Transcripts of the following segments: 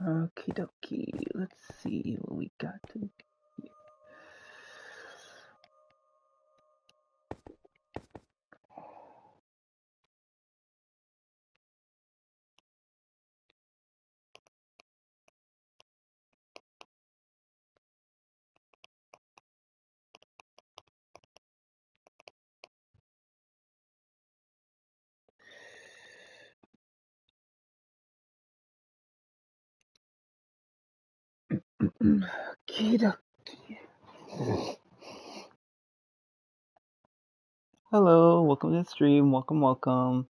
Okie dokie. Let's see what we got to do. Okie dokie. Hello, welcome to the stream. Welcome, welcome.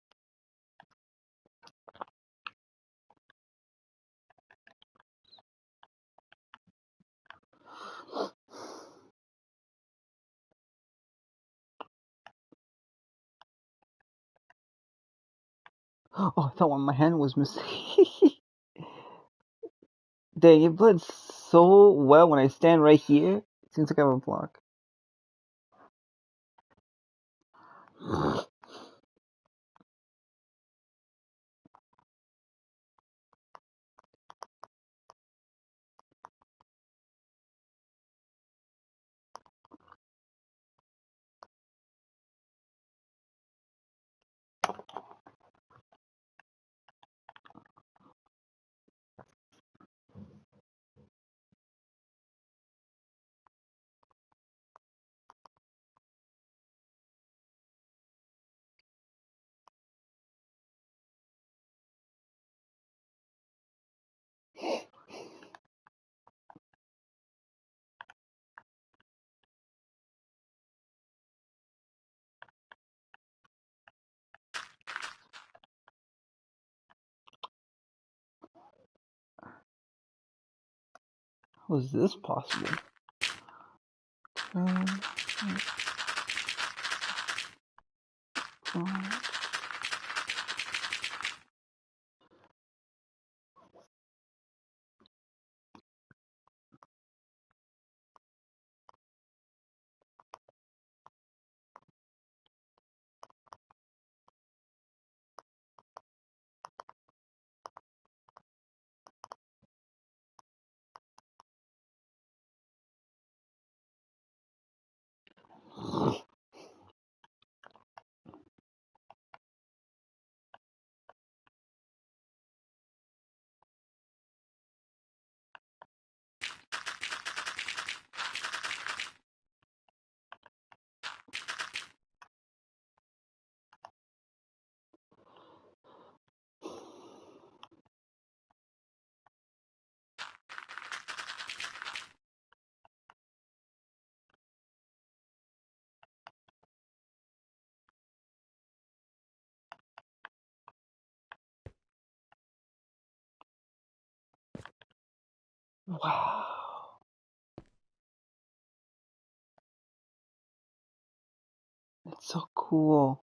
Oh, I thought one of my hand was missing. Dang, it blends so well when I stand right here. It seems like I have a block. How is this possible? Um, wow, that's so cool.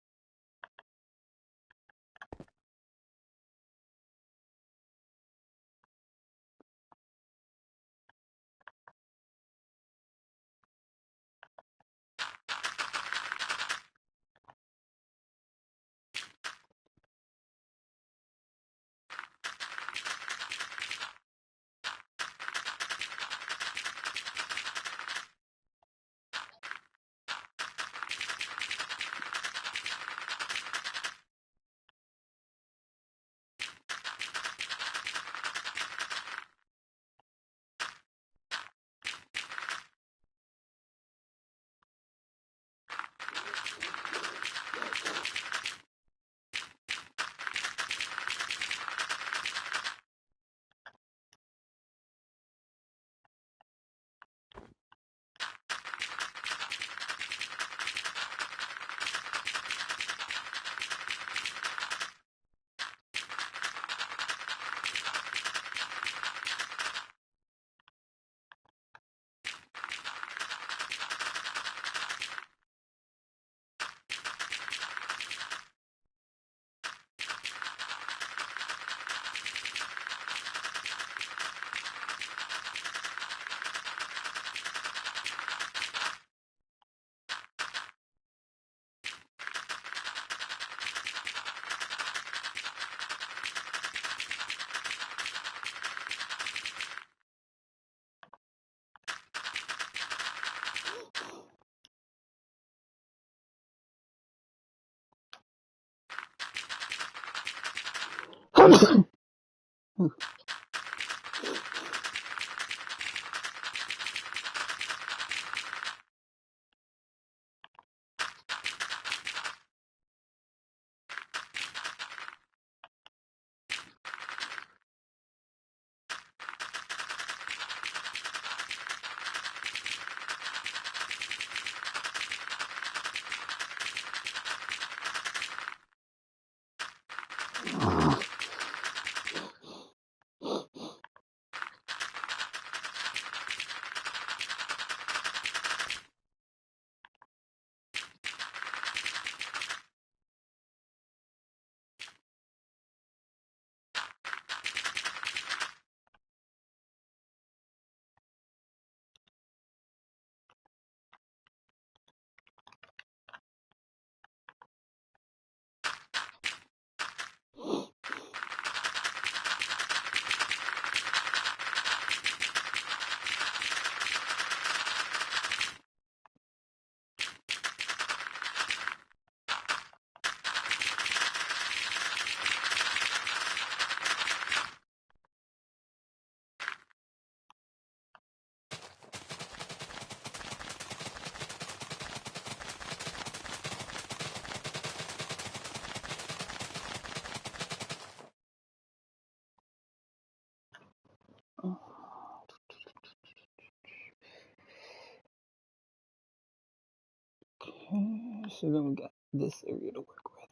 Okay, so then we got this area to work with.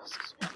Excuse me.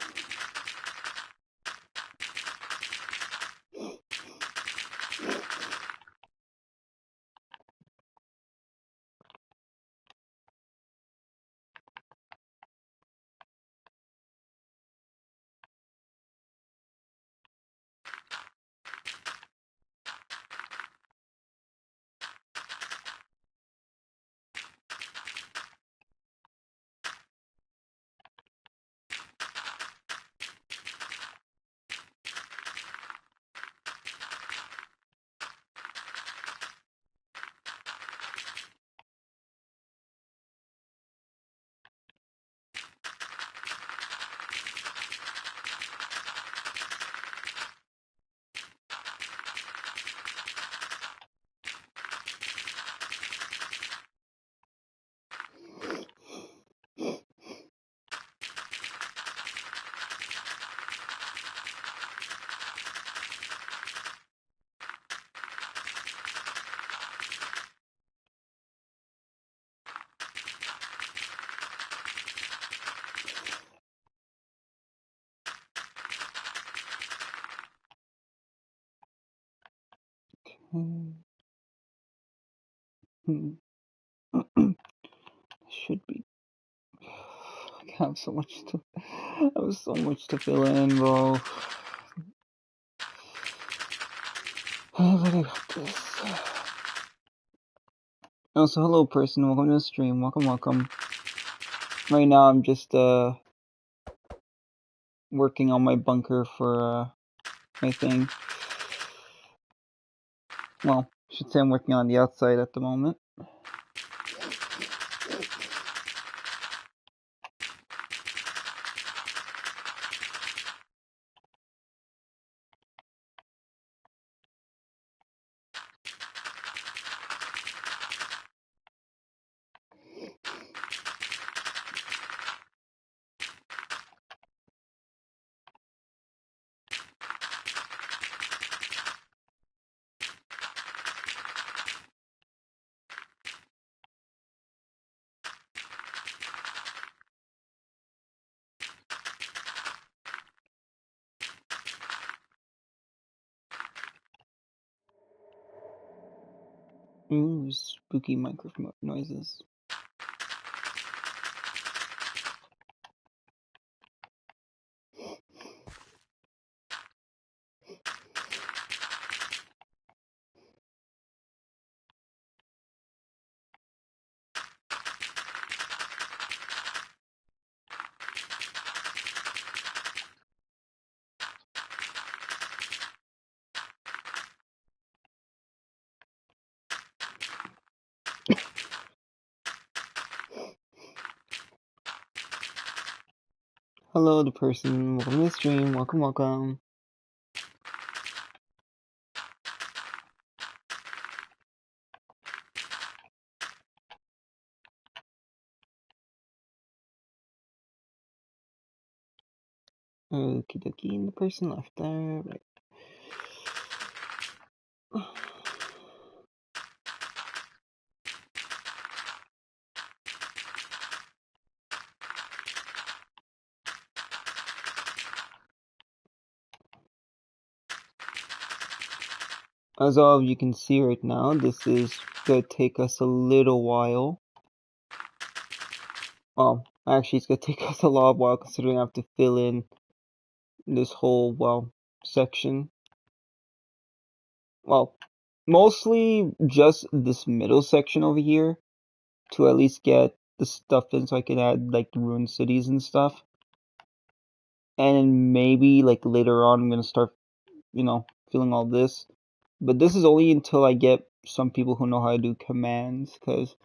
Should be. I have so much to. I have so much to fill in, bro. But I got this. Also, hello, person. Welcome to the stream. Welcome. Right now, I'm just working on my bunker for my thing. Well, I should say I'm working on the outside at the moment. Ooh, spooky microphone noises. Hello, the person. Welcome to the stream. Welcome, welcome. Okie dokie, the person left there. Right. As all of you can see right now, this is gonna take us a little while. Well, actually, it's gonna take us a lot of while considering I have to fill in this whole, well, section. Well, mostly just this middle section over here to at least get the stuff in so I can add, like, the ruined cities and stuff. And maybe, like, later on I'm gonna start, you know, filling all this. But this is only until I get some people who know how to do commands, because,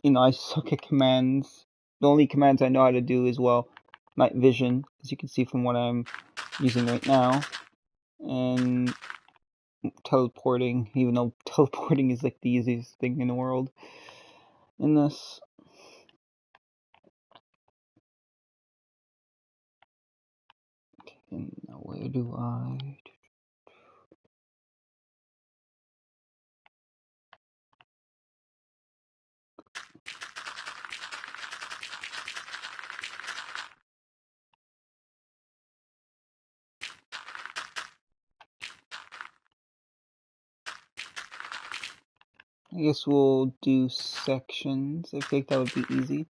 you know, I suck at commands. The only commands I know how to do is, well, night vision, as you can see from what I'm using right now, and teleporting, even though teleporting is like the easiest thing in the world in this. Okay, now where do I... I guess we'll do sections. I think that would be easy.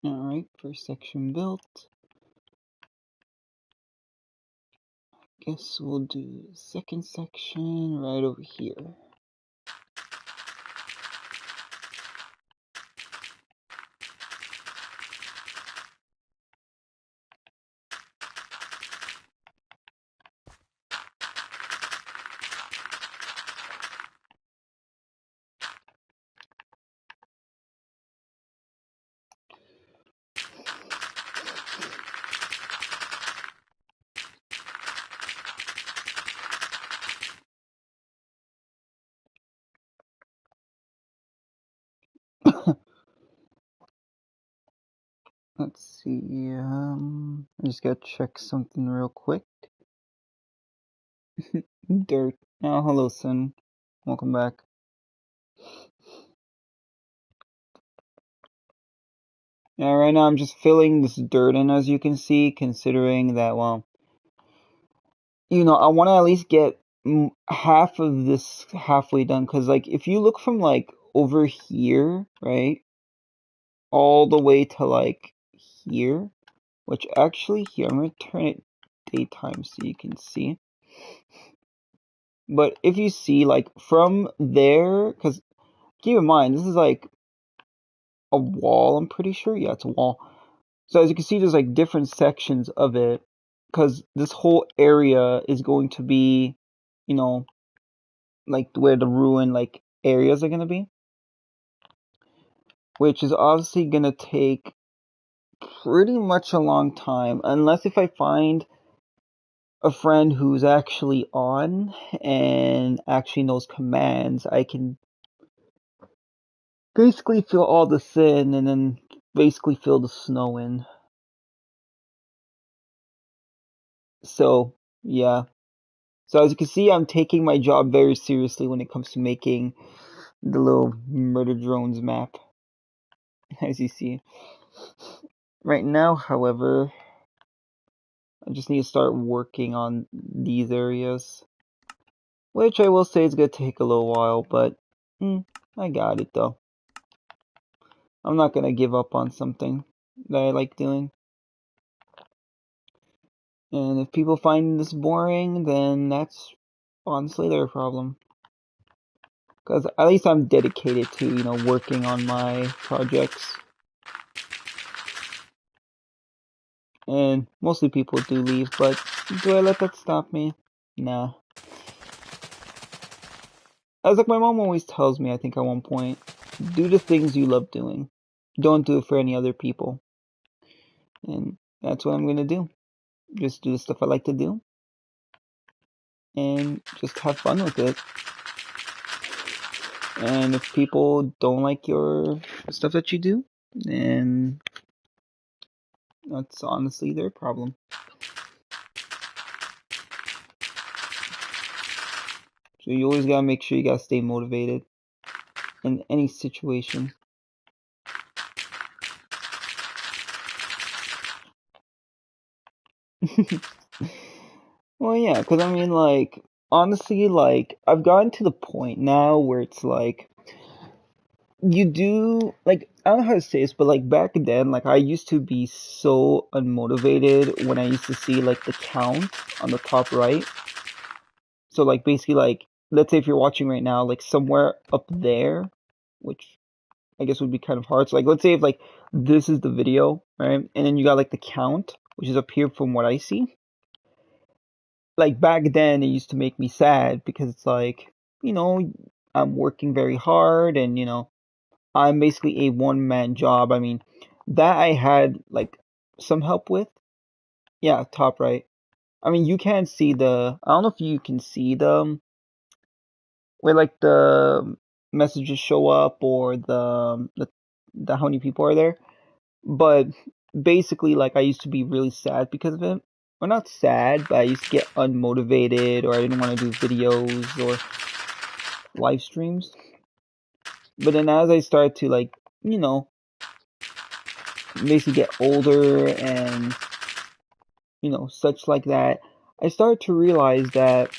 Alright, first section built. Guess we'll do second section right over here. Let's see, I just gotta check something real quick. Dirt. Oh, hello, son. Welcome back. Yeah, right now I'm just filling this dirt in, as you can see, considering that, well, you know, I want to at least get half of this halfway done, because, like, if you look from, like, over here, right, all the way to, like, here, which actually, here, I'm going to turn it daytime so you can see. But if you see, like, from there, because keep in mind, this is, like, a wall, I'm pretty sure. Yeah, it's a wall. So as you can see, there's, like, different sections of it, because this whole area is going to be, you know, like, where the ruined, like, areas are going to be. Which is obviously going to take pretty much a long time, unless if I find a friend who's actually on and actually knows commands, I can basically fill all this in and then basically fill the snow in. So, yeah. So as you can see, I'm taking my job very seriously when it comes to making the little murder drones map, as you see. Right now, however, I just need to start working on these areas. Which I will say is going to take a little while, but I got it though. I'm not gonna give up on something that I like doing. And if people find this boring, then that's honestly their problem. Because at least I'm dedicated to, working on my projects. And mostly people do leave, but do I let that stop me? Nah. As like my mom always tells me, I think at one point, do the things you love doing. Don't do it for any other people. And that's what I'm gonna do. Just do the stuff I like to do. And just have fun with it. And if people don't like your stuff that you do, then that's honestly their problem. So you always gotta make sure you gotta stay motivated in any situation. Well, yeah, because I mean, like, honestly, like, I've gotten to the point now where it's like, you do, like, I don't know how to say this, but like back then, like, I used to be so unmotivated when I used to see, like, the count on the top right. So, like, basically, like, let's say if you're watching right now, like, somewhere up there, which I guess would be kind of hard. So, like, let's say if, like, this is the video, right? And then you got, like, the count, which is up here from what I see. Like back then it used to make me sad because it's like, you know, I'm working very hard and, I'm basically a one man job. I mean, that I had like some help with. Yeah, top right. I mean, you can't see I don't know if you can see where like the messages show up or the how many people are there. But basically, like, I used to be really sad because of it. Or not sad, but I used to get unmotivated, or I didn't want to do videos or live streams. But then as I started to, like, you know, basically get older and, such like that, I started to realize that,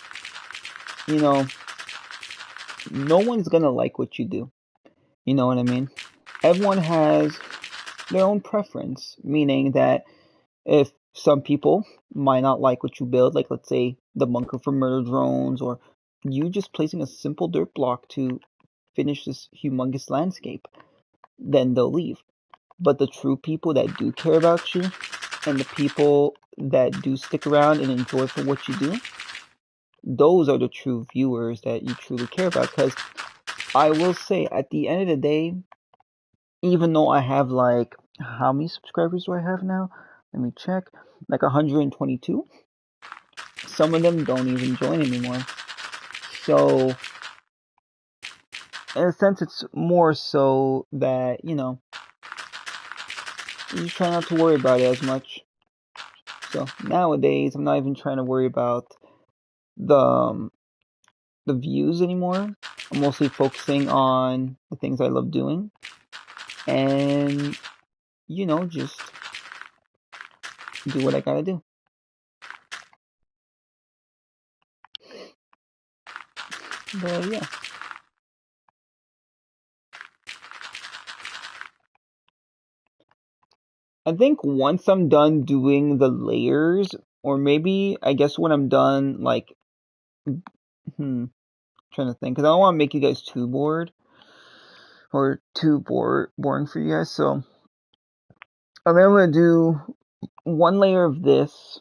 you know, no one's gonna like what you do. You know what I mean? Everyone has their own preference, meaning that if some people might not like what you build, like let's say the bunker for murder drones, or you just placing a simple dirt block to finish this humongous landscape, then they'll leave. But the true people that do care about you, and the people that do stick around and enjoy for what you do, those are the true viewers that you truly care about. Because I will say, at the end of the day, even though I have like, how many subscribers do I have now? Let me check. Like 122. Some of them don't even join anymore. So, in a sense, it's more so that, you just try not to worry about it as much. So, nowadays, I'm not even trying to worry about the, um, the views anymore. I'm mostly focusing on the things I love doing. And, just do what I gotta do. But yeah. I think once I'm done doing the layers, or maybe I guess when I'm done, like, trying to think, because I don't want to make you guys too bored or too boring for you guys. So I think I'm gonna do one layer of this,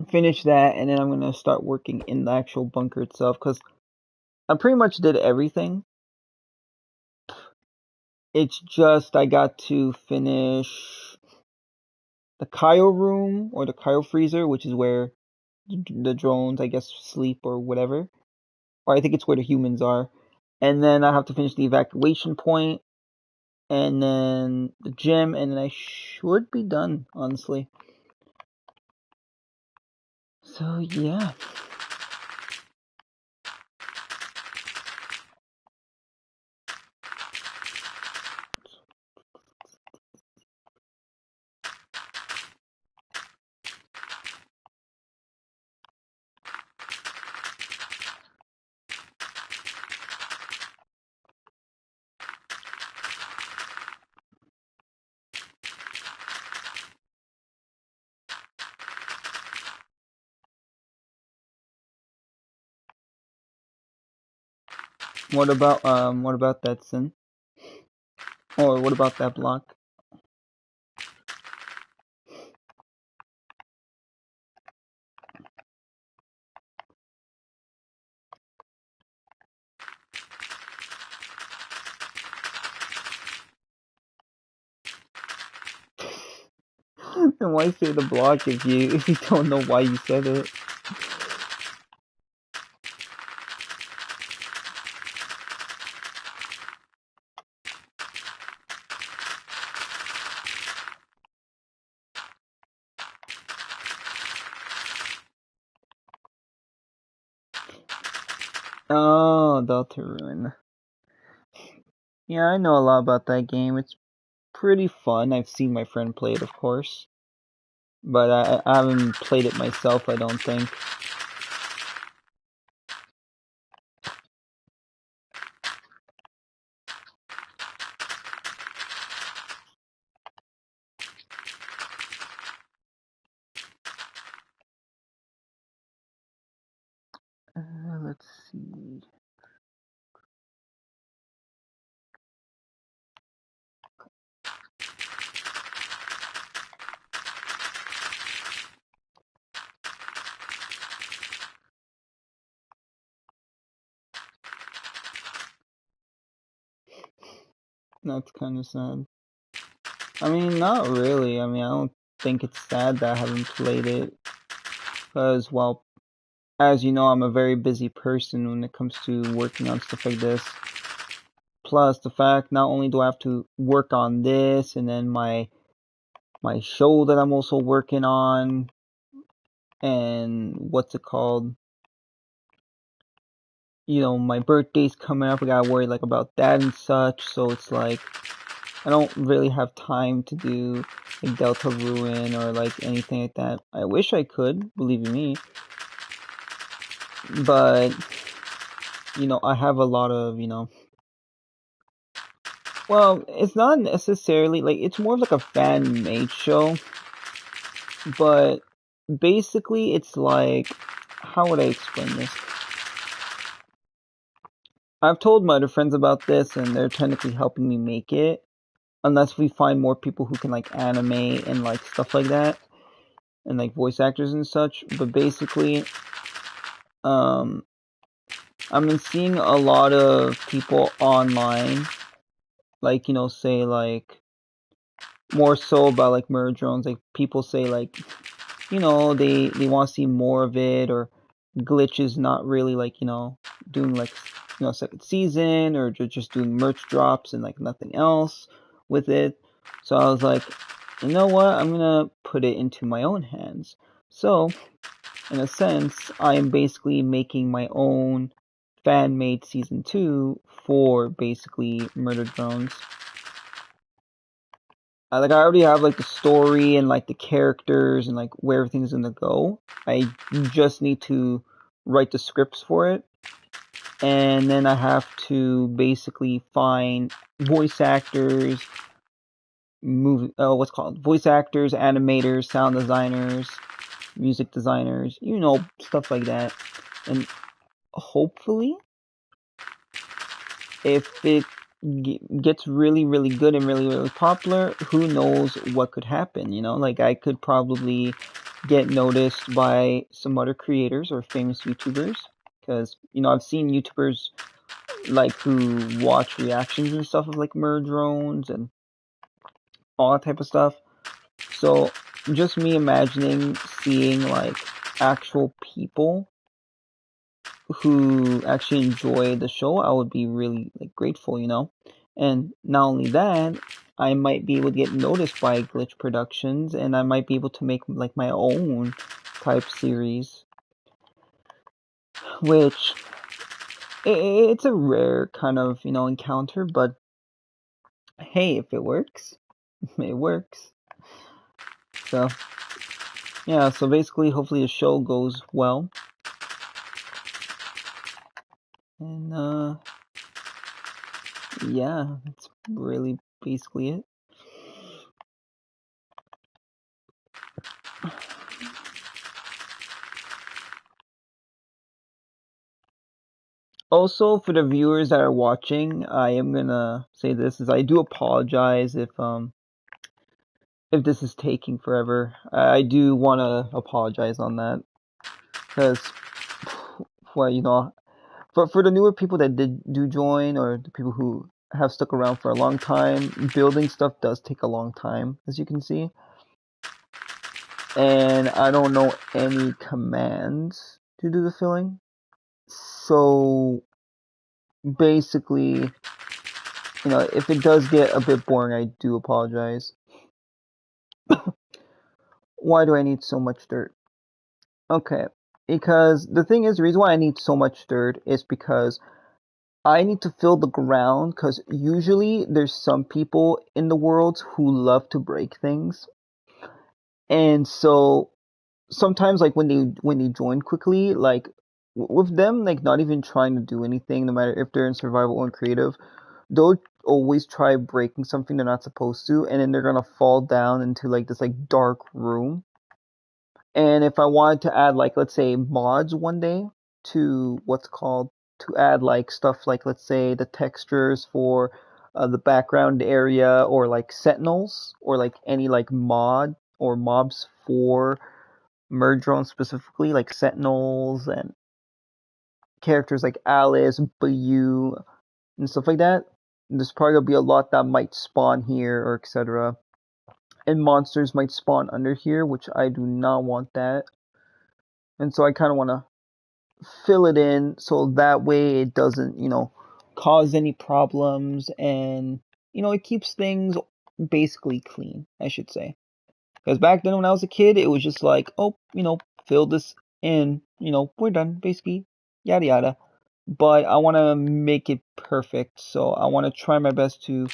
finish that, and then I'm gonna start working in the actual bunker itself, because I pretty much did everything. It's just I got to finish the cryo room or the cryo freezer, which is where the drones, I guess, sleep or whatever. Or I think it's where the humans are. And then I have to finish the evacuation point, and then the gym, and then I should be done, honestly. So, yeah. What about that sin? Or what about that block? Then why say the block if you don't know why you said it? Oh, Deltarune. Yeah, I know a lot about that game. It's pretty fun. I've seen my friend play it, of course, but I haven't played it myself, I don't think. Let's see. That's kind of sad. I mean, not really. I mean, I don't think it's sad that I haven't played it. Because, well, as you know, I'm a very busy person when it comes to working on stuff like this. Plus, the fact not only do I have to work on this and then my show that I'm also working on, and what's it called? You know, my birthday's coming up. I gotta worry like about that and such. So it's like I don't really have time to do like Deltarune or like anything like that. I wish I could, believe you me, but you know, I have a lot of, you know, well, it's not necessarily like it's more of like a fan made show, but basically it's like, how would I explain this? I've told my other friends about this and they're technically helping me make it, unless we find more people who can like animate and like stuff like that, and like voice actors and such. But basically, I've been seeing a lot of people online, like, you know, say like more so about like Murder Drones. Like people say like, you know, they want to see more of it, or Glitch is not really like, you know, doing like, you know, second season, or just doing merch drops and like nothing else with it. So I was like, you know what, I'm gonna put it into my own hands. So in a sense, I am basically making my own fan made season 2 for basically Murder Drones. Like I already have like the story and like the characters and like where everything's gonna go. I just need to write the scripts for it, and then I have to basically find voice actors, what's called voice actors, animators, sound designers, music designers, you know, stuff like that, and hopefully, if it gets really, really good and really, really popular, who knows what could happen, you know? Like, I could probably get noticed by some other creators or famous YouTubers. Because, you know, I've seen YouTubers, like, who watch reactions and stuff of, like, Murder Drones and all that type of stuff. So, just me imagining seeing, like, actual people who actually enjoy the show, I would be really like grateful, you know. And not only that, I might be able to get noticed by Glitch Productions, and I might be able to make like my own type series, which it's a rare kind of, you know, encounter. But hey, if it works, it works. So yeah, so basically, hopefully the show goes well, and yeah, that's really basically it. Also, for the viewers that are watching, I am gonna say this is I do apologize if this is taking forever. I do want to apologize on that because, well, for the newer people that do join or the people who have stuck around for a long time, building stuff does take a long time, as you can see. And I don't know any commands to do the filling. So basically, if it does get a bit boring, I do apologize. Why do I need so much dirt? Okay, because the thing is, the reason why I need so much dirt is because I need to fill the ground, because usually there's some people in the world who love to break things. And so sometimes like when they join quickly, like with them like not even trying to do anything, no matter if they're in survival or in creative, they'll always try breaking something they're not supposed to, and then they're gonna fall down into like this like dark room. And if I wanted to add like let's say mods one day to what's called to add like stuff like let's say the textures for the background area or like sentinels or like any like mod or mobs for merge drones specifically like sentinels and characters like Alice, Bayou, and stuff like that. There's probably gonna be a lot that might spawn here or etc. And monsters might spawn under here, which I do not want that. And so I kind of want to fill it in so that way it doesn't, cause any problems and, it keeps things basically clean, I should say. Because back then when I was a kid, it was just like, oh, fill this in, we're done, basically, yada yada. But I want to make it perfect, so I want to try my best to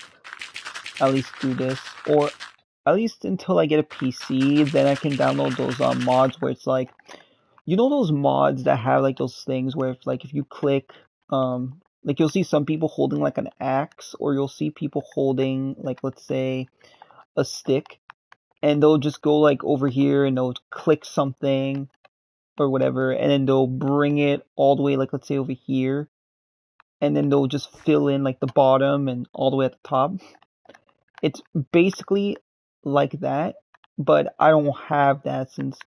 at least do this, or at least until I get a PC, then I can download those mods where it's like, those mods that have like those things where if you click, like you'll see some people holding like an axe, or you'll see people holding like let's say a stick, and they'll just go like over here and they'll click something or whatever, and then they'll bring it all the way like let's say over here, and then they'll just fill in like the bottom and all the way at the top. It's basically like that, but I don't have that since,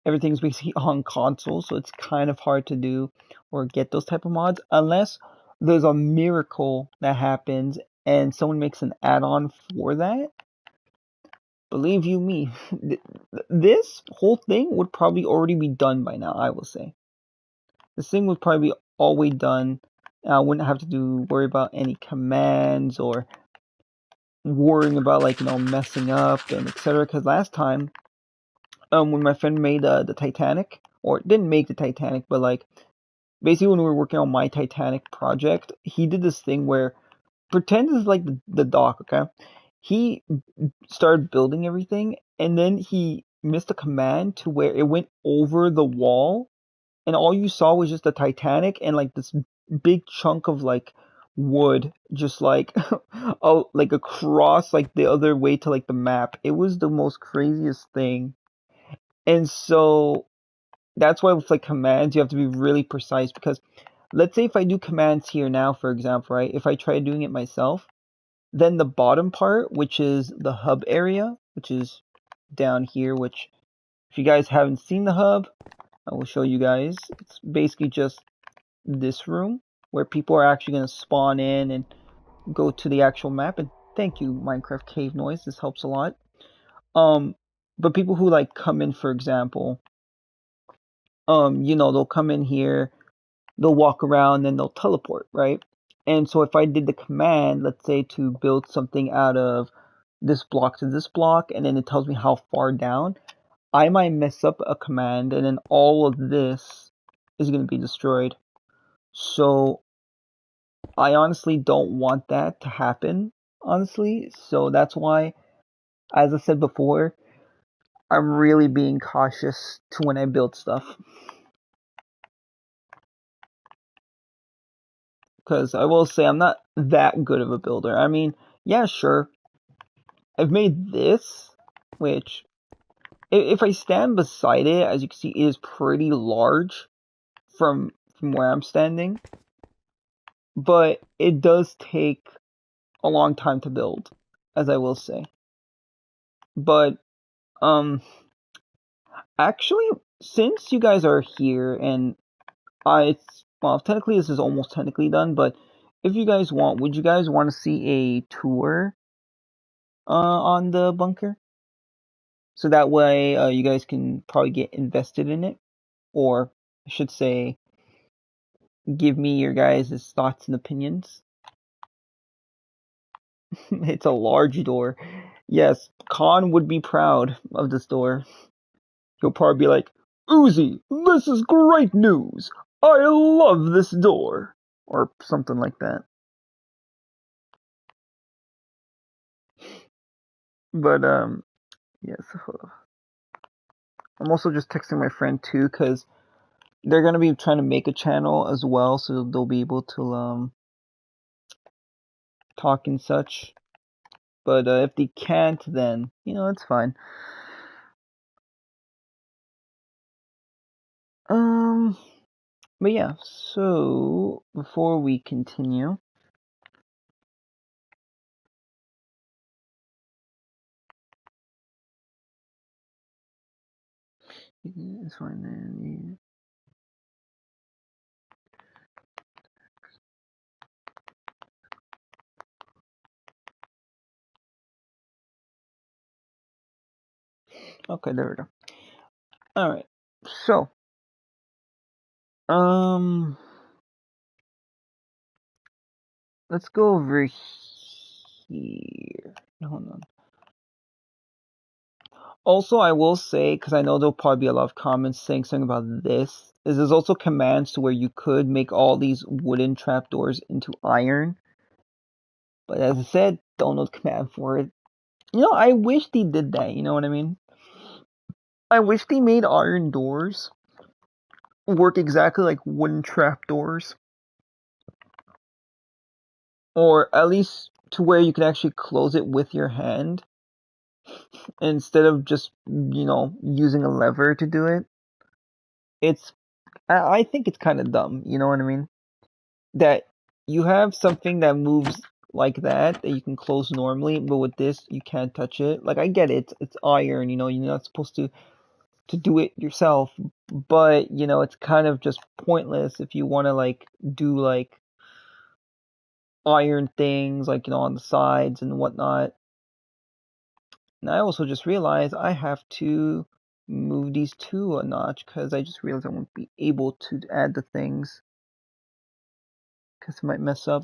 everything's basically on console, so it's kind of hard to do or get those type of mods unless there's a miracle that happens and someone makes an add-on for that. Believe you me, this whole thing would probably already be done by now, I will say. This thing would probably be always done. I wouldn't have to worry about any commands or worrying about like messing up and etc. Because last time, when my friend made the Titanic, or didn't make the Titanic, but like basically when we were working on my Titanic project, he did this thing where pretend this is like the dock, okay? He started building everything, and then he missed a command to where it went over the wall, and all you saw was just the Titanic and like this big chunk of like wood just like oh like across like the other way to like the map. It was the most craziest thing. And so that's why with like commands you have to be really precise, because let's say if I do commands here now, for example, right? If I try doing it myself, then the bottom part, which is the hub area, which is down here, which if you guys haven't seen the hub, I will show you guys. It's basically just this room where people are actually going to spawn in and go to the actual map. And thank you, Minecraft Cave Noise. This helps a lot. Um, but people who like come in, for example, they'll come in here, they'll walk around, then they'll teleport, right? And so if I did the command, let's say to build something out of this block to this block, and then it tells me how far down, I might mess up a command, and then all of this is going to be destroyed. So I honestly don't want that to happen, honestly. So that's why, as I said before, I'm really being cautious to when I build stuff. Because I will say I'm not that good of a builder. I mean, yeah, sure. I've made this, which, if I stand beside it, as you can see, it is pretty large from from where I'm standing, but it does take a long time to build, as I will say. But actually, since you guys are here and well, technically this is almost technically done, but if you guys want, would you guys want to see a tour on the bunker? So that way you guys can probably get invested in it, or I should say, give me your guys' thoughts and opinions. It's a large door. Yes, Khan would be proud of this door. He'll probably be like, Uzi, this is great news! I love this door! Or something like that. But, yes. I'm also just texting my friend too, because they're gonna be trying to make a channel as well, so they'll be able to, talk and such. But, if they can't, then, it's fine. But yeah, so, before we continue, it's fine then. Okay, there we go. Alright, so, let's go over here. Hold on. Also, I will say, because I know there'll probably be a lot of comments saying something about this, is there's also commands to where you could make all these wooden trapdoors into iron. But as I said, don't know the command for it. I wish they did that, you know what I mean? I wish they made iron doors work exactly like wooden trapdoors. Or at least to where you can actually close it with your hand instead of just, using a lever to do it. I think it's kind of dumb, you know what I mean? That you have something that moves like that you can close normally, but with this you can't touch it. Like, I get it, it's iron, you're not supposed to do it yourself, but it's kind of just pointless if you want to like do like iron things like on the sides and whatnot. And I also just realized I have to move these two a notch because I just realized I won't be able to add the things because it might mess up.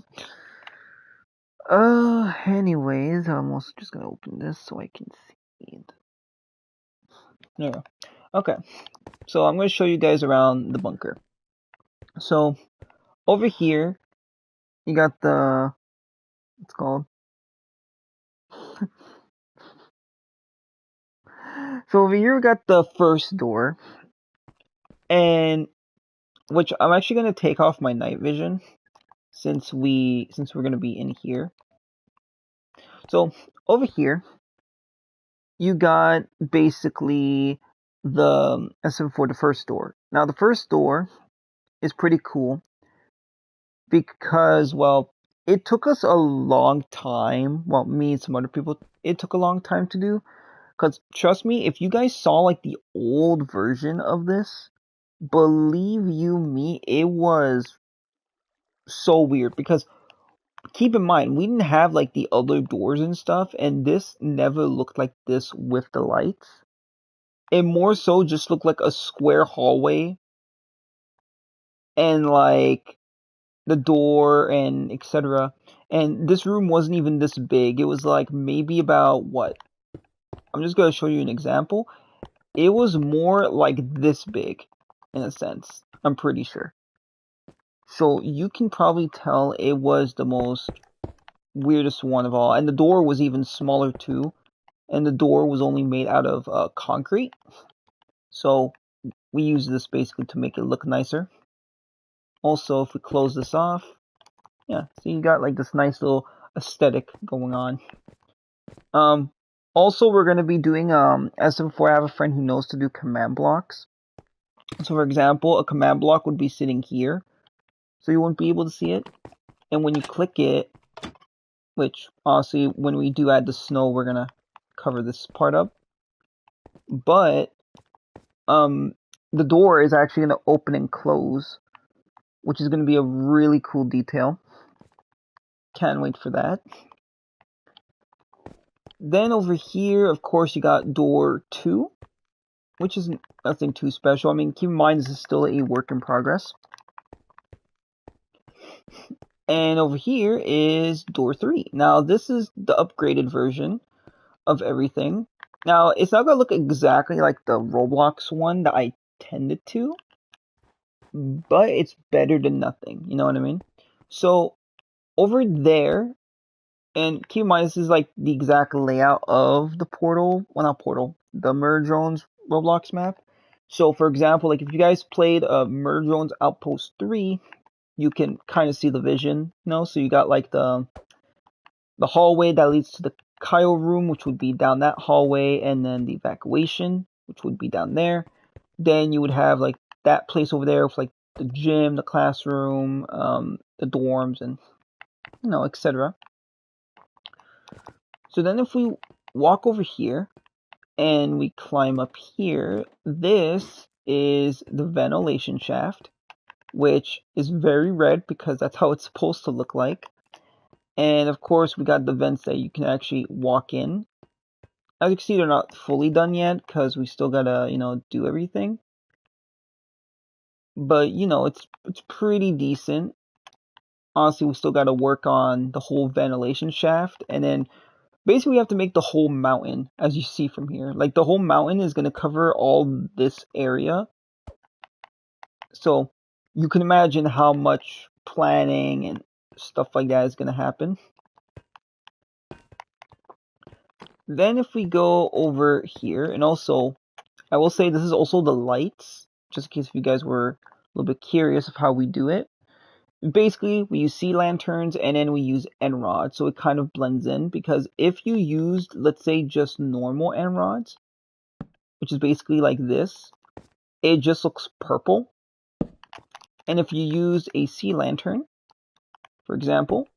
Anyways, I'm also just gonna open this so I can see it. There we go. Okay, so I'm gonna show you guys around the bunker. So, over here, you got what's called? So over here we got the first door, and which I'm actually gonna take off my night vision since we're gonna be in here. So over here, you got basically the SM for the first door. Now the first door is pretty cool because, well, it took us a long time. Well, me and some other people, it took a long time to do. Because trust me, if you guys saw like the old version of this, believe you me, it was so weird. Because keep in mind, we didn't have like the other doors and stuff, and this never looked like this with the lights. It more so just looked like a square hallway and like the door and etc. And this room wasn't even this big. It was like maybe about what? I'm just gonna show you an example. It was more like this big in a sense. I'm pretty sure. So you can probably tell it was the most weirdest one of all. And the door was even smaller too. And the door was only made out of concrete. So we use this basically to make it look nicer. Also, if we close this off, yeah, so you got like this nice little aesthetic going on. Also we're gonna be doing SM4. I have a friend who knows to do command blocks. So for example, a command block would be sitting here, so you won't be able to see it. And when you click it, which honestly, when we do add the snow, we're gonna cover this part up. But the door is actually gonna open and close, which is gonna be a really cool detail. Can't wait for that. Then over here, of course, you got door 2, which is nothing too special. I mean, keep in mind this is still a work in progress. And over here is door 3. Now, this is the upgraded version of everything. Now, it's not going to look exactly like the Roblox one that I tended to, but it's better than nothing. You know what I mean? So, over there, and keep in mind, this is like the exact layout of the portal. Well, not portal, the Merge Zones Roblox map. So, for example, like if you guys played Merge Zones Outpost 3, you can kind of see the vision, you know? So you got like the hallway that leads to the Kyle room, which would be down that hallway, and then the evacuation, which would be down there. Then you would have like that place over there with like the gym, the classroom, the dorms, and you know, etc. So then if we walk over here and we climb up here, this is the ventilation shaft, which is very red because that's how it's supposed to look like. And of course, we got the vents that you can actually walk in. As you can see, they're not fully done yet because we still gotta, you know, do everything. But you know, it's pretty decent. Honestly, we still gotta work on the whole ventilation shaft, and then basically we have to make the whole mountain, as you see from here. Like the whole mountain is gonna cover all this area. So you can imagine how much planning and stuff like that is gonna happen. Then if we go over here, and also I will say this is also the lights, just in case if you guys were a little bit curious of how we do it. Basically, we use sea lanterns and then we use end rods, so it kind of blends in. Because if you used, let's say, just normal end rods, which is basically like this, it just looks purple. And if you used a sea lantern, for example,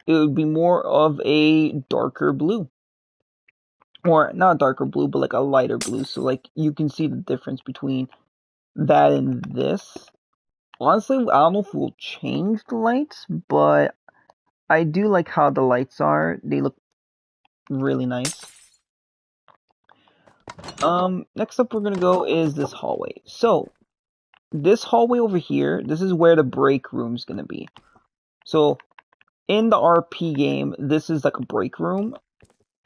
it would be more of a darker blue. Or not darker blue, but like a lighter blue. So like you can see the difference between that and this. Honestly, I don't know if we'll change the lights, but I do like how the lights are. They look really nice. Next up we're gonna go is this hallway. So, this hallway over here, this is where the break room's gonna be. So, in the RP game, this is like a break room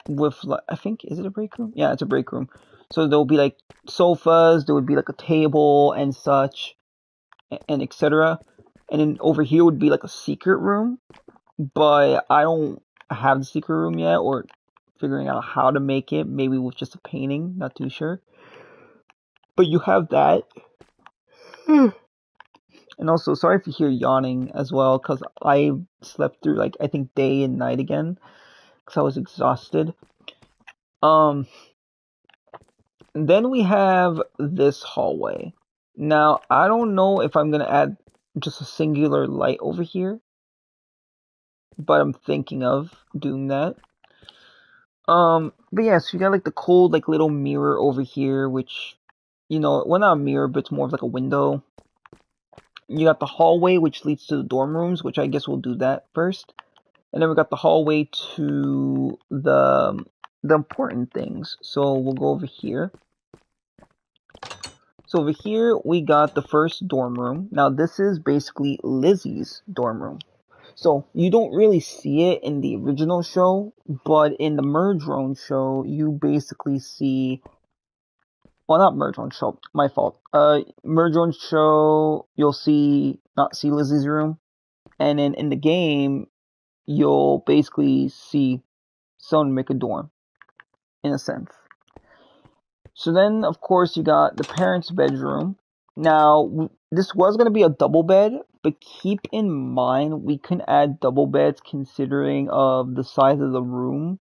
with, I think, is it a break room? Yeah, it's a break room. So there'll be like sofas, there would be like a table and such, and etc. And then over here would be like a secret room, but I don't have the secret room yet, or figuring out how to make it, maybe with just a painting, not too sure. But you have that. And also, sorry if you hear yawning as well, because I slept through like I think day and night again, because I was exhausted. Then we have this hallway. Now, I don't know if I'm gonna add just a singular light over here, but I'm thinking of doing that. But yeah, so you got like the cool like little mirror over here, which, you know, well, not a mirror, but it's more of like a window. You got the hallway, which leads to the dorm rooms, which I guess we'll do that first. And then we got the hallway to the important things. So we'll go over here. So over here, we got the first dorm room. Now, this is basically Lizzie's dorm room. So you don't really see it in the original show, but in the Merge Zone show, you basically see. Well, not Merge Zone show. My fault. Merge Zone show, you'll not see Lizzie's room, and then in the game, you'll basically see someone make a dorm, in a sense. So then, of course, you got the parents' bedroom. Now, this was going to be a double bed, but keep in mind we can add double beds considering of the size of the room.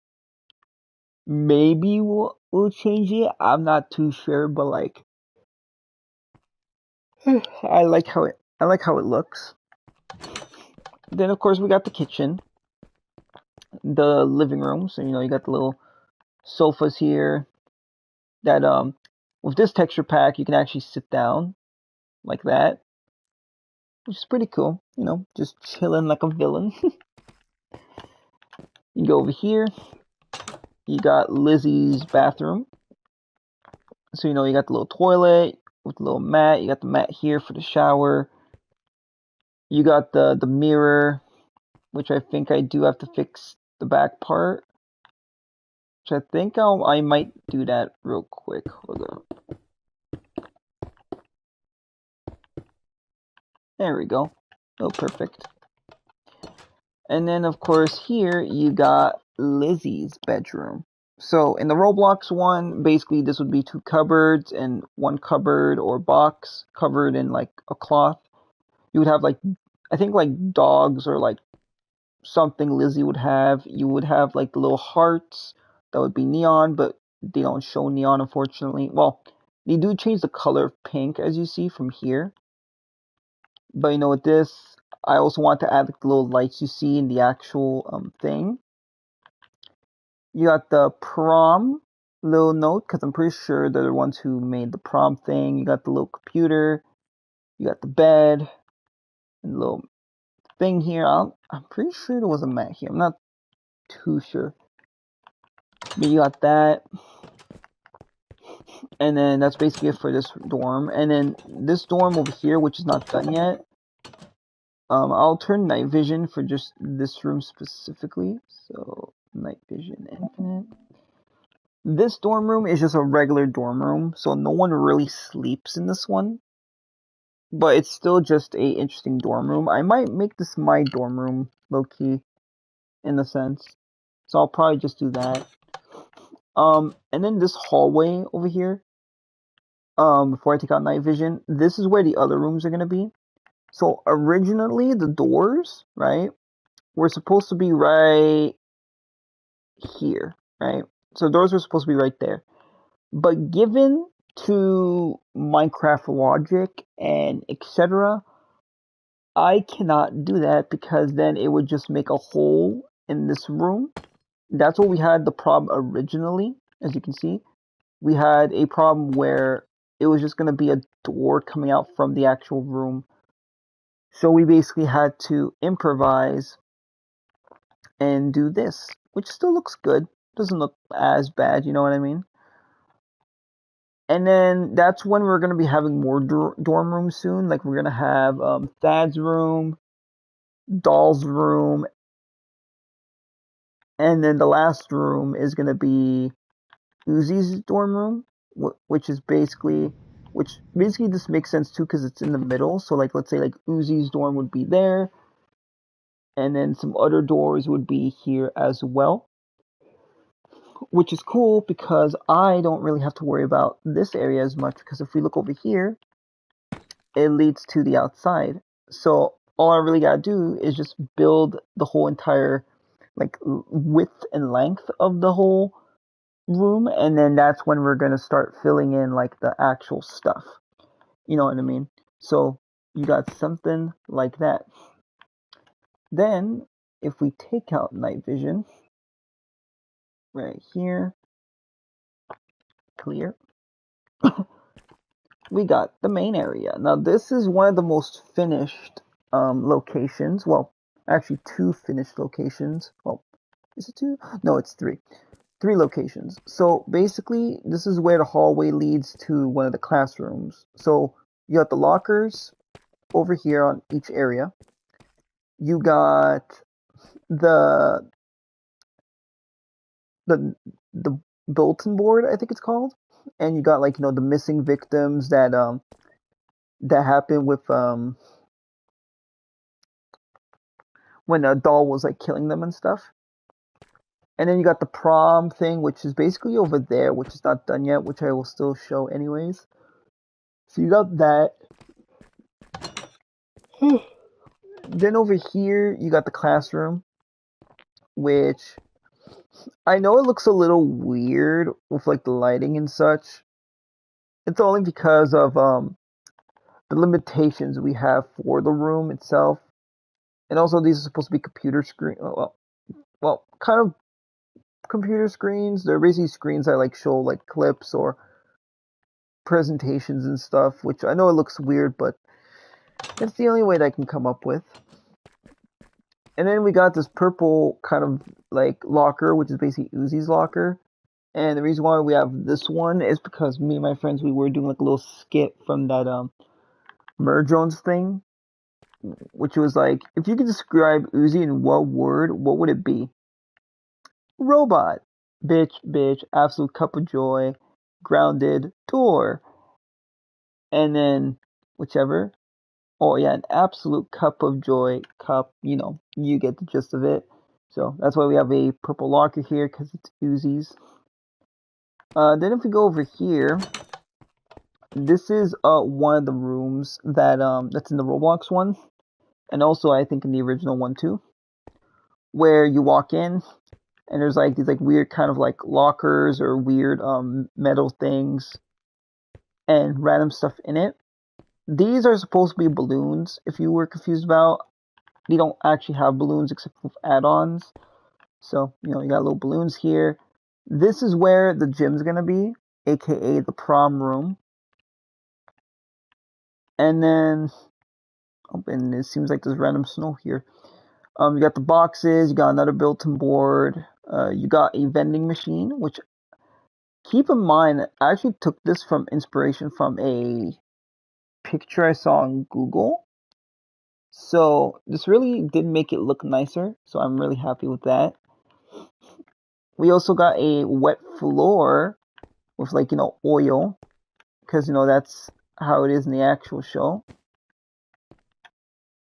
Maybe we'll change it. I'm not too sure, but like I like how it looks. Then of course we got the kitchen, the living room. So you got the little sofas here that with this texture pack you can actually sit down like that, which is pretty cool. Just chilling like a villain. You go over here, you got Lizzie's bathroom. So you got the little toilet with the little mat. You got the mat here for the shower. You got the mirror, which I think I do have to fix the back part. Which I think I might do that real quick. Hold on. There we go. Oh, perfect. And then of course here you got Lizzie's bedroom. So in the Roblox one, basically this would be two cupboards and one cupboard or box covered in like a cloth. You would have like, I think like dogs or like something Lizzie would have. You would have like the little hearts that would be neon, but they don't show neon unfortunately. Well, they do change the color of pink as you see from here. But with this, I also want to add like the little lights you see in the actual thing. You got the prom little note, because I'm pretty sure they're the ones who made the prom thing. You got the little computer. You got the bed. And the little thing here. I'm pretty sure there was a mat here. I'm not too sure. But you got that. And then that's basically it for this dorm. And then this dorm over here, which is not done yet. I'll turn night vision for just this room specifically. So night vision infinite. This dorm room is just a regular dorm room, so no one really sleeps in this one. But it's still just a interesting dorm room. I might make this my dorm room, low key, in a sense. So I'll probably just do that. And then this hallway over here. Before I take out night vision, this is where the other rooms are gonna be. So originally the doors, right, were supposed to be right here, right? So doors were supposed to be right there. But given to Minecraft logic and etc., I cannot do that because then it would just make a hole in this room. That's what we had the problem originally, as you can see. We had a problem where it was just going to be a door coming out from the actual room. So we basically had to improvise and do this, which still looks good. Doesn't look as bad, you know what I mean? And then that's when we're going to be having more dorm rooms soon. Like we're going to have Thad's room, Doll's room, and then the last room is going to be Uzi's dorm room, which basically this makes sense too because it's in the middle. So like let's say like Uzi's dorm would be there, and then some other doors would be here as well, which is cool because I don't really have to worry about this area as much because if we look over here, it leads to the outside. So all I really gotta do is just build the whole entire like width and length of the whole room, and then that's when we're gonna start filling in like the actual stuff. You know what I mean? So you got something like that. Then if we take out night vision right here, clear, we got the main area. Now this is one of the most finished locations. Well, actually two finished locations. Well, is it two? No, it's three. Three locations. So basically, this is where the hallway leads to one of the classrooms. So you got the lockers over here on each area. You got the the the bulletin board, I think it's called, and you got like the missing victims that happened with when a doll was like killing them and stuff. And then you got the prom thing, which is basically over there, which is not done yet, which I will still show anyways. So you got that. Then over here, you got the classroom, which I know it looks a little weird with like the lighting and such. It's only because of the limitations we have for the room itself. And also, these are supposed to be computer screen. Well, kind of computer screens. They're basically screens that like show like clips or presentations and stuff. Which I know it looks weird, but it's the only way that I can come up with. And then we got this purple kind of like locker, which is basically Uzi's locker. And the reason why we have this one is because me and my friends, we were doing like a little skit from that Murdrones thing, which was like, if you could describe Uzi in one word, what would it be? Robot. Bitch, absolute cup of joy, grounded, door. And then whichever. Oh yeah, an absolute cup of joy, cup, you get the gist of it. So that's why we have a purple locker here, because it's Uzi's. Then if we go over here, this is one of the rooms that's in the Roblox one, and also I think in the original one too, where you walk in and there's like these like weird kind of like lockers or weird metal things and random stuff in it. These are supposed to be balloons. If you were confused about, they don't actually have balloons except for add-ons. So you got little balloons here. This is where the gym's gonna be, aka the prom room. And then, and it seems like there's random snow here. You got the boxes, you got another built-in board, you got a vending machine, which, keep in mind, I actually took this from inspiration from a picture I saw on Google. So this really did make it look nicer, so I'm really happy with that. We also got a wet floor with like, oil, because, that's how it is in the actual show.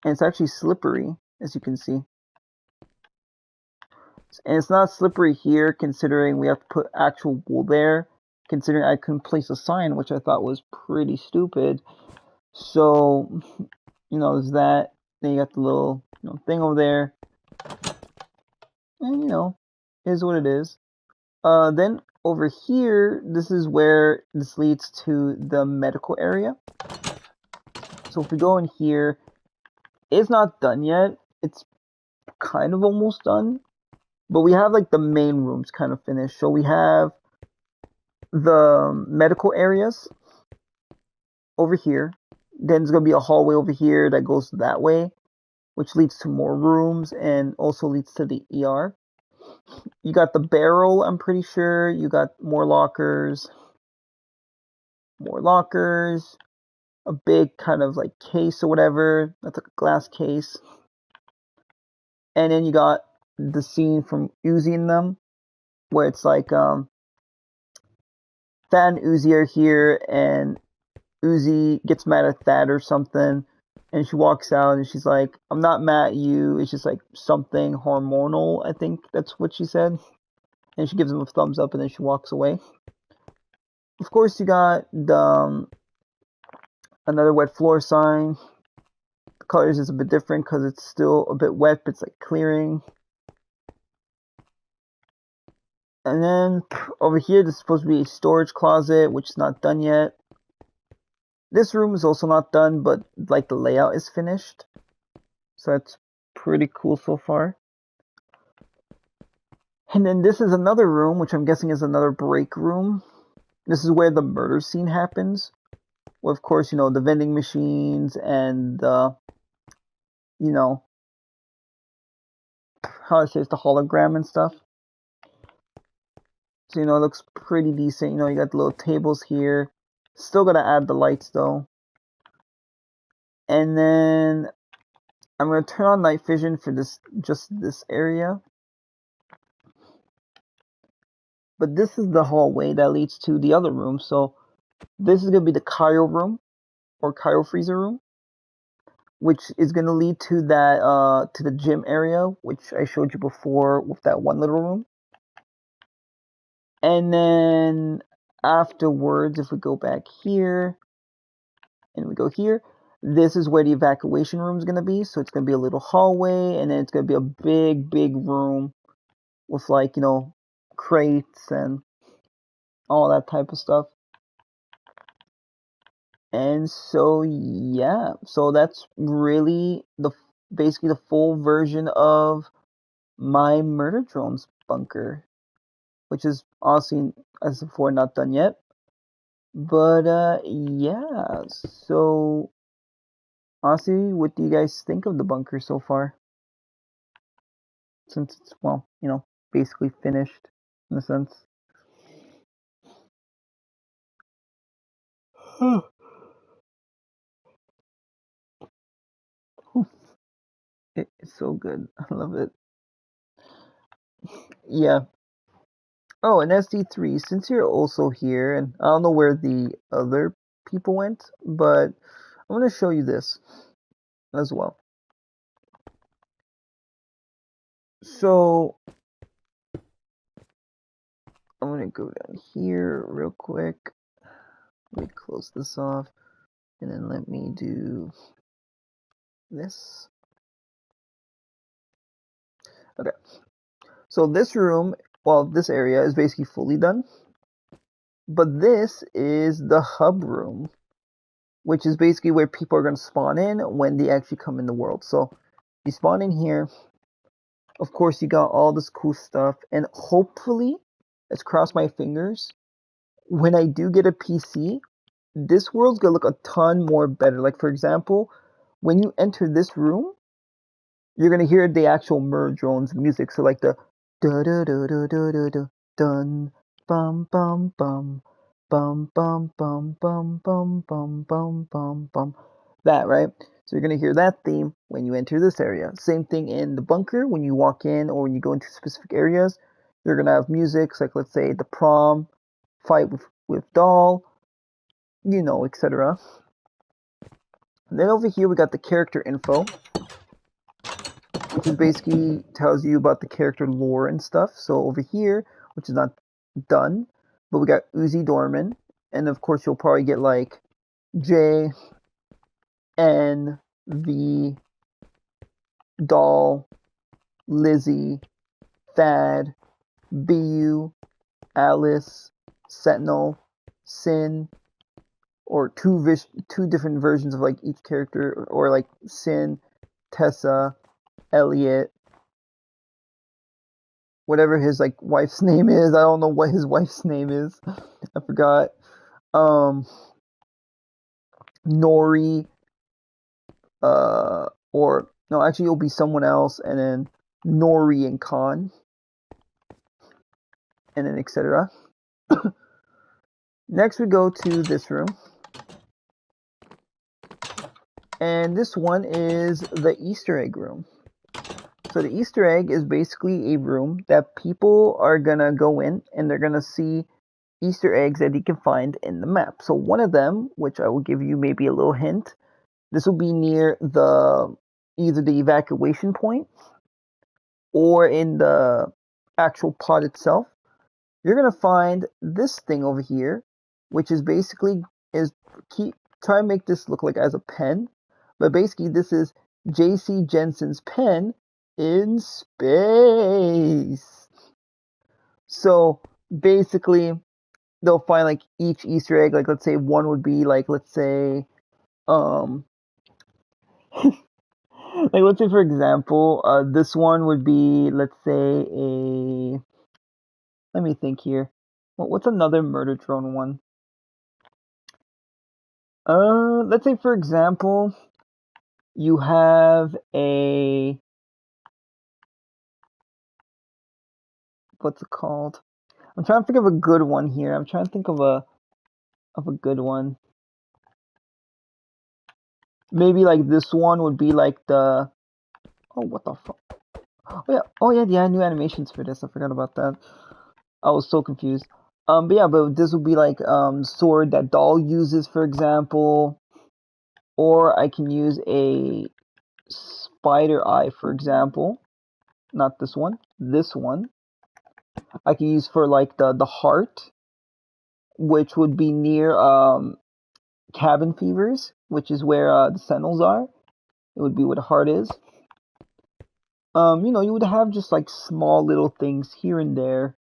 And it's actually slippery, as you can see. And it's not slippery here, considering we have to put actual wool there, considering I couldn't place a sign, which I thought was pretty stupid. So, there's that. Then you got the little thing over there. And, is what it is. Then over here, this is where this leads to the medical area. So if we go in here, it's not done yet. It's kind of almost done. But we have like the main rooms kind of finished. So we have the medical areas over here. Then there's going to be a hallway over here that goes that way, which leads to more rooms and also leads to the ER. You got the barrel, I'm pretty sure. You got more lockers, a big kind of like case or whatever. That's like a glass case. And then you got the scene from Uzi and them, where it's like Thad and Uzi are here, and Uzi gets mad at Thad or something, and she walks out and she's like, I'm not mad at you, it's just like something hormonal, I think that's what she said. And she gives him a thumbs up and then she walks away. Of course, you got the another wet floor sign. The colors is a bit different because it's still a bit wet, but it's like clearing. And then over here, this is supposed to be a storage closet, which is not done yet. This room is also not done, but like the layout is finished. So that's pretty cool so far. And then this is another room, which I'm guessing is another break room. This is where the murder scene happens. Well, of course, the vending machines and the, how I say it's the hologram and stuff. So, it looks pretty decent. You got the little tables here. Still gotta add the lights though. And then I'm gonna turn on night vision for just this area. But this is the hallway that leads to the other room. So this is gonna be the cryo room or cryo freezer room, which is gonna lead to that to the gym area, which I showed you before with that one little room. And then afterwards, if we go back here and we go here, this is where the evacuation room is going to be. So it's going to be a little hallway, and then it's going to be a big room with like, crates and all that type of stuff. And so yeah, so that's really basically the full version of my murder drones bunker, which is honestly, as before, not done yet. But yeah, so honestly, what do you guys think of the bunker so far? Since it's, well, basically finished in a sense. It's so good. I love it. Yeah. Oh, and SD3, since you're also here, and I don't know where the other people went, but I'm going to show you this as well. So, I'm going to go down here real quick. Let me close this off, and then let me do this. Okay. So this room, well, this area is basically fully done. But this is the hub room, which is basically where people are going to spawn in when they actually come in the world. So you spawn in here. Of course, you got all this cool stuff. And hopefully, let's cross my fingers, when I do get a PC, this world's going to look a ton more better. Like, for example, when you enter this room, you're going to hear the actual Murder Drones music. So, like the da da da da da da da dun bum bum bum bum bum bum bum bum bum bum bum bum. That, right? So you're going to hear that theme when you enter this area. Same thing in the bunker. When you walk in or when you go into specific areas, you're going to have music, like let's say the prom, fight with doll, etc. And then over here we got the character info, which is basically tells you about the character lore and stuff. So over here, which is not done, but we got Uzi Dorman, and of course you'll probably get like J, N, V, Doll, Lizzie, Thad, BU, Alice, Sentinel, Sin, or two different versions of like each character, or like Sin, Tessa, Elliot, whatever his like wife's name is. I don't know what his wife's name is. I forgot. Um, Nori, or no, actually it'll be someone else, and then Nori and Khan, and then etc. Next we go to this room, and this one is the Easter egg room. So the Easter egg is basically a room that people are gonna go in and they're gonna see Easter eggs that you can find in the map. So one of them, which I will give you maybe a little hint, this will be near either the evacuation point or in the actual pod itself. You're gonna find this thing over here, which is basically try and make this look like as a pen, but basically this is J.C. Jensen's pen in space. So basically, they'll find like each Easter egg. Like let's say one would be like let's say like let's say for example, this one would be let's say a. Let me think here. What's another murder drone one? Let's say for example, you have a what's it called? I'm trying to think of a good one here. I'm trying to think of a good one. Maybe like this one would be like the what the fuck? Oh yeah, new animations for this. I forgot about that. I was so confused. But yeah, but this would be like sword that Doll uses, for example, or I can use a spider eye, for example. Not this one. This one I can use for like the heart, which would be near cabin fevers, which is where the sentinels are. It would be where the heart is. You would have just like small little things here and there.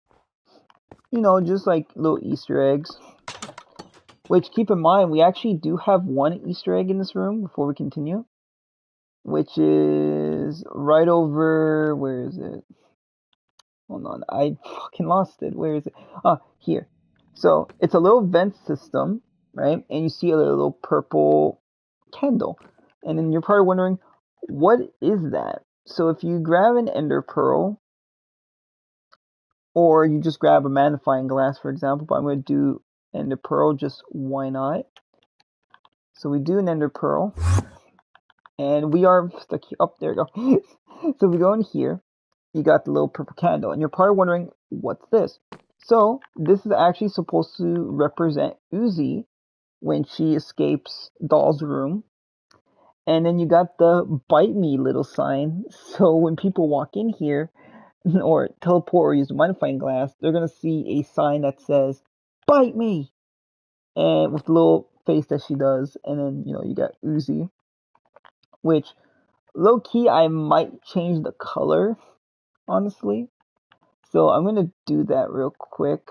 Just like little Easter eggs. Which, keep in mind, we actually do have one Easter egg in this room before we continue, which is right over, where is it? Hold on, I fucking lost it. Where is it? Ah, here. So it's a little vent system, right? And you see a little purple candle. And then you're probably wondering, what is that? So if you grab an ender pearl, or you just grab a magnifying glass, for example, but I'm going to do ender pearl, just why not? So we do an ender pearl, and we are stuck here. Oh, there we go. So we go in here, you got the little purple candle, and you're probably wondering, what's this? So this is actually supposed to represent Uzi when she escapes Doll's room. And then you got the bite me little sign. So when people walk in here or teleport or use a magnifying glass, they're gonna see a sign that says bite me, and with the little face that she does, and then you got Uzi, which low key I might change the color, honestly. So I'm gonna do that real quick.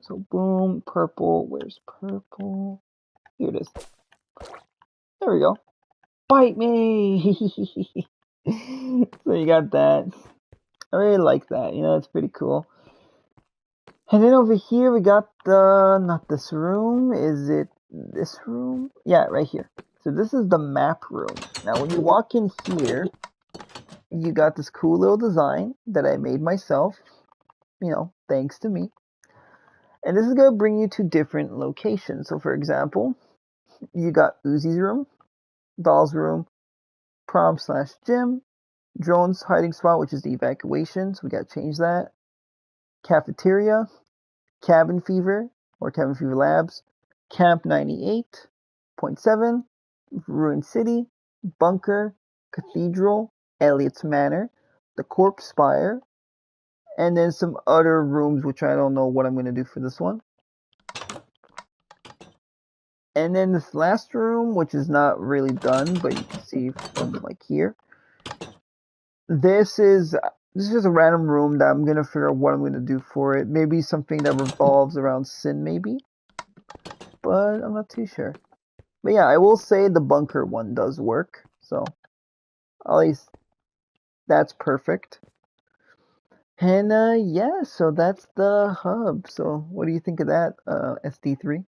So boom, purple. Where's purple? Here it is. There we go. Bite me! So you got that. I really like that. It's pretty cool. And then over here we got not this room. Is it this room? Yeah, right here. So this is the map room. Now when you walk in here, you got this cool little design that I made myself. Thanks to me. And this is going to bring you to different locations. So for example, you got Uzi's room, Doll's room, prom/gym, drone's hiding spot, which is the evacuation, so we got to change that, cafeteria, cabin fever, or cabin fever labs, camp 98.7, ruined city, bunker, cathedral, Elliot's manor, the corpse spire, and then some other rooms, which I don't know what I'm going to do for this one. And then this last room, which is not really done, but you can see from like here. This is just a random room that I'm gonna figure out what I'm gonna do for it. Maybe something that revolves around Sin, maybe, but I'm not too sure. But yeah, I will say the bunker one does work, so at least that's perfect. And yeah, so that's the hub. So what do you think of that, SD3?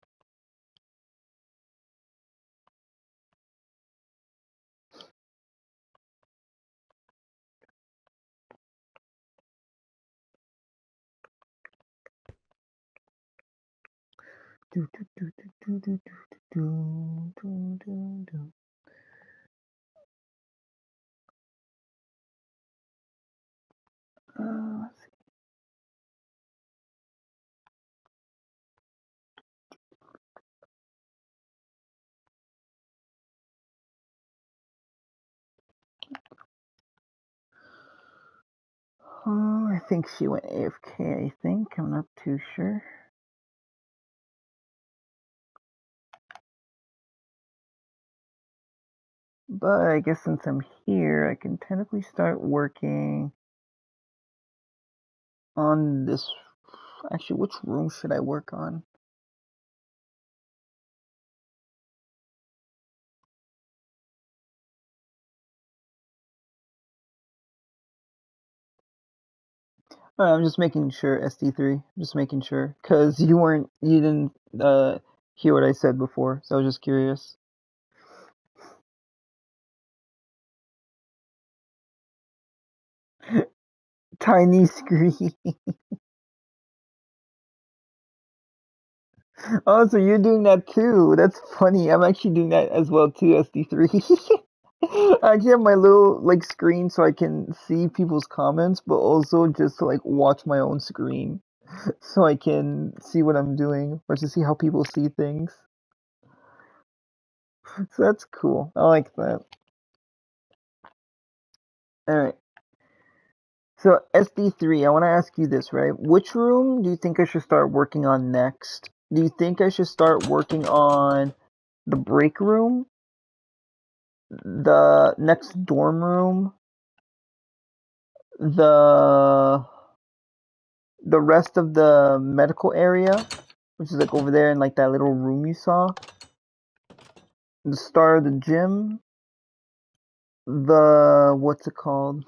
Let's see. Oh, I think she went AFK, I think. I'm not too sure. But I guess since I'm here, I can technically start working on this. Actually, which room should I work on? I'm just making sure, SD3. Just making sure, cause you didn't hear what I said before, so I was just curious. Tiny screen. Oh, so you're doing that too. That's funny. I'm actually doing that as well too, SD3. I actually have my little like screen so I can see people's comments, but also just to like watch my own screen so I can see what I'm doing or to see how people see things. So that's cool. I like that. All right. So SD3, I want to ask you this, right? Which room do you think I should start working on next? Do you think I should start working on the break room, the next dorm room, the rest of the medical area, which is like over there in like that little room you saw. The start of the gym. What's it called?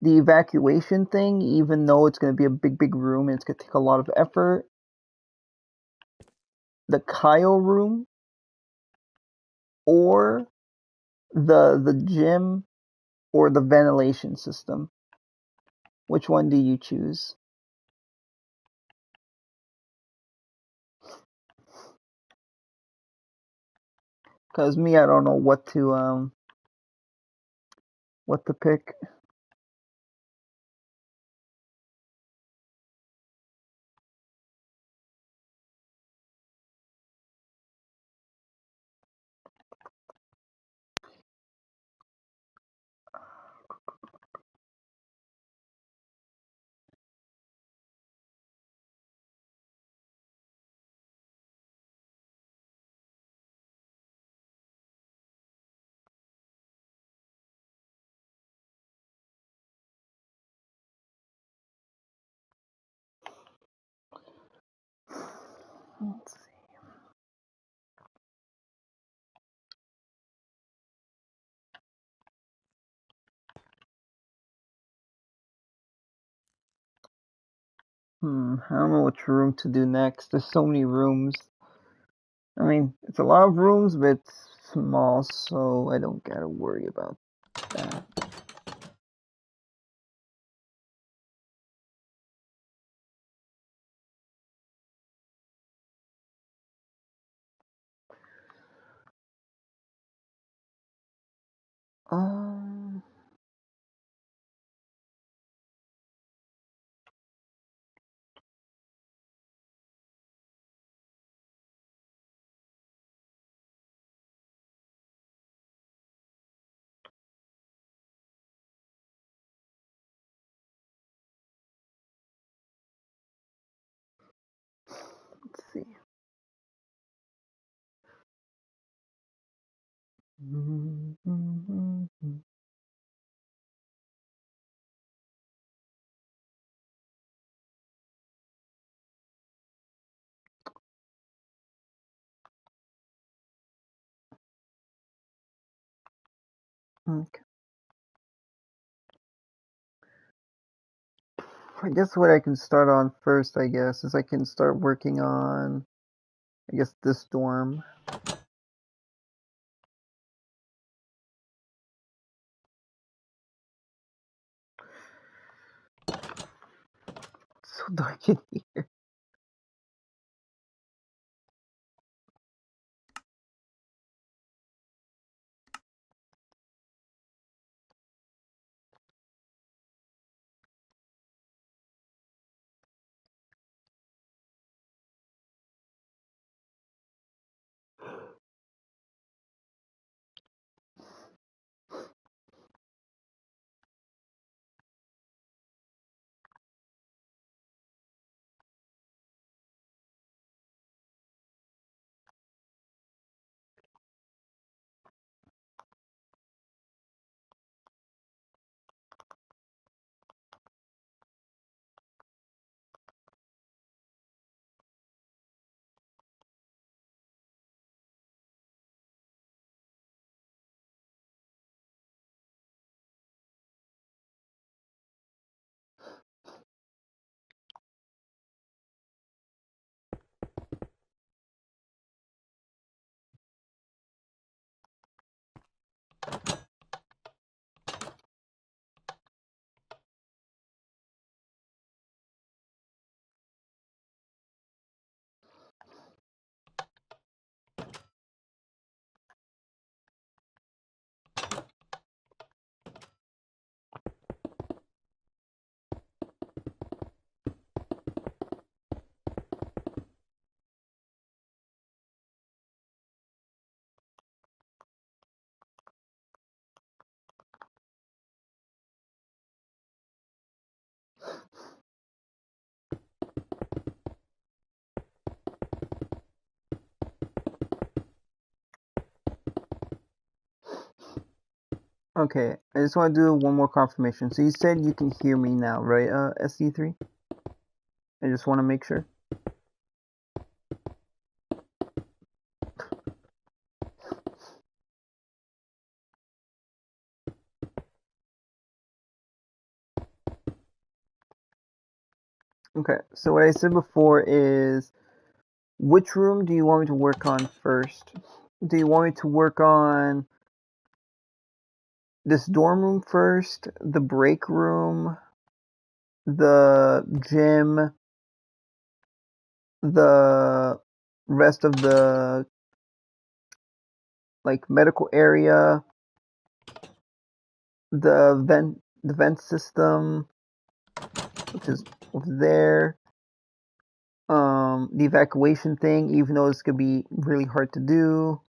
The evacuation thing, even though it's going to be a big room and it's going to take a lot of effort. The Kyle room, or the gym, or the ventilation system. Which one do you choose? Cause me, I don't know what to pick. Let's see. I don't know which room to do next. There's so many rooms. I mean, it's a lot of rooms, but it's small, so I don't gotta worry about that. Um, let's see. Okay. I guess what I can start on first, I guess, is I can start working on, I guess, this dorm. It's so dark in here. Okay, I just want to do one more confirmation. So you said you can hear me now, right, SC3? I just want to make sure. Okay, so what I said before is, which room do you want me to work on first? Do you want me to work on this dorm room first, the break room, the gym, the rest of the like medical area, the vent system, which is over there, the evacuation thing, even though this could be really hard to do,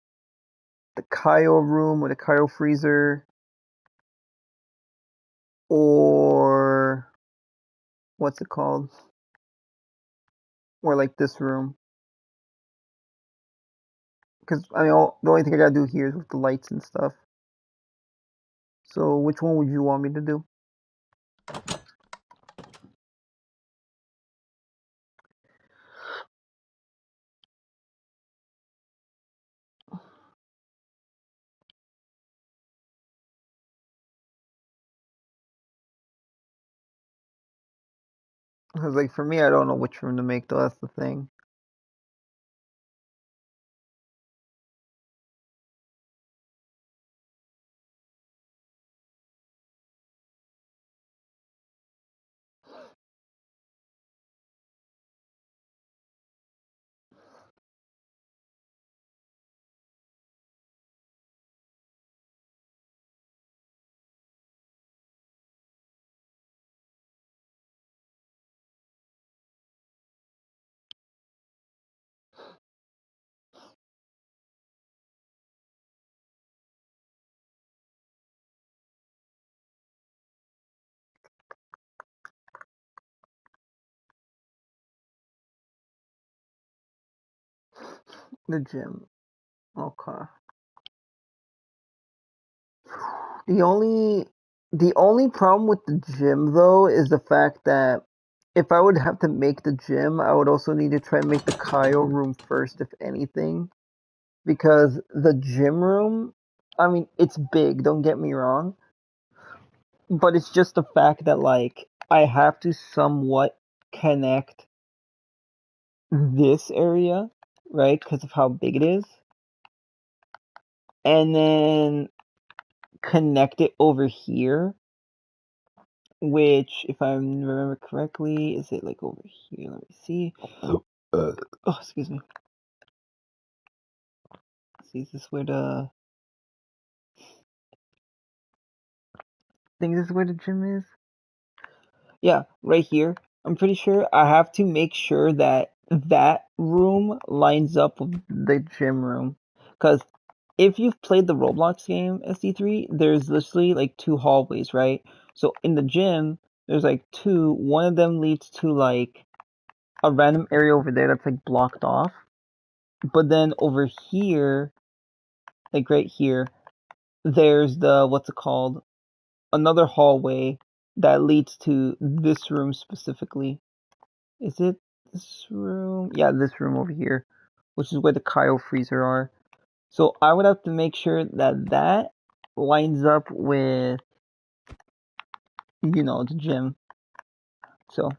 the cryo room or the cryo freezer, or what's it called? Or like this room. Because I mean, the only thing I gotta do here is with the lights and stuff. So which one would you want me to do? Because like for me, I don't know which room to make though. That's the thing. The gym. Okay. The only problem with the gym though is the fact that if I would have to make the gym, I would also need to try and make the cryo room first, if anything. Because the gym room, I mean, it's big, don't get me wrong, but it's just the fact that like I have to somewhat connect this area, right? Because of how big it is, and then connect it over here, which, if I remember correctly, is it like over here? Let me see. Oh, excuse me. See, is this where the? I think this is where the gym is. Yeah, right here. I'm pretty sure I have to make sure that that room lines up with the gym room. Because if you've played the Roblox game SD3, there's literally like two hallways, right? So in the gym, there's like two. One of them leads to like a random area over there that's like blocked off. But then over here, like right here, there's the, what's it called? Another hallway that leads to this room specifically. Is it this room? Yeah, this room over here, which is where the cryo freezer are. So I would have to make sure that that lines up with, the gym. So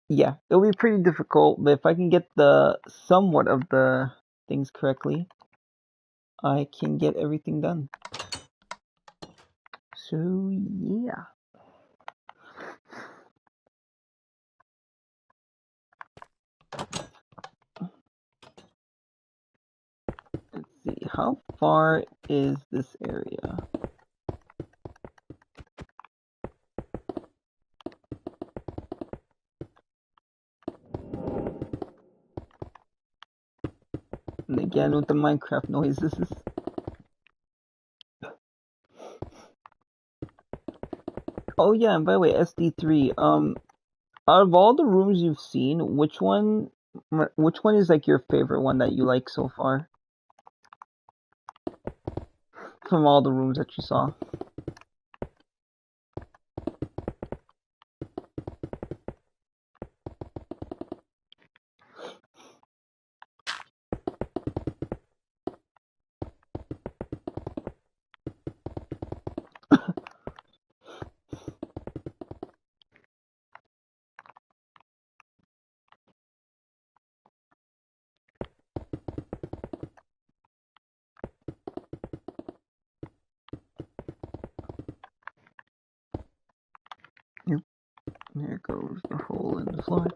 yeah, it'll be pretty difficult, but if I can get the somewhat of the things correctly, I can get everything done. So yeah. Let's see, how far is this area? And again with the Minecraft noises. Oh yeah, and by the way, SD3, out of all the rooms you've seen, which one is like your favorite one that you like so far? From all the rooms that you saw. Here goes the hole in the floor.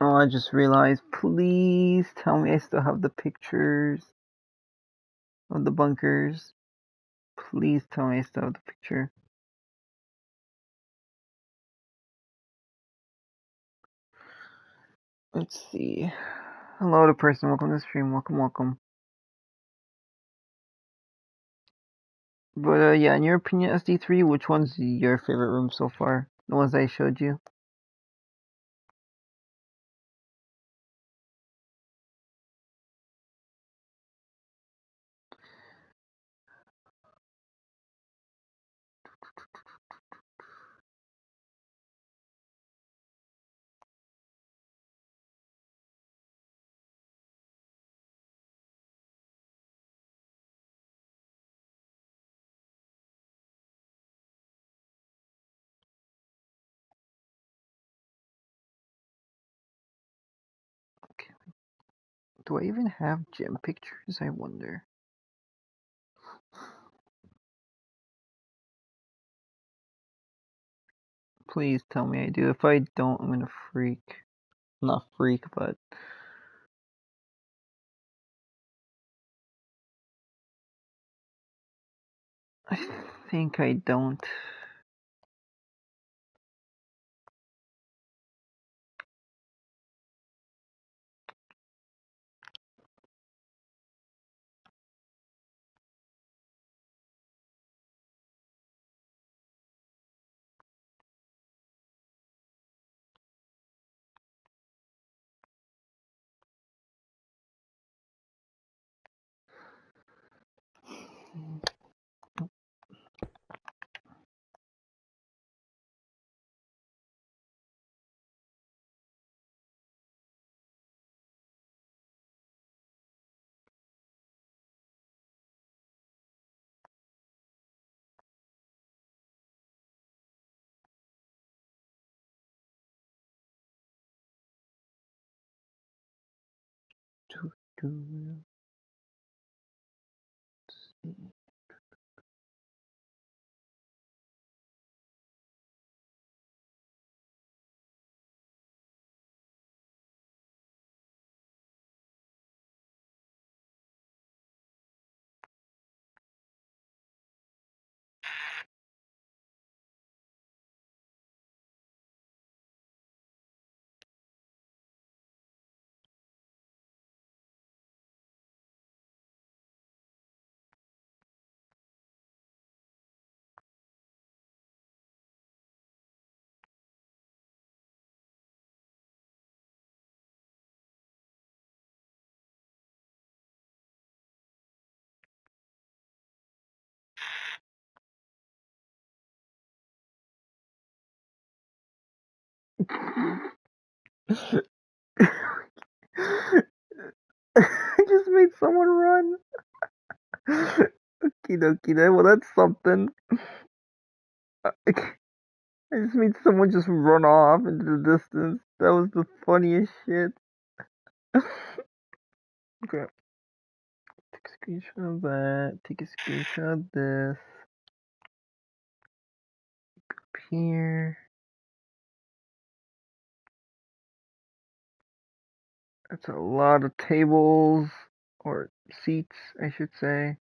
Oh, I just realized. Please tell me I still have the pictures of the bunkers. Please tell me I still have the picture. Let's see. Hello to person. Welcome to the stream. Welcome. But yeah, in your opinion, SD3, which one's your favorite room so far? The ones I showed you? Okay. Do I even have gym pictures? I wonder. Please tell me I do. If I don't, I'm gonna freak. Not freak, but... I think I don't. I just made someone run. Okie dokie, well that's something. I just made someone just run off into the distance. That was the funniest shit. Okay. Take a screenshot of that. Take a screenshot of this. Up here. That's a lot of tables. Or seats, I should say.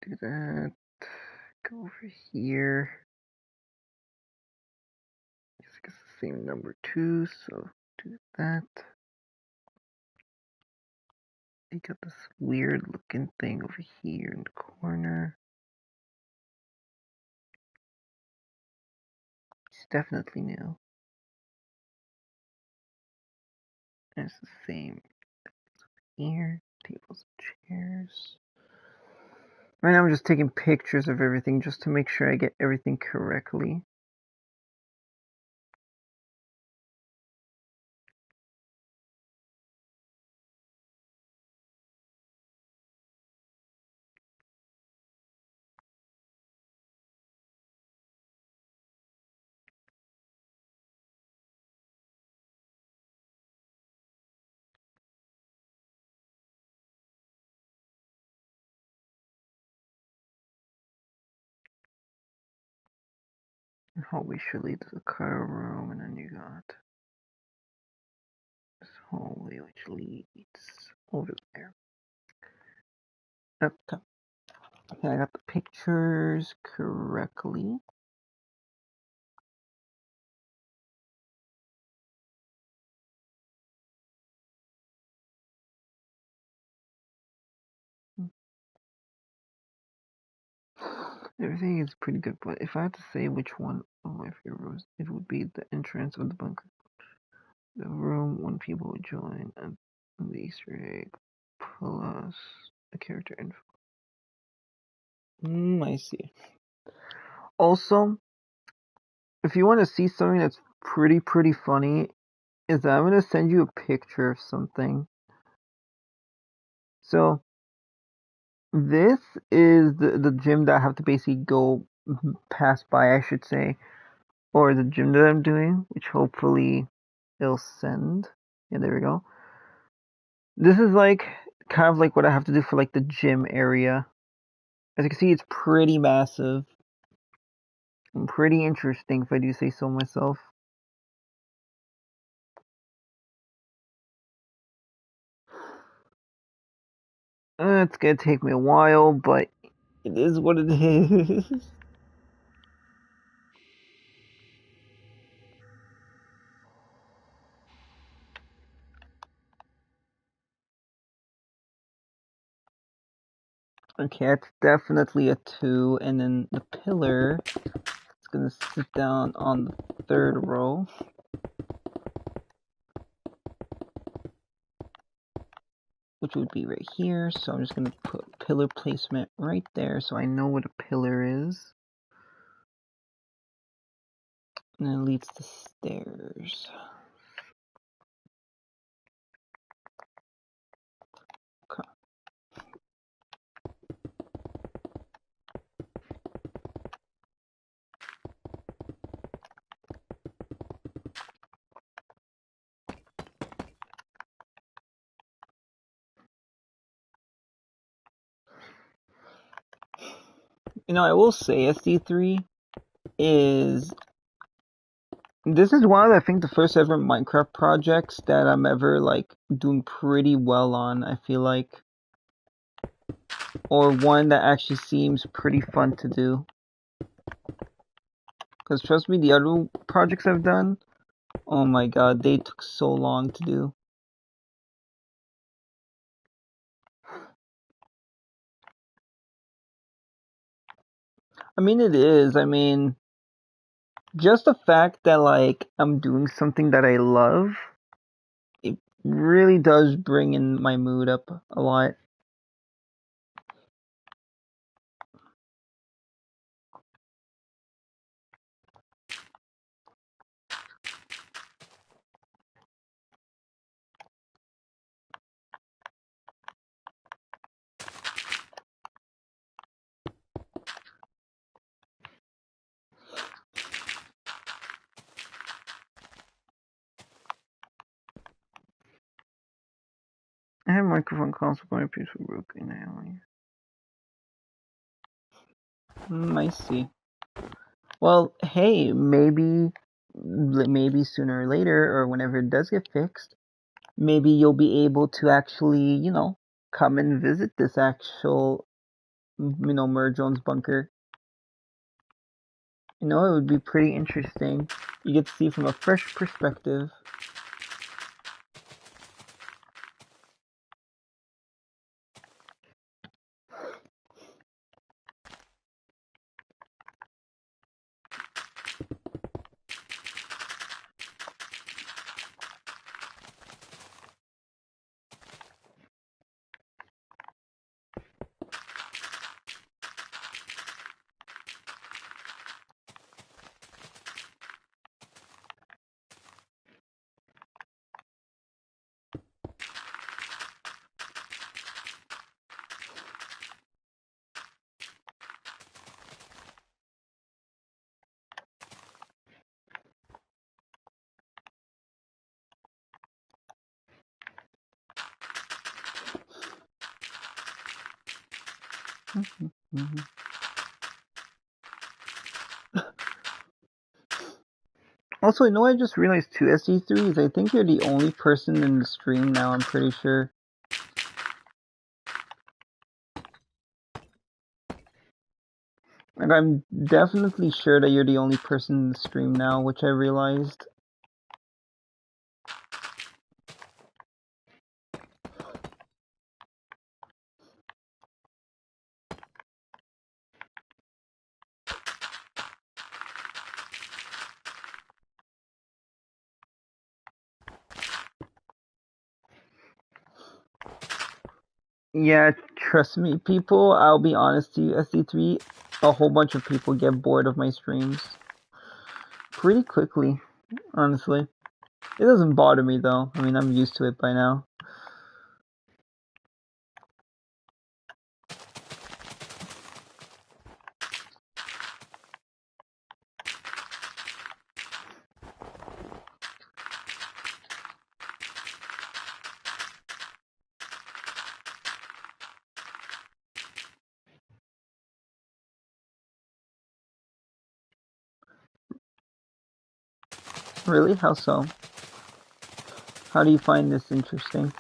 Do that. Go over here. It's the same number 2, so do that. You got this weird looking thing over here in the corner. It's definitely new. And it's the same here. Tables and chairs. Right now I'm just taking pictures of everything just to make sure I get everything correctly. Hallway should lead to the car room, and then you got this hallway which leads over there. Okay. Okay, I got the pictures correctly. Everything is pretty good, but if I had to say which one of my favorite was, it would be the entrance of the bunker. The room when people would join, and the Easter egg, plus the character info. I see. Also, if you want to see something that's pretty funny, is that I'm going to send you a picture of something. So, this is the gym that I have to basically go pass by, I should say, or the gym that I'm doing, which hopefully it'll send. Yeah, there we go. This is like kind of like what I have to do for like the gym area. As you can see, it's pretty massive and pretty interesting, if I do say so myself. It's gonna take me a while, but it is what it is. Okay, it's definitely a 2, and then the pillar is gonna sit down on the 3rd row. Which would be right here, so I'm just gonna put pillar placement right there so I know what a pillar is. And then it leads to stairs. Okay. You know, I will say SD3 is this is one of I think the first ever Minecraft projects that I'm ever like doing pretty well on, I feel like. Or one that actually seems pretty fun to do. Because trust me, the other projects I've done, oh my god, they took so long to do. I mean, it is. I mean, just the fact that like I'm doing something that I love, it really does bring in my mood up a lot. I have microphone console, but my piece was broken now. I see. Well, hey, maybe sooner or later, or whenever it does get fixed, maybe you'll be able to actually, you know, come and visit this actual, you know, Merjone's bunker. You know, it would be pretty interesting. You get to see from a fresh perspective. Also, you know what I just realized too, SE3 is I think you're the only person in the stream now, I'm pretty sure. Like, I'm definitely sure that you're the only person in the stream now, which I realized. Yeah, trust me, people, I'll be honest to you, SE3, a whole bunch of people get bored of my streams. Pretty quickly, honestly. It doesn't bother me though. I mean, I'm used to it by now. Really? How so? How do you find this interesting?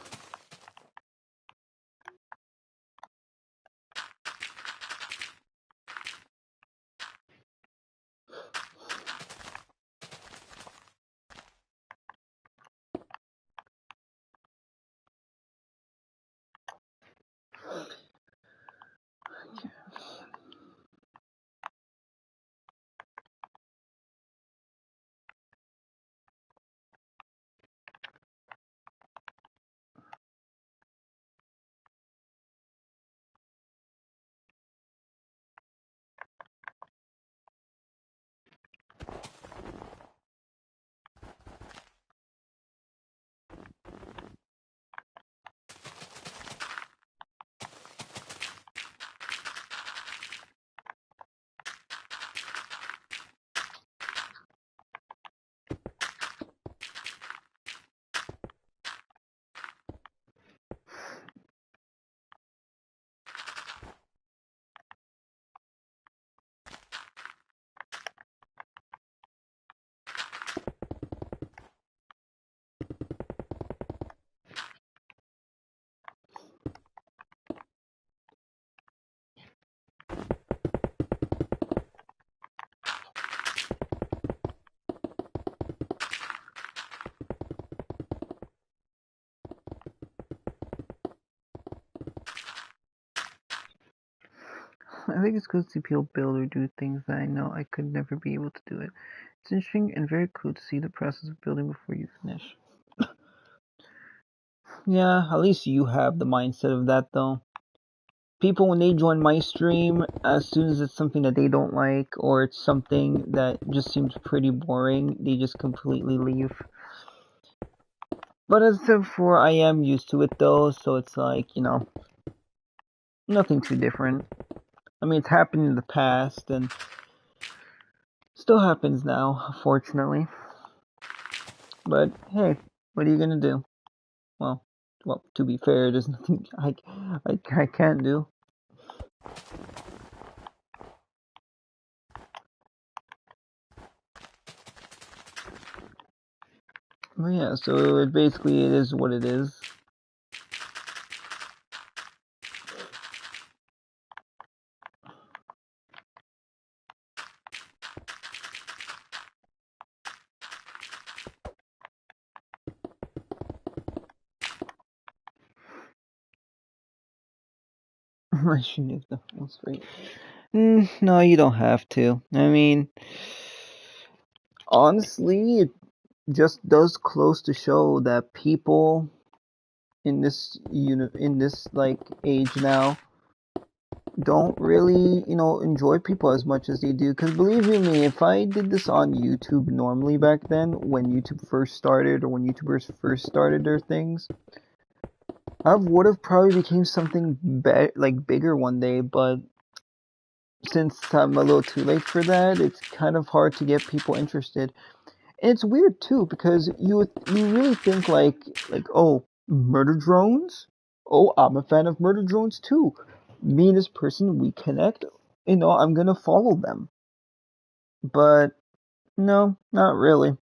I think it's good to see people build or do things that I know I could never be able to do it. It's interesting and very cool to see the process of building before you finish. Yeah, at least you have the mindset of that though. People, when they join my stream, as soon as it's something that they don't like or it's something that just seems pretty boring, they just completely leave. But as I said before, I am used to it though, so it's like, you know, nothing too different. I mean, it's happened in the past and still happens now, unfortunately. But hey, what are you gonna do? Well, to be fair, there's nothing I can't do. But yeah, so it basically it is what it is. I shouldn't have done this right. No, you don't have to. I mean, honestly, it just does close to show that people in this in this like age now don't really, you know, enjoy people as much as they do. Because believe you me, if I did this on YouTube normally back then, when YouTube first started or when YouTubers first started their things, I would have probably became something like bigger one day. But since I'm a little too late for that, it's kind of hard to get people interested. And it's weird too because you really think like oh, murder drones? Oh, I'm a fan of murder drones too. Me and this person, we connect. You know, I'm gonna follow them. But no, not really.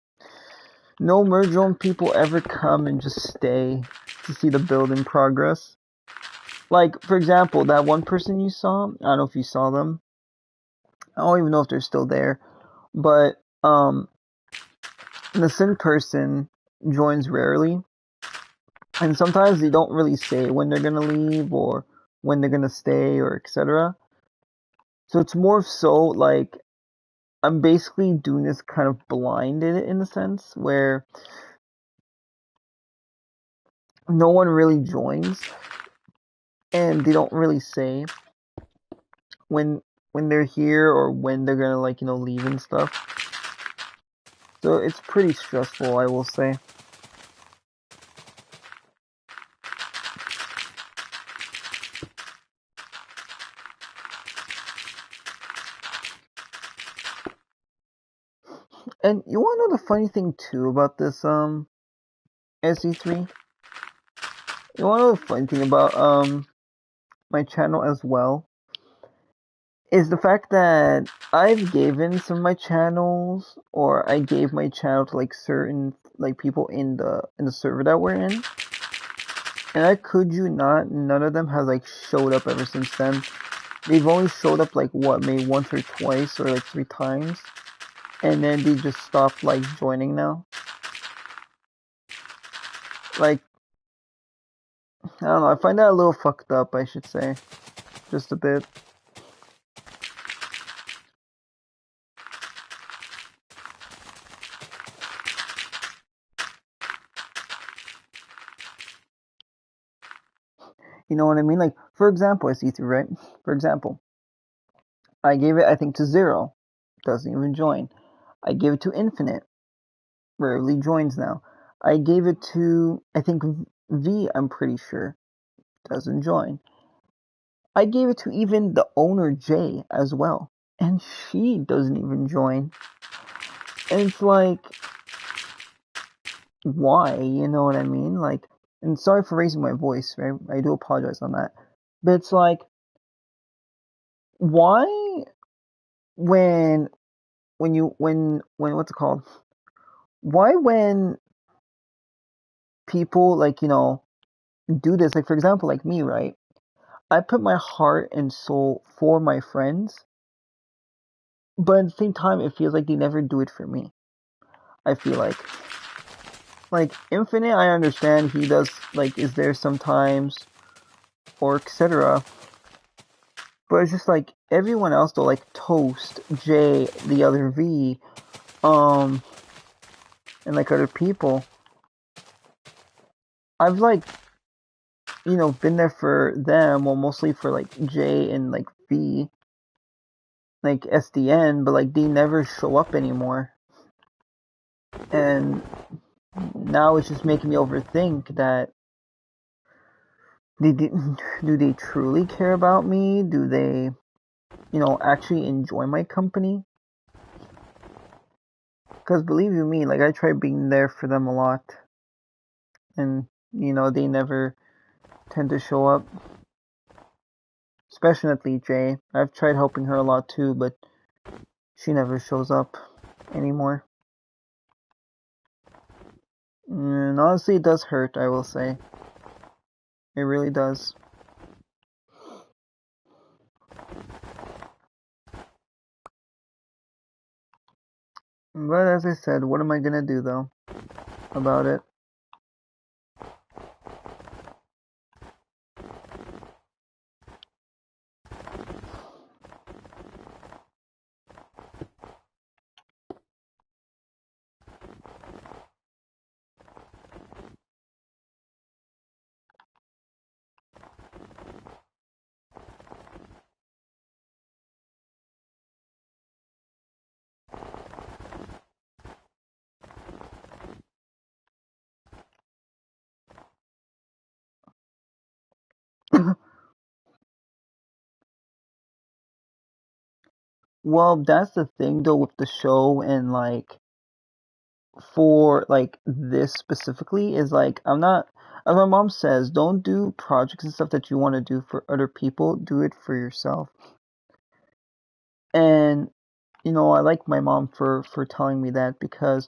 no merge zone people ever come and just stay to see the build in progress. Like, for example, that one person you saw, I don't know if you saw them. I don't even know if they're still there. But, the Sin person joins rarely. And sometimes they don't really say when they're gonna leave or when they're gonna stay or etc. So it's more so like I'm basically doing this kind of blind in a sense where no one really joins and they don't really say when they're here or when they're gonna like leave and stuff. So it's pretty stressful, I will say. And you wanna know the funny thing too about this SE3? You wanna know the funny thing about my channel as well? Is the fact that I've given some of my channels, or I gave my channel to like certain like people in the server that we're in, and I could you not, none of them has like showed up ever since then. They've only showed up like what, maybe once or twice or like 3 times, and then they just stopped like joining now. Like, I don't know, I find that a little fucked up, I should say, just a bit. You know what I mean? Like, for example, I see through, right? For example, I gave it, I think, to Zero. Doesn't even join. I gave it to Infinite. Rarely joins now. I gave it to, I think, V, I'm pretty sure. Doesn't join. I gave it to even the owner, Jay, as well. And she doesn't even join. And it's like, why? You know what I mean? Like, and sorry for raising my voice, right? I do apologize on that. But it's like, why when what's it called? Why when people like, do this, like for example, like me, right? I put my heart and soul for my friends, but at the same time, it feels like they never do it for me. I feel like Infinite, I understand he does like is there sometimes or etc. But it's just like everyone else though, like Toast, Jay, the other V, and like other people. I've like been there for them, well mostly for like Jay and like V, like SDN, but like they never show up anymore. And now it's just making me overthink that do they truly care about me? Do they, actually enjoy my company? Because believe you me, like I try being there for them a lot, and they never tend to show up. Especially Jay. I've tried helping her a lot too, but she never shows up anymore. And honestly, it does hurt, I will say. It really does. But as I said, what am I gonna do though about it? Well, that's the thing though with the show and like for like this specifically is like I'm not, as my mom says, don't do projects and stuff that you want to do for other people, do it for yourself. And I like my mom for telling me that because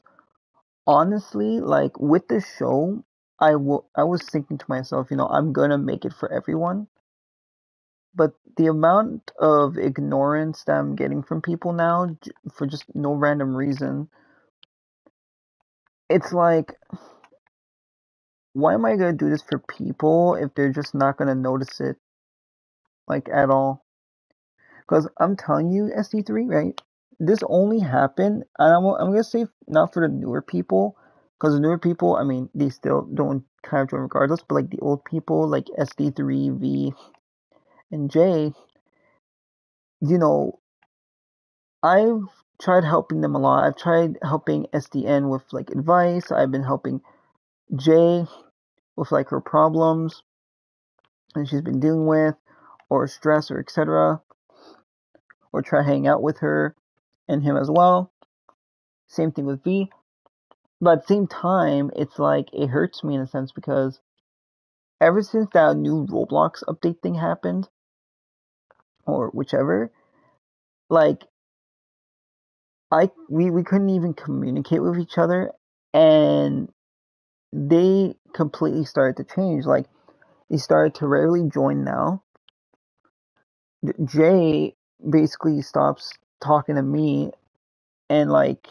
honestly, like with this show, I was thinking to myself, I'm gonna make it for everyone. But the amount of ignorance that I'm getting from people now for just no random reason, it's like, why am I gonna do this for people if they're just not gonna notice it, like at all? Because I'm telling you, SD3, right? This only happened, and I'm gonna say not for the newer people, because the newer people, I mean, they still don't kind of join regardless, but like the old people, like SD3, V, and J, you know, I've tried helping them a lot. I've tried helping SDN with like advice. I've been helping J with like her problems that she's been dealing with, or stress, or etc. Or try hanging out with her and him as well. Same thing with V. But at the same time, it's like it hurts me in a sense because ever since that new Roblox update thing happened, or whichever, like we couldn't even communicate with each other, and they completely started to change. Like they started to rarely join now. Jay basically stops talking to me, and like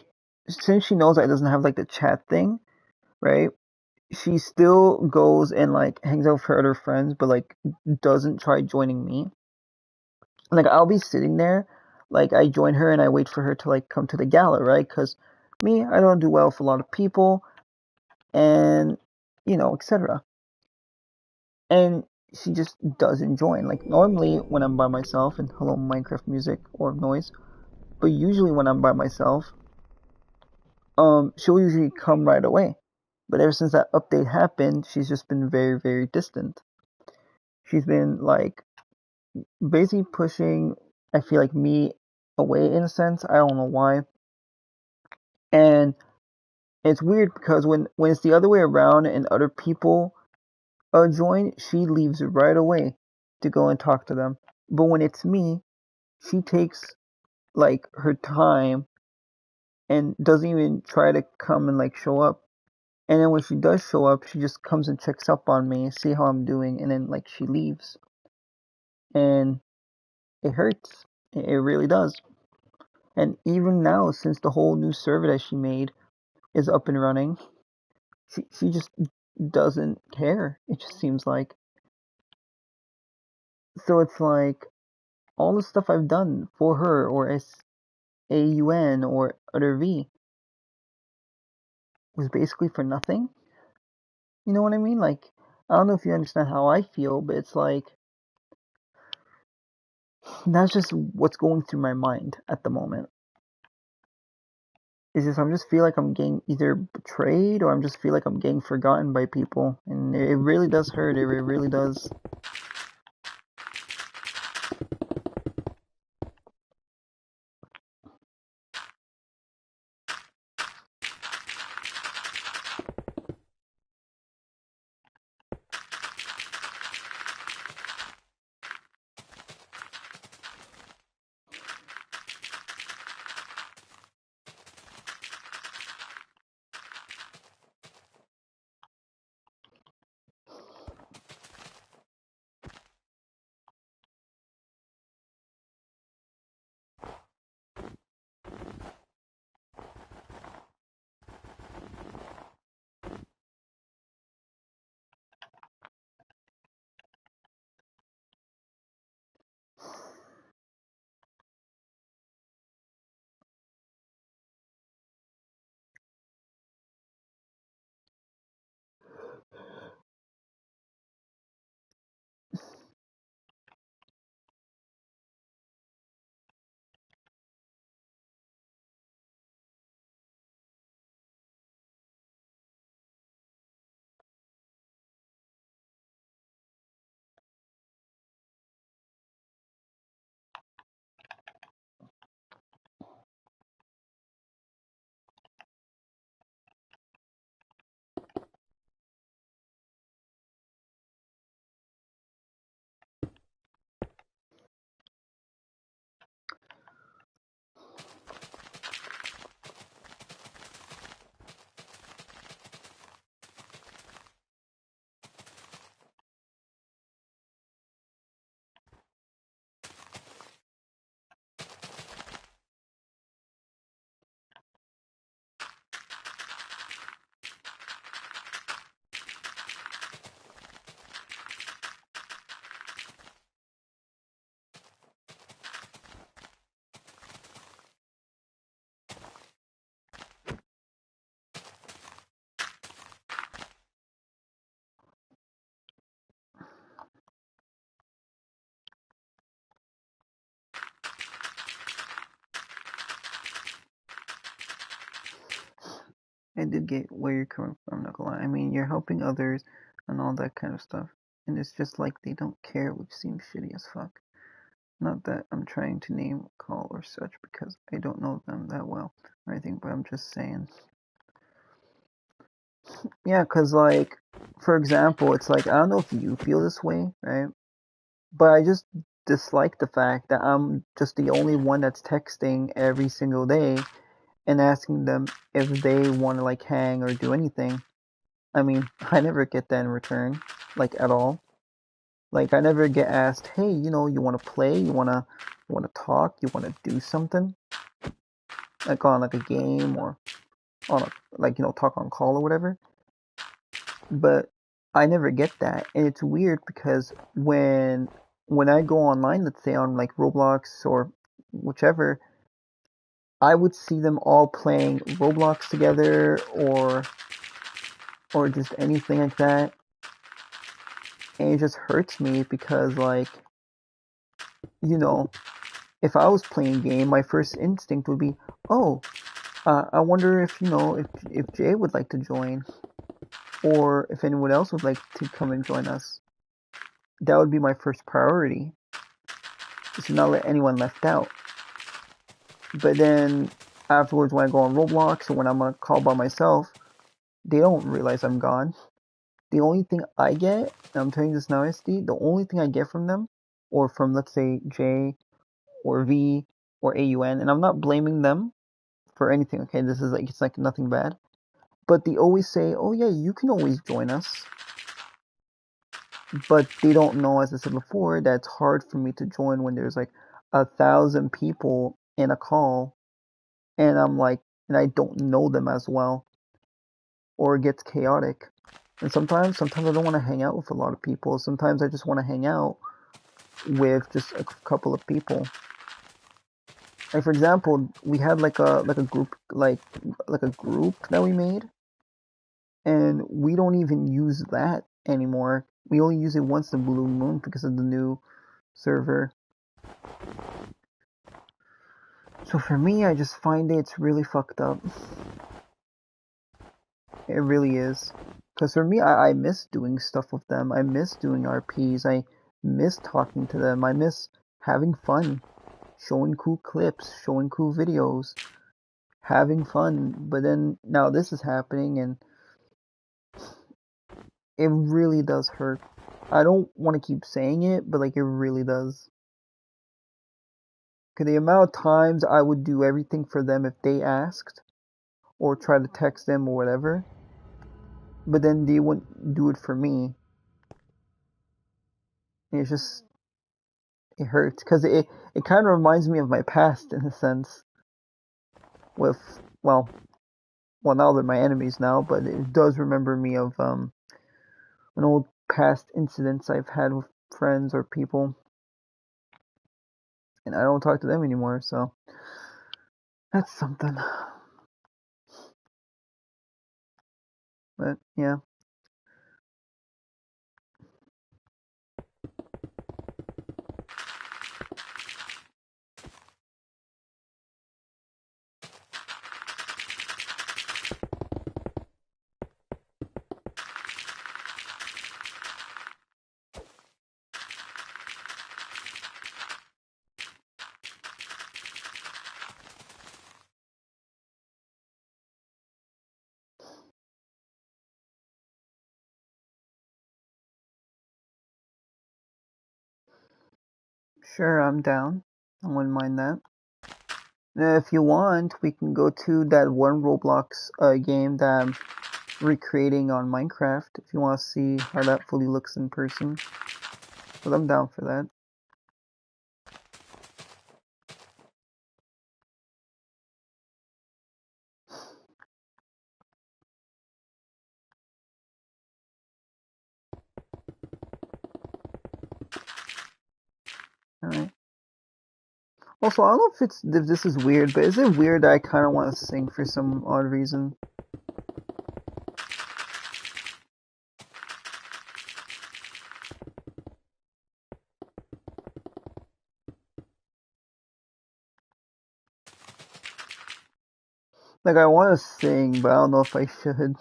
since she knows I doesn't have like the chat thing, right? She still goes and like hangs out with her other friends, but like doesn't try joining me. Like I'll be sitting there, like I join her and I wait for her to like come to the gala, right? Because me, I don't do well with a lot of people, and etc. And she just doesn't join. Like normally when I'm by myself, and hello Minecraft music or noise, but usually when I'm by myself, she'll usually come right away. But ever since that update happened, she's just been very, very distant. She's been like basically pushing, I feel like, me away in a sense. I don't know why. And it's weird because when it's the other way around and other people join, she leaves right away to go and talk to them. But when it's me, she takes like her time and doesn't even try to come and like show up. And then when she does show up, she just comes and checks up on me, see how I'm doing, and then like she leaves. And it hurts. It really does. And even now, since the whole new server that she made is up and running, she just doesn't care. It just seems like. So it's like all the stuff I've done for her or SAUN or other V was basically for nothing. You know what I mean? Like, I don't know if you understand how I feel, but it's like that's just what's going through my mind at the moment. It's just I'm just feel like I'm getting either betrayed or I'm just feel like I'm getting forgotten by people, and it really does hurt. It really does. I do get where you're coming from, not gonna lie. I mean, you're helping others and all that kind of stuff. And it's just like they don't care, which seems shitty as fuck. Not that I'm trying to name call or such because I don't know them that well or anything, but I'm just saying. Yeah, because, like, for example, it's like, I don't know if you feel this way, right? But I just dislike the fact that I'm just the only one that's texting every single day and asking them if they want to, like, hang or do anything. I mean, I never get that in return, like, at all. Like, I never get asked, hey, you know, you want to play? You want to talk? You want to do something? Like, on, like, a game or on a, like, you know, talk on call or whatever. But I never get that. And it's weird because when I go online, let's say on, like, Roblox or whichever, I would see them all playing Roblox together or just anything like that. And it just hurts me because, like, you know, if I was playing a game, my first instinct would be, oh, I wonder if, you know, if Jay would like to join, or if anyone else would like to come and join us. That would be my first priority, is to not let anyone left out. But then afterwards, when I go on Roblox or when I'm on a call by myself, they don't realize I'm gone. The only thing I get, and I'm telling you this now, SD, the only thing I get from them, or from, let's say, J or V or AUN, and I'm not blaming them for anything, okay? This is like, it's like nothing bad. But they always say, oh yeah, you can always join us. But they don't know, as I said before, that it's hard for me to join when there's like 1,000 people in a call, and I'm like, and I don't know them as well, or it gets chaotic. And sometimes I don't want to hang out with a lot of people. Sometimes I just want to hang out with just a couple of people. Like, for example, we had like a group, like a group that we made, and we don't even use that anymore. We only use it once in blue moon because of the new server. So for me, I just find it's really fucked up. It really is. Because for me, I miss doing stuff with them. I miss doing RPs. I miss talking to them. I miss having fun, showing cool clips, showing cool videos, having fun. But then now this is happening, and it really does hurt. I don't want to keep saying it, but like, it really does. Because the amount of times I would do everything for them if they asked, or try to text them or whatever, but then they wouldn't do it for me. And it's just, it hurts because it kind of reminds me of my past in a sense. With, well, now they're my enemies now, but it does remember me of an old past incidents I've had with friends or people, and I don't talk to them anymore. So that's something. But yeah. Sure, I'm down. I wouldn't mind that. If you want, we can go to that one Roblox game that I'm recreating on Minecraft if you want to see how that fully looks in person. But I'm down for that. Alright. Also, I don't know if this is weird, but is it weird that I kind of want to sing for some odd reason? Like I want to sing, but I don't know if I should.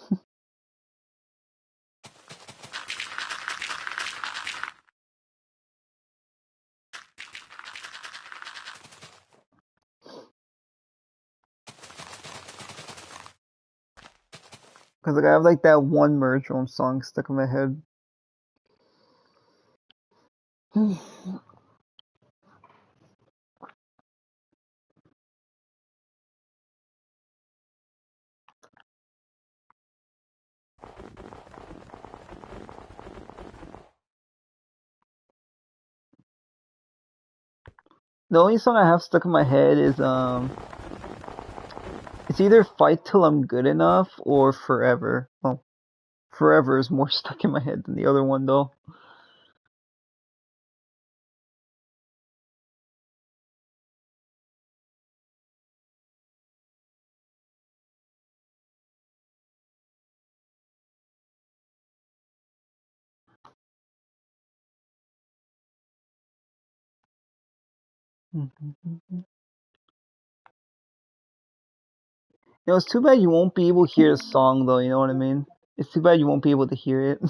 Cause like I have like that one Murdrome song stuck in my head. The only song I have stuck in my head is it's either Fight Till I'm Good Enough or Forever. Well, Forever is more stuck in my head than the other one though. It's too bad you won't be able to hear the song though, you know what I mean? It's too bad you won't be able to hear it.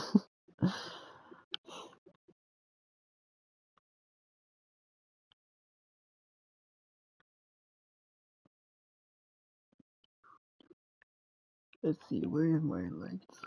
Let's see, where is my lights?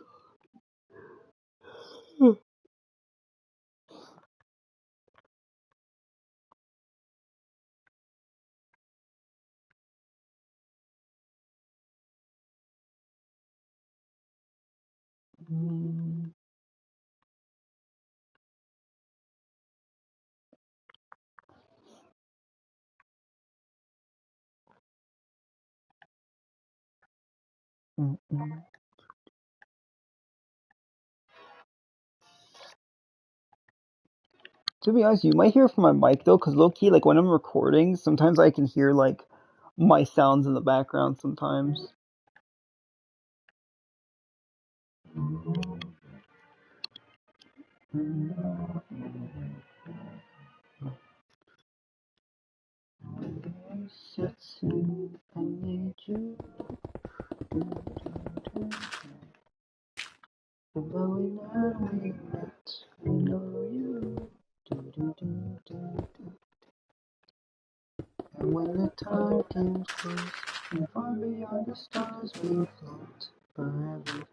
To be honest, you might hear it from my mic though, cause low key, like when I'm recording, sometimes I can hear like my sounds in the background sometimes. I need you. Blowing out we met, I know you. And when the time comes close, and far beyond the stars we float forever.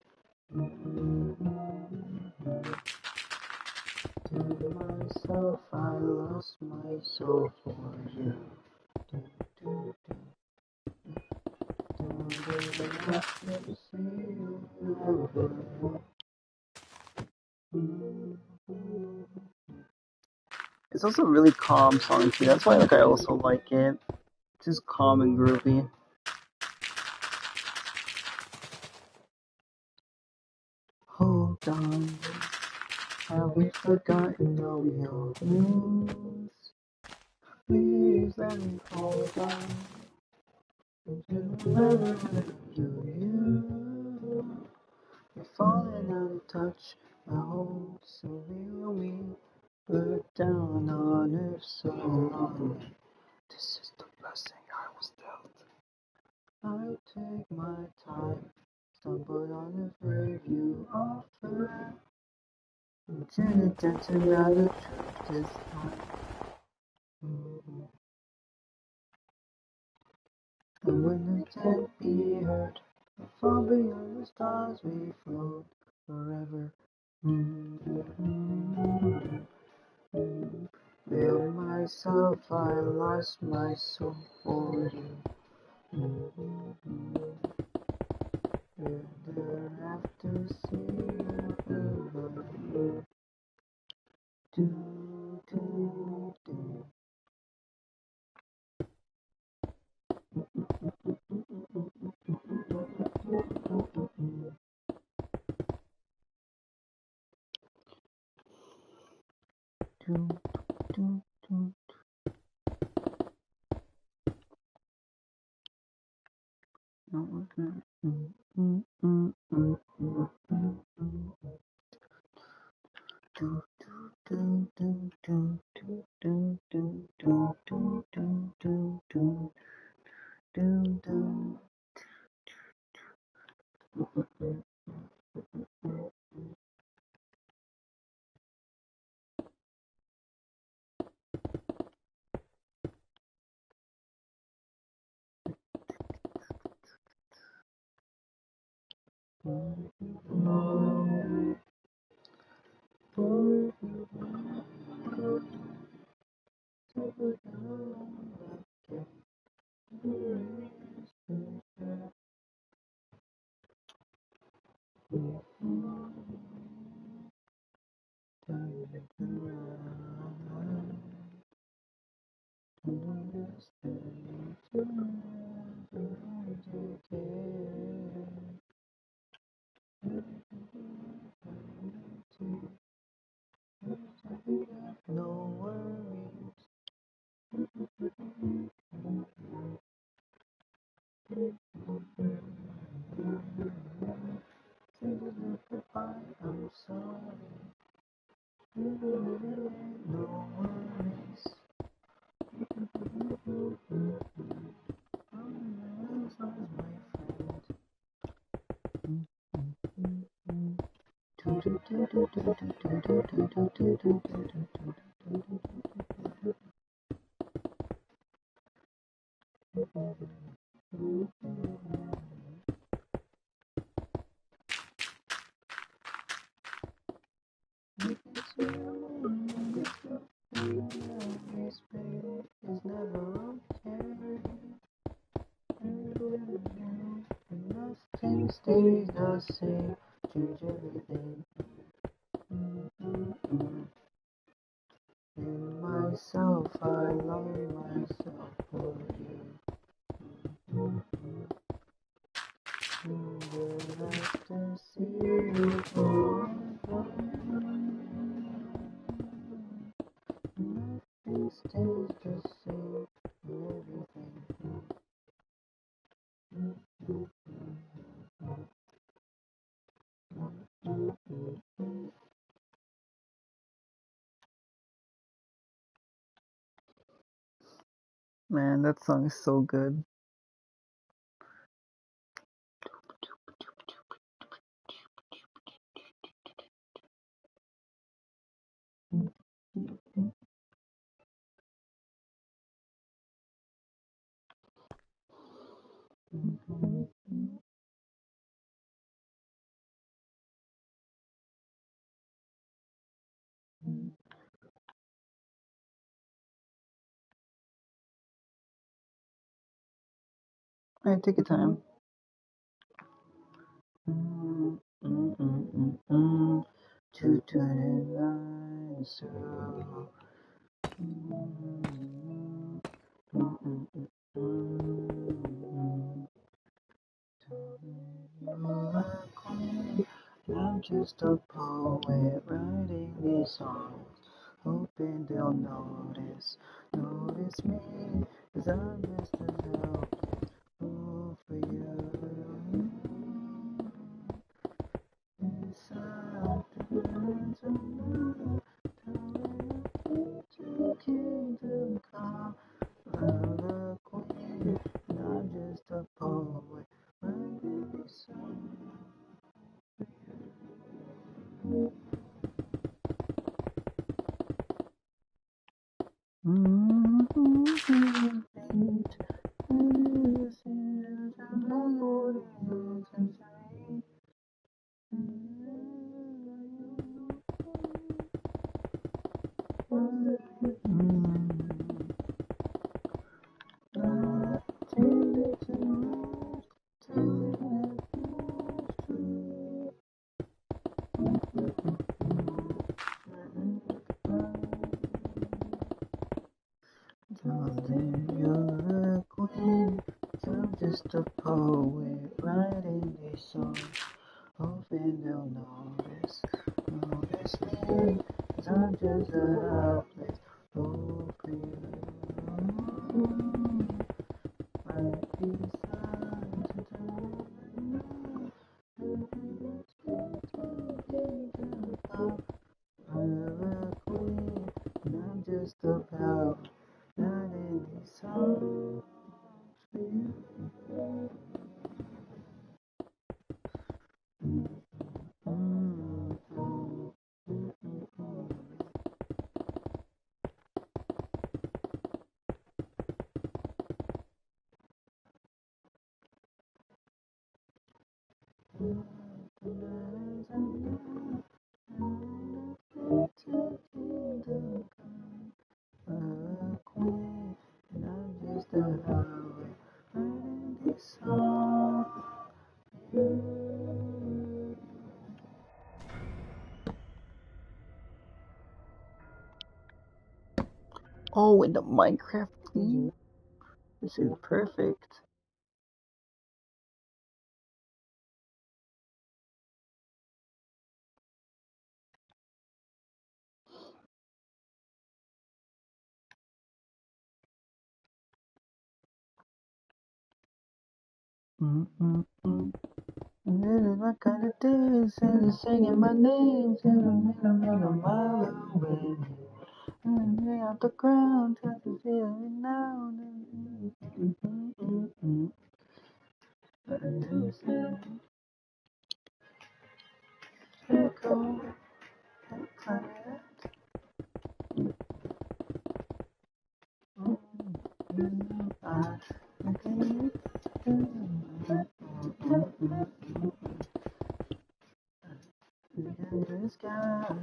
To myself, I lost my soul for you. It's also a really calm song too. That's why like I also like it. It's just calm and groovy. Hold on, have we forgotten all we all knew? Please let me hold on. Remember you. You're falling out of touch. My hold so real me. Put down on earth so long. This is the blessing I was dealt. I take my time. Stumble on a brave you offer. Turn it down to now the truth is time. And when the dead be heard, far beyond the stars we float forever. Feel myself, I lost my soul for you. Ever after see you. Do, do, do. Do, do, do. Not working. Do, do, do, do, do, do, do, do, do, do, do, do, do, do, do. No worries. I'm sorry. No worries. Nothing stays the same. Change everything. In myself, I love myself for you. Would like to see you forever. Nothing stays the same. Everything. Man, that song is so good. Alright, take your time. To turn it so. I'm just a poet writing these songs, hoping they'll notice me, 'cause I'm just a helpless fool for you. Inside the lines of love, telling to kingdom come, I'm a queen, and I'm just a poet writing these songs. You're a queen, I'm just a poet writing these songs, hoping they'll notice me, 'cause I'm just a helpless fool for you. Right beside the door, I'm a queen, and I'm just a pal, writing these songs for you. Oh, in the Minecraft theme? This is perfect. Mm-mm-mm. This is my kind of day, singing my name, singing a mile away. Off the ground, try to feel it now. Circle, planet. The sky.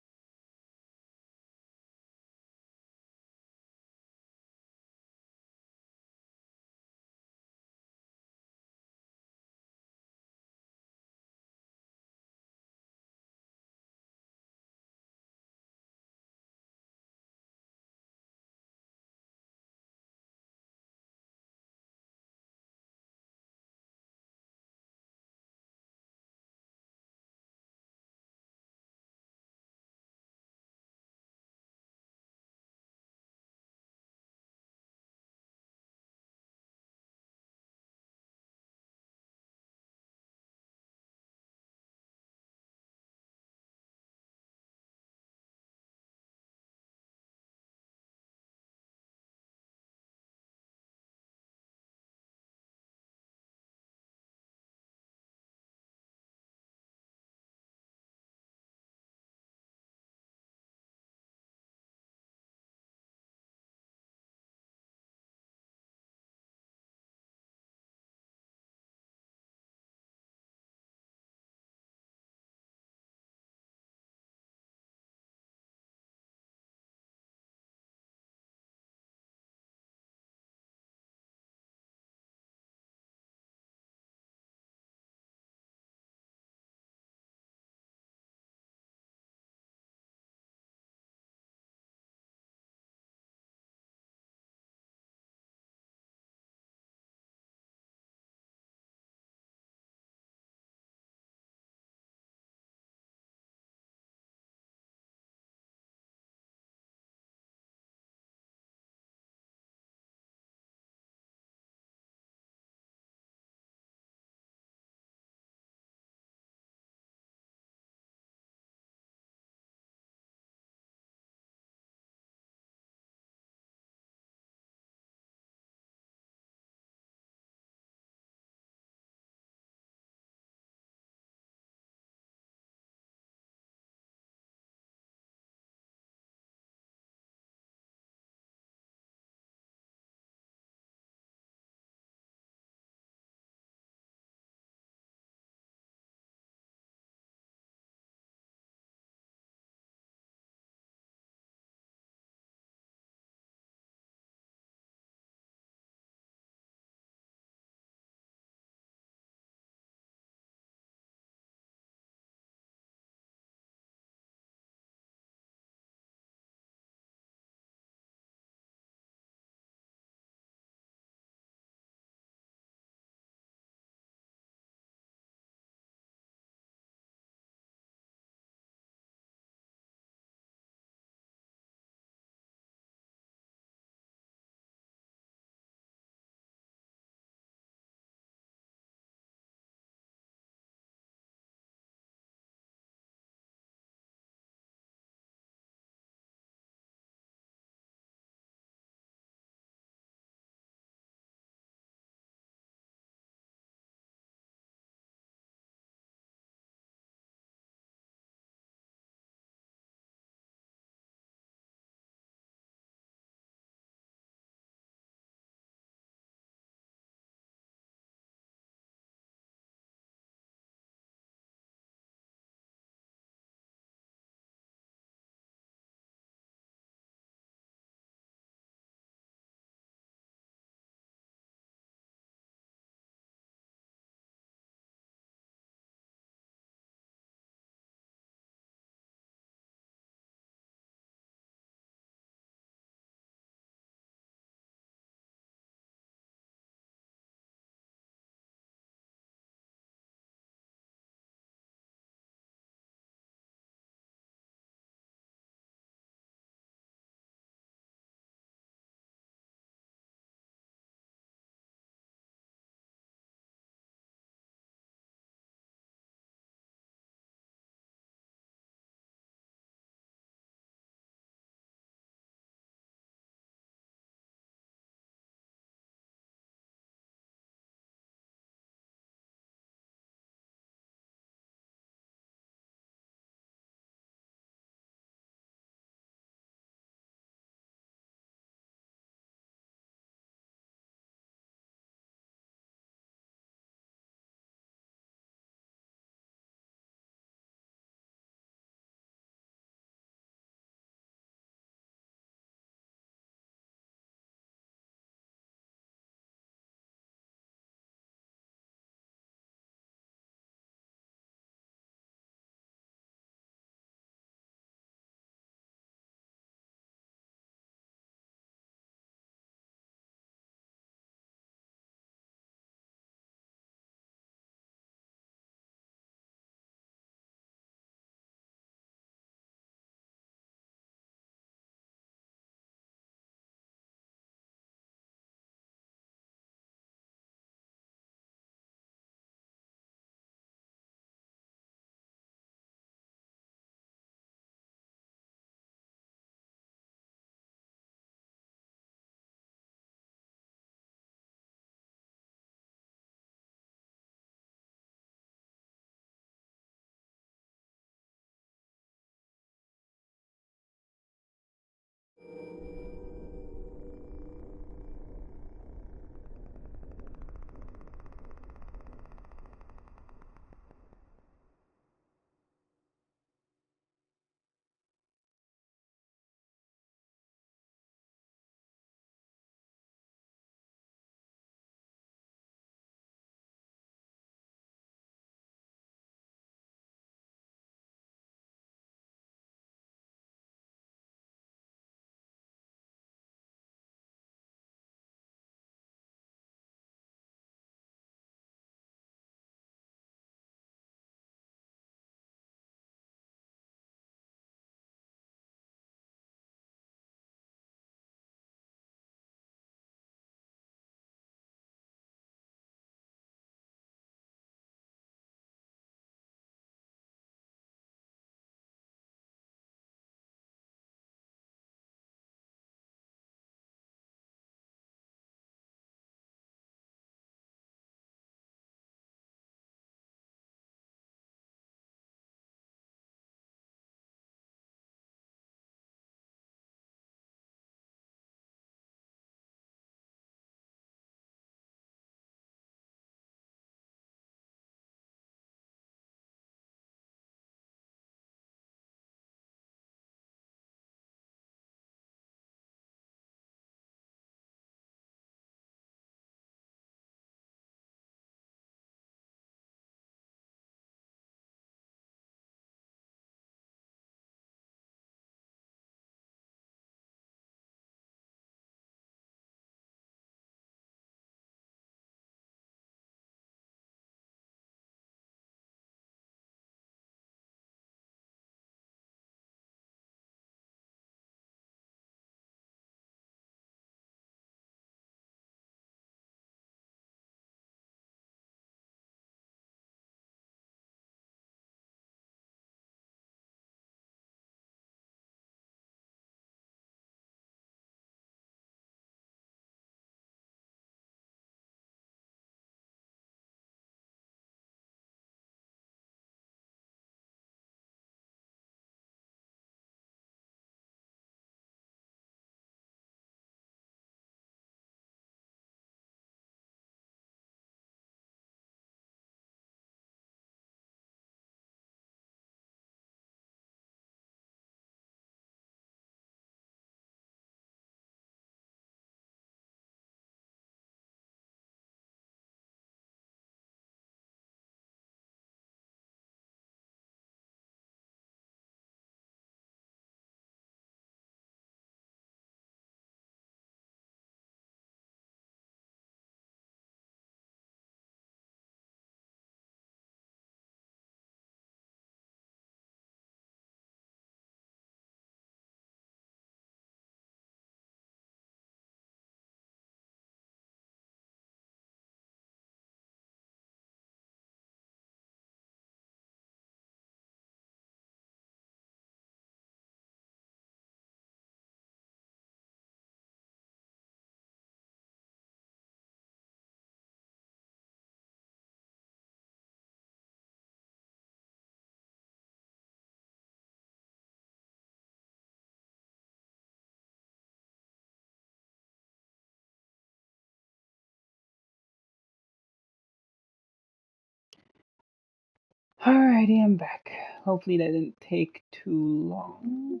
Alrighty, I'm back. Hopefully that didn't take too long.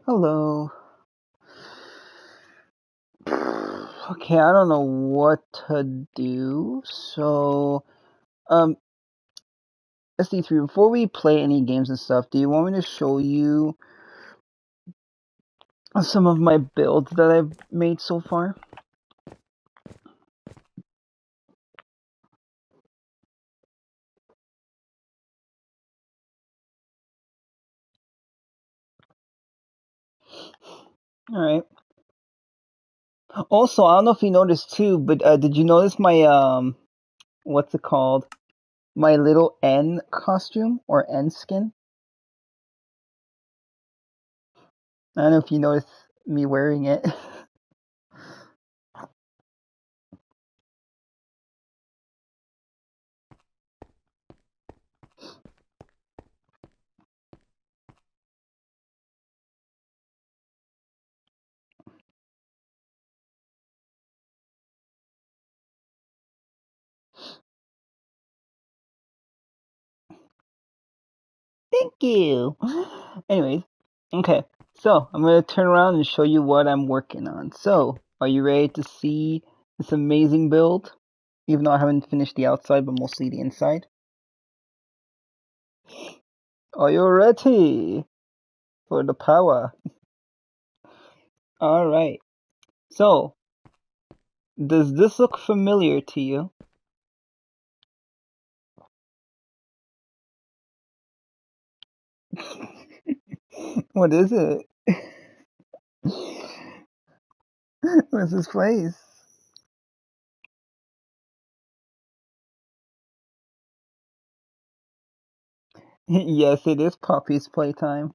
Hello. Okay, I don't know what to do. So, SD3, before we play any games and stuff, do you want me to show you some of my builds that I've made so far? Alright. Also, I don't know if you noticed too, but did you notice my what's it called? My little N costume or N skin? I don't know if you noticed me wearing it. Thank you. Anyways, okay. So I'm gonna turn around and show you what I'm working on. So, are you ready to see this amazing build? Even though I haven't finished the outside, but mostly the inside. Are you ready for the power? All right. So, does this look familiar to you? What is it? What's this place? Yes, it is Poppy's playtime.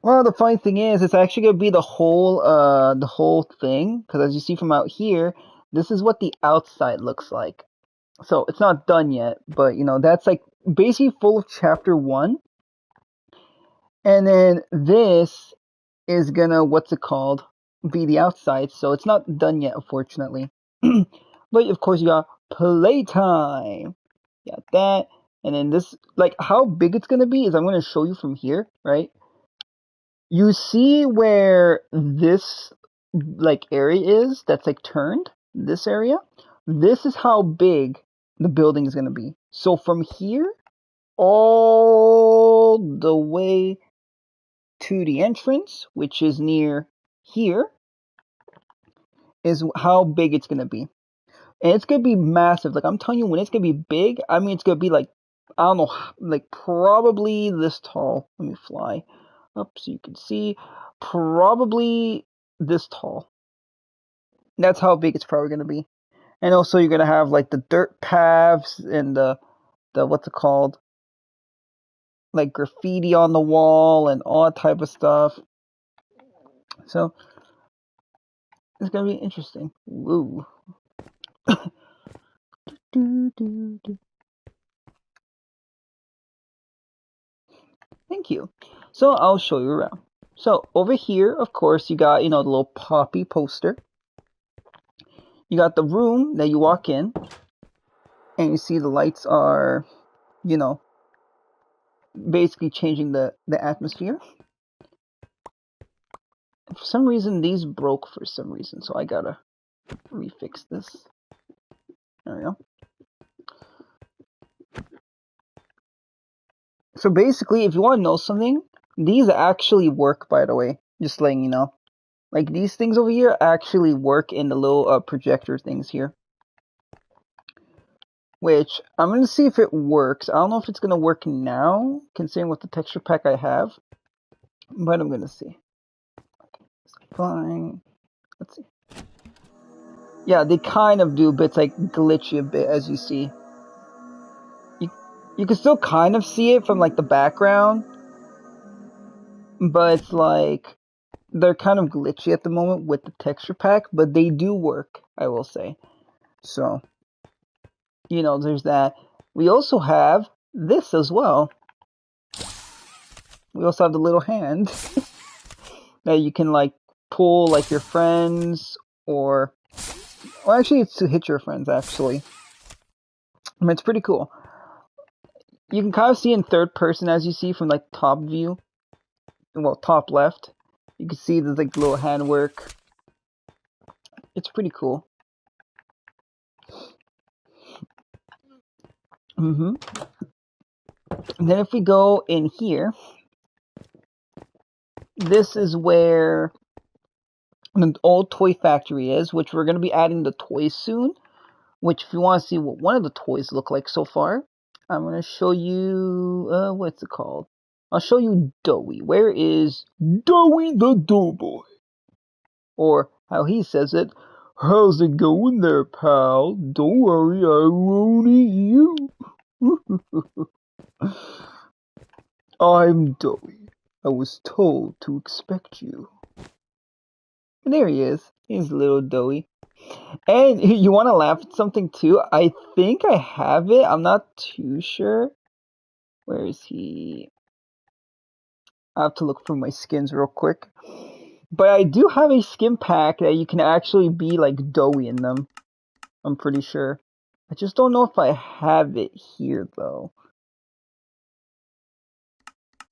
Well, the funny thing is, it's actually gonna be the whole thing. Because as you see from out here, this is what the outside looks like. So it's not done yet, but you know that's like basically full of chapter one, and then this is gonna what's it called? Be the outside. So it's not done yet, unfortunately. But of course, you got playtime. You got that, and then this, like how big it's gonna be is I'm gonna show you from here, right? You see where this like area is that's like turned, this area? This is how big the building is going to be. So from here all the way to the entrance, which is near here, is how big it's going to be. And it's going to be massive. Like I'm telling you, when it's going to be big, I mean, it's going to be like, I don't know, like probably this tall. Let me fly up so you can see. Probably this tall. That's how big it's probably going to be. And also you're going to have like the dirt paths and the what's it called? Like graffiti on the wall and all that type of stuff. So it's going to be interesting. Woo. Thank you. So I'll show you around. So over here, of course, you got, you know, the little Poppy poster. You got the room that you walk in, and you see the lights are, you know, basically changing the atmosphere. For some reason, these broke for some reason, so I gotta refix this. There we go. So basically, if you want to know something, these actually work, by the way. Just letting you know. Like, these things over here actually work in the little projector things here. Which, I'm going to see if it works. I don't know if it's going to work now, considering what the texture pack I have. But I'm going to see. Fine. Let's see. Yeah, they kind of do, but it's like glitchy a bit, as you see. You can still kind of see it from like the background. But it's like, they're kind of glitchy at the moment with the texture pack, but they do work, I will say. So, there's that. We also have this as well. We also have the little hand that you can like pull like your friends or actually it's to hit your friends actually. I mean, it's pretty cool. You can kind of see in third person as you see from like top view. Well, top left. You can see there's like little handwork. It's pretty cool. And then if we go in here, this is where the old toy factory is, which we're going to be adding the toys soon. Which, if you want to see what one of the toys look like so far, I'm going to show you, what's it called? I'll show you Doughy. Where is Doughy the Doughboy? Or, how he says it, how's it going there, pal? Don't worry, I won't eat you. I'm Doughy. I was told to expect you. And there he is. He's little Doughy. And you want to laugh at something too? I think I have it. I'm not too sure. Where is he? I have to look for my skins real quick. But I do have a skin pack that you can actually be like Doughy in them. I'm pretty sure. I just don't know if I have it here though.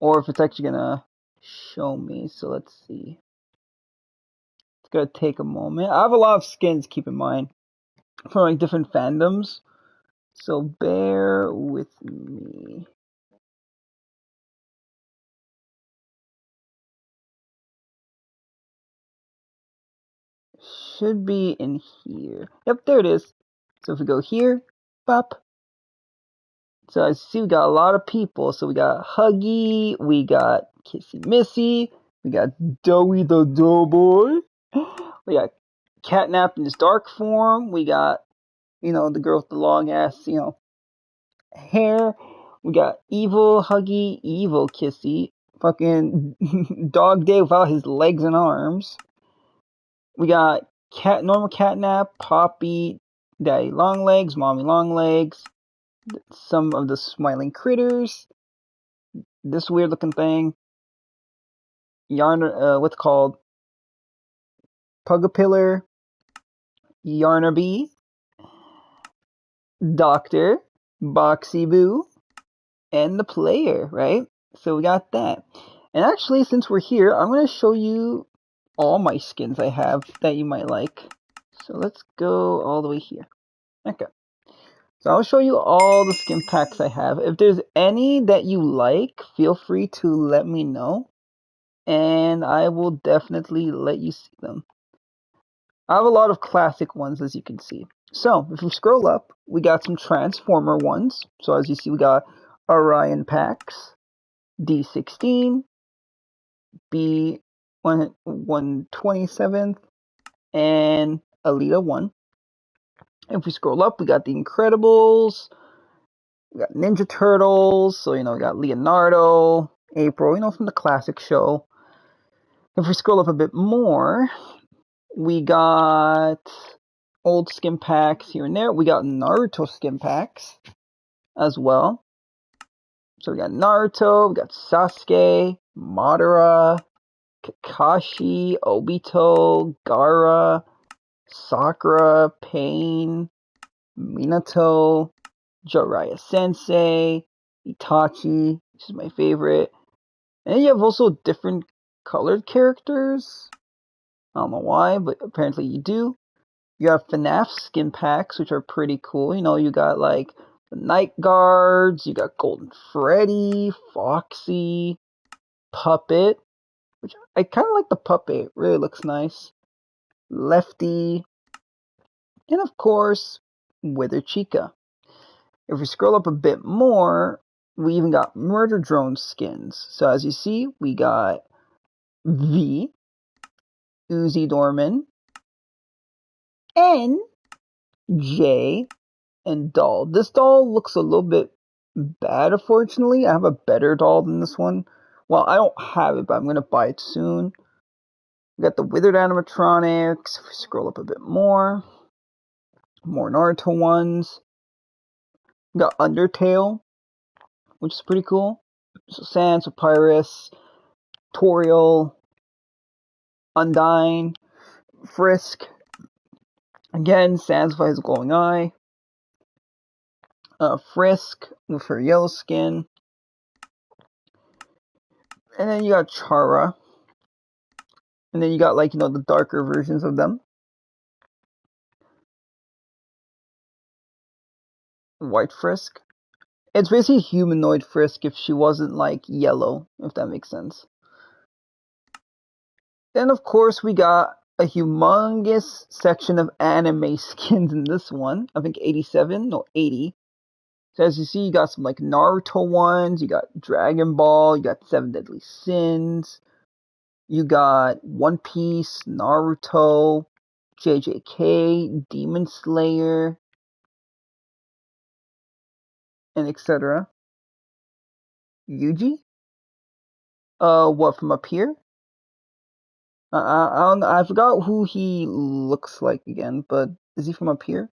Or if it's actually gonna show me. So let's see. It's gonna take a moment. I have a lot of skins, keep in mind, from like different fandoms. So bear with me. Should be in here. Yep, there it is. So if we go here, pop. So I see we got a lot of people. So we got Huggy, we got Kissy Missy, we got Doughy the Doughboy, we got Catnap in his dark form, we got, the girl with the long ass, hair, we got Evil Huggy, Evil Kissy, fucking Dog Day without his legs and arms. We got normal Catnap, Poppy, Daddy Longlegs, Mommy Longlegs, some of the smiling critters, this weird looking thing, what's called Pugapillar, Yarnaby, Doctor, Boxy Boo, and the player, right? So we got that. And actually, since we're here, I'm going to show you all my skins I have that you might like. So let's go all the way here. Okay. So I'll show you all the skin packs I have. If there's any that you like, feel free to let me know. And I will definitely let you see them. I have a lot of classic ones, as you can see. So, if we scroll up, we got some Transformer ones. So, as you see, we got Orion packs, D16, B127th, and Alita 1. If we scroll up, we got the Incredibles, we got Ninja Turtles, so, we got Leonardo, April, from the classic show. If we scroll up a bit more, we got old skin packs here and there. We got Naruto skin packs as well. So we got Naruto, we got Sasuke, Madara, Kakashi, Obito, Gaara, Sakura, Pain, Minato, Jiraiya Sensei, Itachi, which is my favorite. And then you have also different colored characters. I don't know why, but apparently you do. You have FNAF skin packs, which are pretty cool. You got like the Night Guards, you got Golden Freddy, Foxy, Puppet, which I kind of like the Puppet. It really looks nice. Lefty, and of course, Wither Chica. If we scroll up a bit more, we even got Murder Drone skins. So as you see, we got V, Uzi Dorman, N, J, and doll. This doll looks a little bit bad, unfortunately. I have a better doll than this one. Well, I don't have it, but I'm going to buy it soon. We got the withered animatronics. If we scroll up a bit more Naruto ones. We got Undertale, which is pretty cool. So Sans, Papyrus, Toriel, Undyne, Frisk. Again, Sans with his glowing eye. Frisk with her yellow skin. And then you got Chara. And then you got, like, the darker versions of them. White Frisk. It's basically humanoid Frisk if she wasn't, like, yellow, if that makes sense. Then, of course, we got a humongous section of anime skins in this one. I think 87, no, 80. So as you see, you got some, like, Naruto ones, you got Dragon Ball, you got Seven Deadly Sins, you got One Piece, Naruto, JJK, Demon Slayer, and etc. Yuji? What, from up here? I forgot who he looks like again, but is he from up here?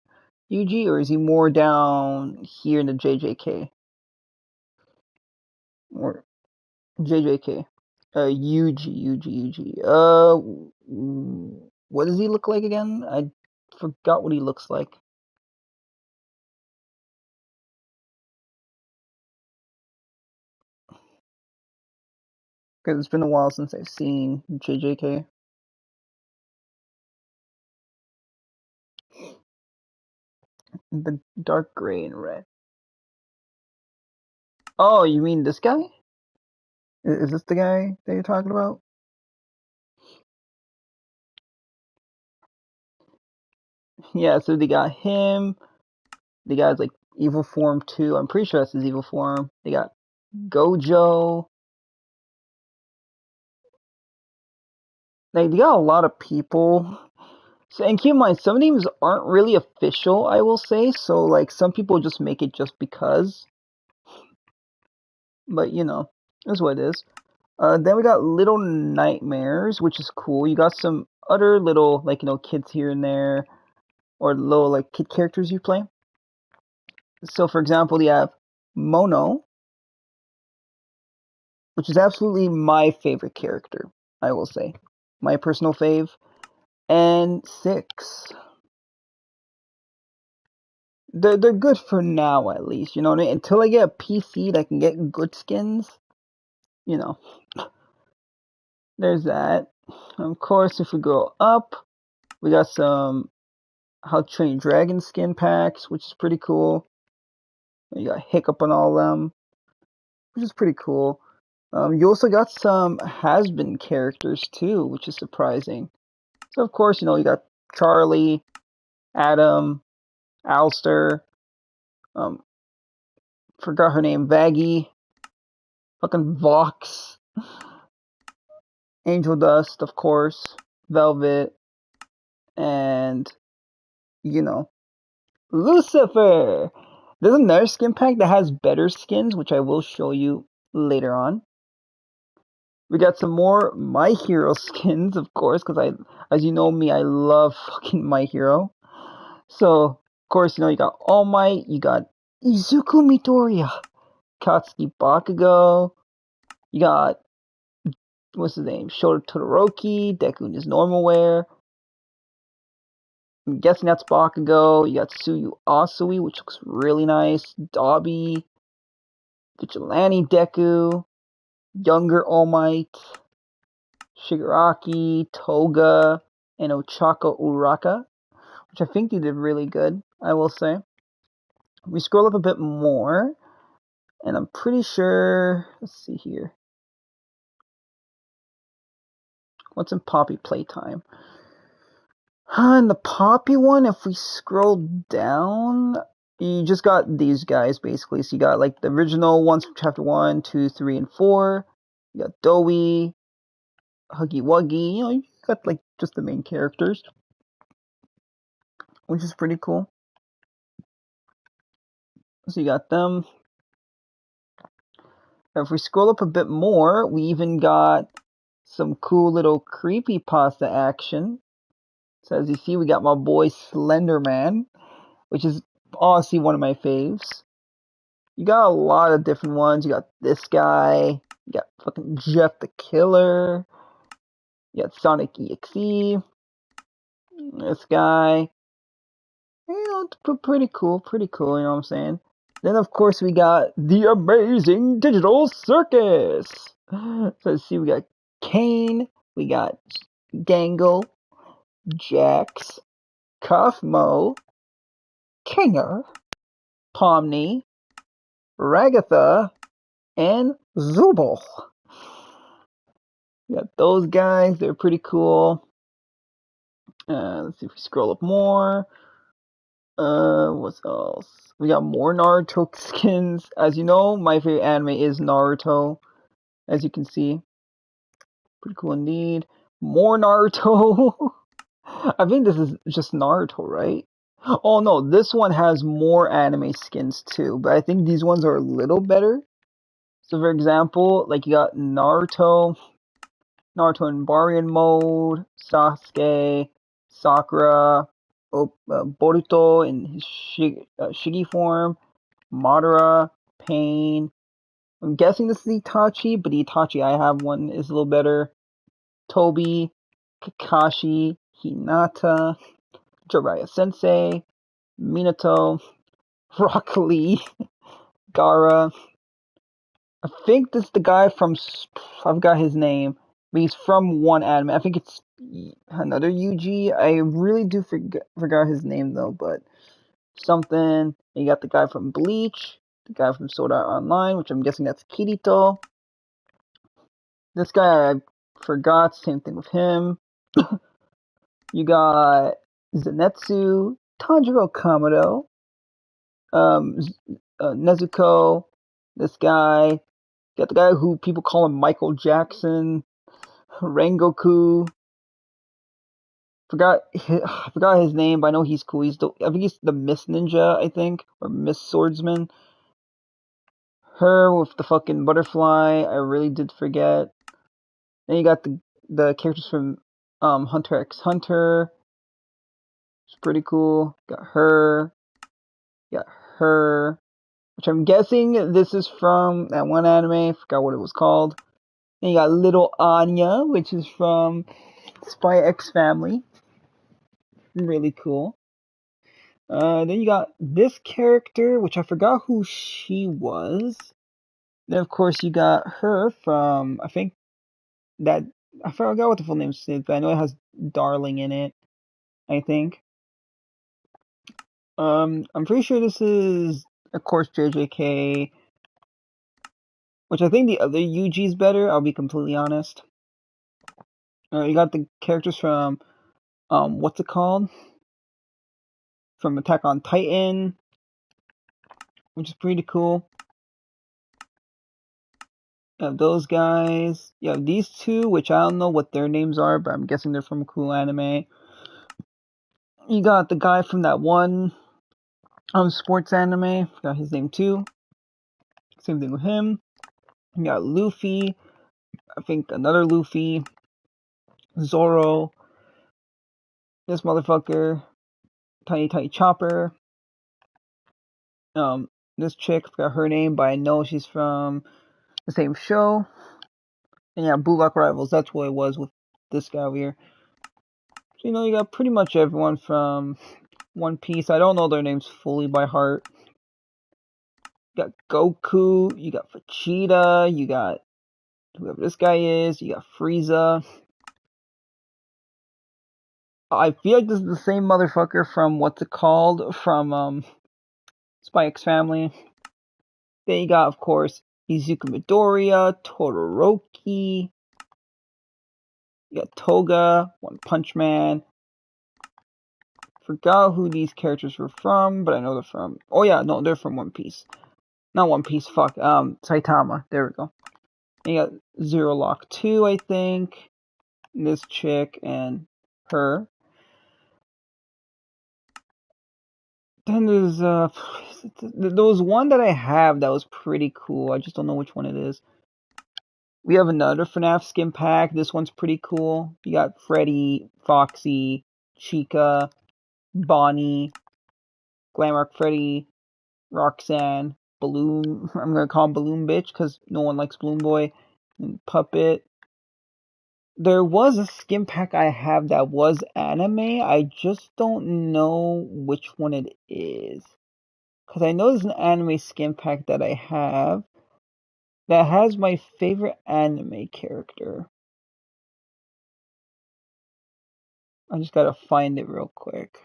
Yuji, or is he more down here in the JJK? Or JJK? Yuji. What does he look like again? I forgot what he looks like. Because it's been a while since I've seen JJK. The dark gray and red. Oh, you mean this guy? Is this the guy that you're talking about? Yeah, so they got him. The guy's like evil form 2. I'm pretty sure that's his evil form. They got Gojo. Like, they got a lot of people. So, and keep in mind, some names aren't really official, I will say. So, like, some people just make it just because. But, that's what it is. Then we got Little Nightmares, which is cool. You got some other little, like, kids here and there. Or little, like, kid characters you play. So, for example, you have Mono, which is absolutely my favorite character, I will say. My personal fave. And 6. They're good for now, at least. You know what I mean? Until I get a PC that can get good skins, you know, there's that. Of course, if we go up, we got some How to Train Dragon skin packs, which is pretty cool. You got Hiccup on all of them, which is pretty cool. You also got some has-been characters too, which is surprising. So of course, you got Charlie, Adam, Alster, forgot her name, Vaggie, fucking Vox, Angel Dust, of course, Velvet, and, Lucifer! There's another skin pack that has better skins, which I will show you later on. We got some more My Hero skins, of course, because as you know me, I love fucking My Hero. So, of course, you got All Might, you got Izuku Midoriya, Katsuki Bakugo, you got, what's his name, Shota Todoroki, Deku in his normal wear. I'm guessing that's Bakugo. You got Tsuyu Asui, which looks really nice. Dobby, Vigilante Deku, Younger All Might, Shigaraki, Toga, and Ochako Uraka, which I think they did really good, I will say. We scroll up a bit more, and I'm pretty sure, let's see here. What's in Poppy Playtime? In the Poppy one, if we scroll down, you just got these guys, basically. So you got, like, the original ones from Chapter 1, 2, 3, and 4. You got Doughy, Huggy Wuggy. You got, like, just the main characters, which is pretty cool. So you got them. If we scroll up a bit more, we even got some cool little creepypasta action. So as you see, we got my boy Slender Man, which is honestly one of my faves. You got a lot of different ones. You got this guy. You got fucking Jeff the Killer. You got Sonic EXE. This guy. You know, it's pretty cool. Pretty cool, you know what I'm saying? Then, of course, we got the Amazing Digital Circus. So let's see, we got Kane. We got Gangle. Jax. Kaufmo. Kinger. Pomni. Ragatha. And Zubul. We got those guys. They're pretty cool. Let's see if we scroll up more. What else? We got more Naruto skins. As you know, my favorite anime is Naruto. As you can see, pretty cool indeed. More Naruto. I think this is just Naruto, right? Oh no, this one has more anime skins too, but I think these ones are a little better. So for example, like you got Naruto in Barian mode, Sasuke, Sakura, Boruto in his Shigi form, Madara, Pain. I'm guessing this is Itachi, but the Itachi I have one is a little better. Toby, Kakashi, Hinata, Jiraiya Sensei, Minato, Rock Lee, Gaara. I think this is the guy from. I forgot his name, but he's from one anime. I think it's another UG. I really do forgot his name though, but something. You got the guy from Bleach, the guy from Sword Art Online, which I'm guessing that's Kirito. This guy I forgot. Same thing with him. You got Zenitsu, Tanjiro Kamado, um, Nezuko. This guy. You got the guy who people call him Michael Jackson. Rengoku. I forgot his name, but I know he's cool. I think he's the Miss Ninja, I think, or Miss Swordsman. Her with the fucking butterfly, I really did forget. Then you got the characters from Hunter x Hunter. It's pretty cool. Got her. Got her. Which I'm guessing this is from that one anime. I forgot what it was called. Then you got Little Anya, which is from Spy X Family. Really cool. Then you got this character, which I forgot who she was. Then of course you got her from I think that I forgot what the full name is, but I know it has Darling in it. I think. I'm pretty sure this is of course JJK, which I think the other UG is better. I'll be completely honest. You got the characters from what's it called? From Attack on Titan, which is pretty cool. You have those guys. You have these two, which I don't know what their names are, but I'm guessing they're from a cool anime. You got the guy from that one sports anime. Forgot his name too. Same thing with him. You got Luffy. I think another Luffy. Zoro. This motherfucker. Tiny Chopper. This chick, forgot her name, but I know she's from the same show. And yeah, Blue Lock Rivals. That's what it was with this guy over here. So you got pretty much everyone from One Piece. I don't know their names fully by heart. You got Goku, you got Vegeta, you got whoever this guy is, you got Frieza. I feel like this is the same motherfucker from what's it called? From Spy X Family. Then you got, of course, Izuku Midoriya, Todoroki. You got Toga, One Punch Man. Forgot who these characters were from, but I know they're from. Oh yeah, no, they're from One Piece. Not One Piece. Fuck. Saitama. There we go. And you got Zero Lock 2, I think. This chick and her. Then there's there was one that I have that was pretty cool. I just don't know which one it is. We have another FNAF skin pack. This one's pretty cool. You got Freddy, Foxy, Chica, Bonnie, Glamrock Freddy, Roxanne, Balloon. I'm gonna call him Balloon Bitch because no one likes Balloon Boy, and Puppet. There was a skin pack I have that was anime. I just don't know which one it is. Because I know there's an anime skin pack that I have that has my favorite anime character. I just gotta find it real quick.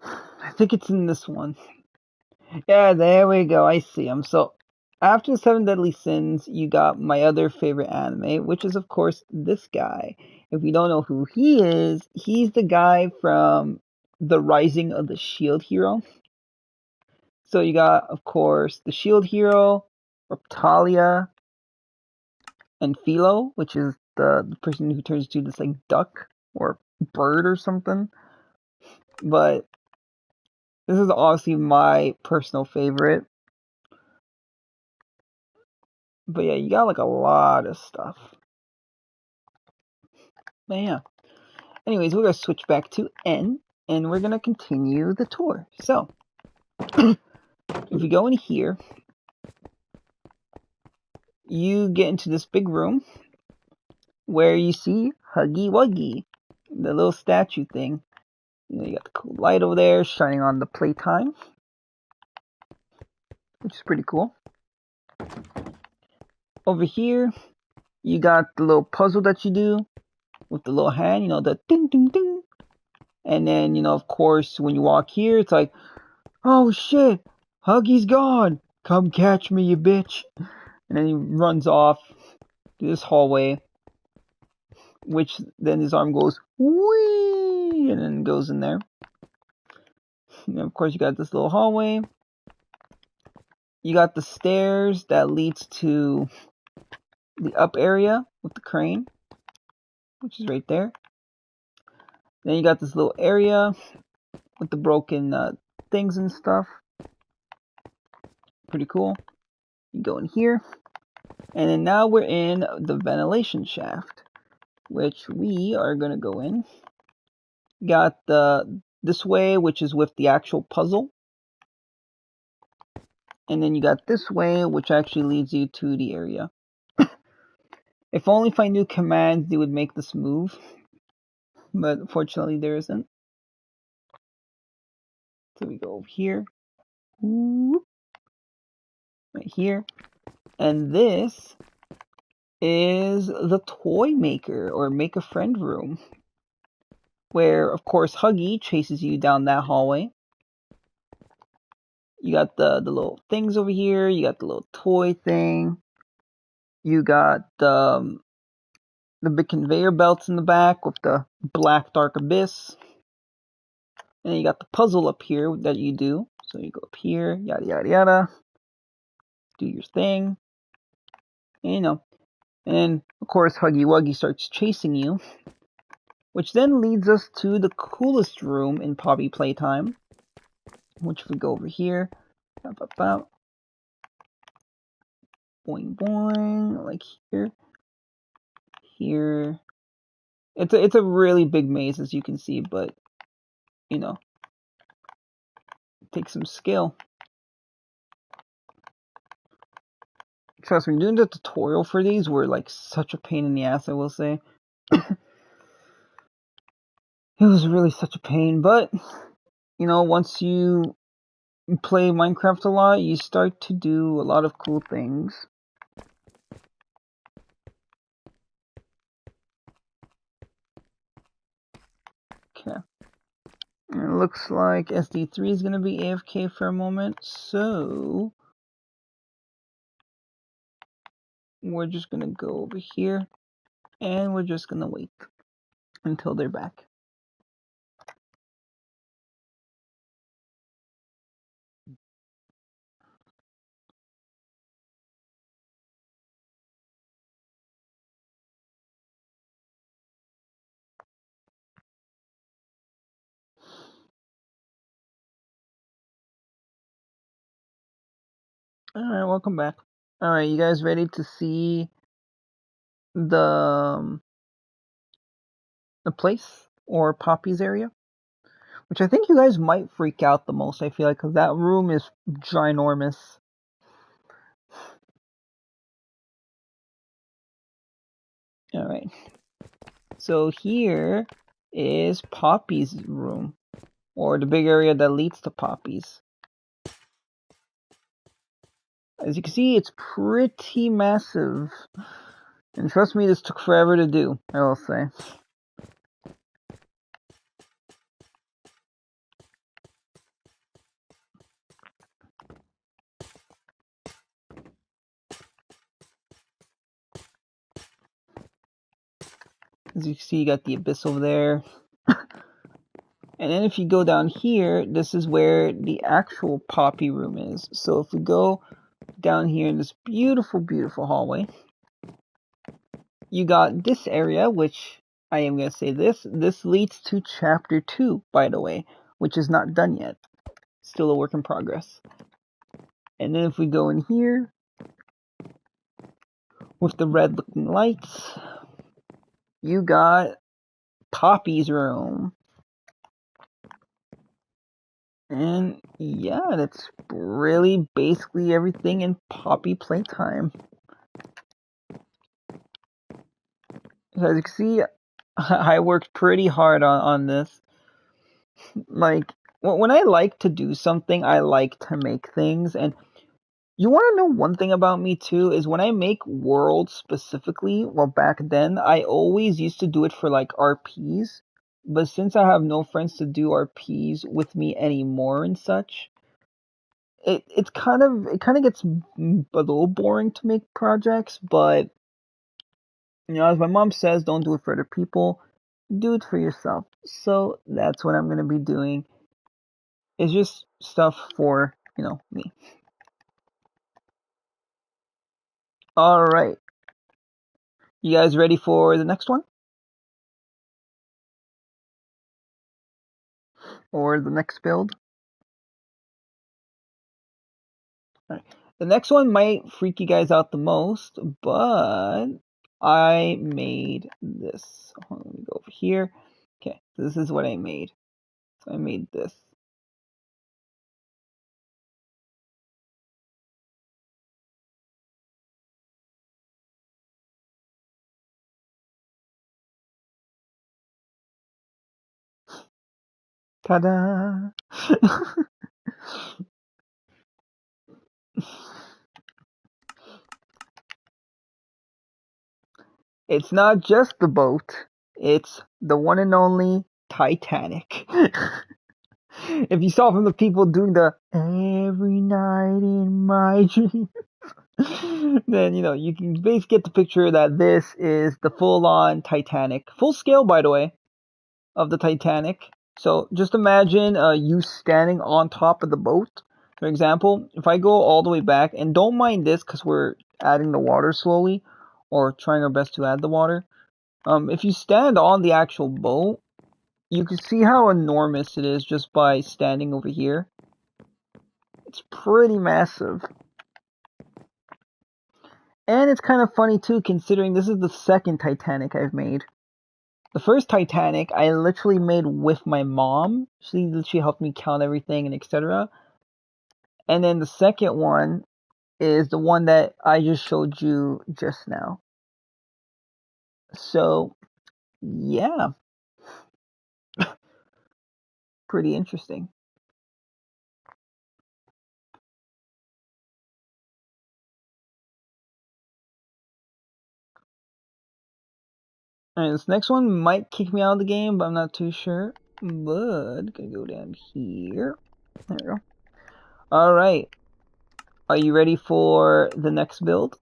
I think it's in this one. Yeah, there we go. I see him. So, after the Seven Deadly Sins, you got my other favorite anime, which is, of course, this guy. If you don't know who he is, he's the guy from The Rising of the Shield Hero. So, you got, of course, the Shield Hero, Reptalia, and Philo, which is the person who turns into this, like, duck or bird or something. But this is obviously my personal favorite. But yeah, you got like a lot of stuff. But yeah. Anyways, we're gonna switch back to N and we're gonna continue the tour. So if we go in here, you get into this big room where you see Huggy Wuggy, the little statue thing. You got the cool light over there shining on the playtime, which is pretty cool. Over here, you got the little puzzle that you do with the little hand, the ding ding ding. And then, of course, when you walk here, it's like, oh shit, Huggy's gone. Come catch me, you bitch. And then he runs off to this hallway, which then his arm goes, whee, and then goes in there. And of course, you got this little hallway. You got the stairs that leads to the up area with the crane, which is right there. Then you got this little area with the broken things and stuff. Pretty cool. You go in here. And then now we're in the ventilation shaft, which we are going to go in. Got this way, which is with the actual puzzle. And then you got this way, which actually leads you to the area. If only if I knew commands, they would make this move. But unfortunately, there isn't. So we go over here. Right here. And this is the toy maker, or make a friend room. Where, of course, Huggy chases you down that hallway. You got the little things over here. You got the little toy thing. You got the big conveyor belts in the back with the black dark abyss. And then you got the puzzle up here that you do. So you go up here, yada yada yada. Do your thing. And, and then, of course, Huggy Wuggy starts chasing you. Which then leads us to the coolest room in Poppy Playtime. Which we go over here. Boing boing. Like here. Here. It's a really big maze, as you can see, but it takes some skill. Trust me, doing the tutorial for these were like such a pain in the ass, I will say. It was really such a pain, but once you play Minecraft a lot, you start to do a lot of cool things. Okay. And it looks like SD3 is going to be AFK for a moment, so we're just going to go over here, and we're just going to wait until they're back. Alright, welcome back. Alright, you guys ready to see the place or Poppy's area? Which I think you guys might freak out the most, I feel like, because that room is ginormous. Alright. So here is Poppy's room, or the big area that leads to Poppy's. As you can see, it's pretty massive. And trust me, this took forever to do, I will say. As you can see, you got the abyss over there. And then if you go down here, this is where the actual Poppy room is. So if we go down here in this beautiful, beautiful hallway, you got this area, which I am going to say this leads to chapter 2, by the way, which is not done yet. Still a work in progress. And then if we go in here, with the red looking lights, you got Poppy's room. And yeah, that's really basically everything in Poppy playtime. As you can see, I worked pretty hard on this. Like, when I like to do something, I like to make things. And you want to know one thing about me too, is when I make worlds specifically, well, back then, I always used to do it for like RPs. But since I have no friends to do RPs with me anymore and such, it kind of gets a little boring to make projects. But you know, as my mom says, don't do it for other people, do it for yourself. So that's what I'm gonna be doing. It's just stuff for, you know, me. All right, you guys ready for the next one or the next build? All right. The next one might freak you guys out the most, but I made this. Hold on, let me go over here. Okay, this is what I made. So I made this. Ta-da! It's not just the boat, it's the one and only Titanic. If you saw from the people doing the every night in my dream, then you know you can basically get the picture that this is the full-on Titanic, full scale, by the way, of the Titanic. So just imagine you standing on top of the boat. For example, if I go all the way back, and don't mind this because we're adding the water slowly, or trying our best to add the water. If you stand on the actual boat, you can see how enormous it is just by standing over here. It's pretty massive. And it's kind of funny too, considering this is the second Titanic I've made. The first Titanic I literally made with my mom. She literally helped me count everything and etc. And then the second one is the one that I just showed you just now. So, yeah. Pretty interesting. Alright, this next one might kick me out of the game, but I'm not too sure. But, gonna go down here. There we go. Alright. Are you ready for the next build?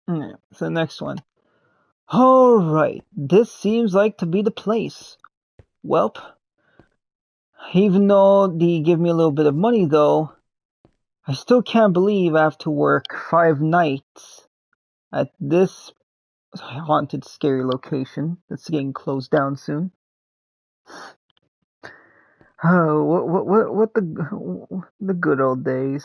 Alright, so the next one. Alright, this seems like to be the place. Welp. Even though they give me a little bit of money though, I still can't believe I have to work 5 nights at this haunted, scary location that's getting closed down soon. Oh, what the good old days.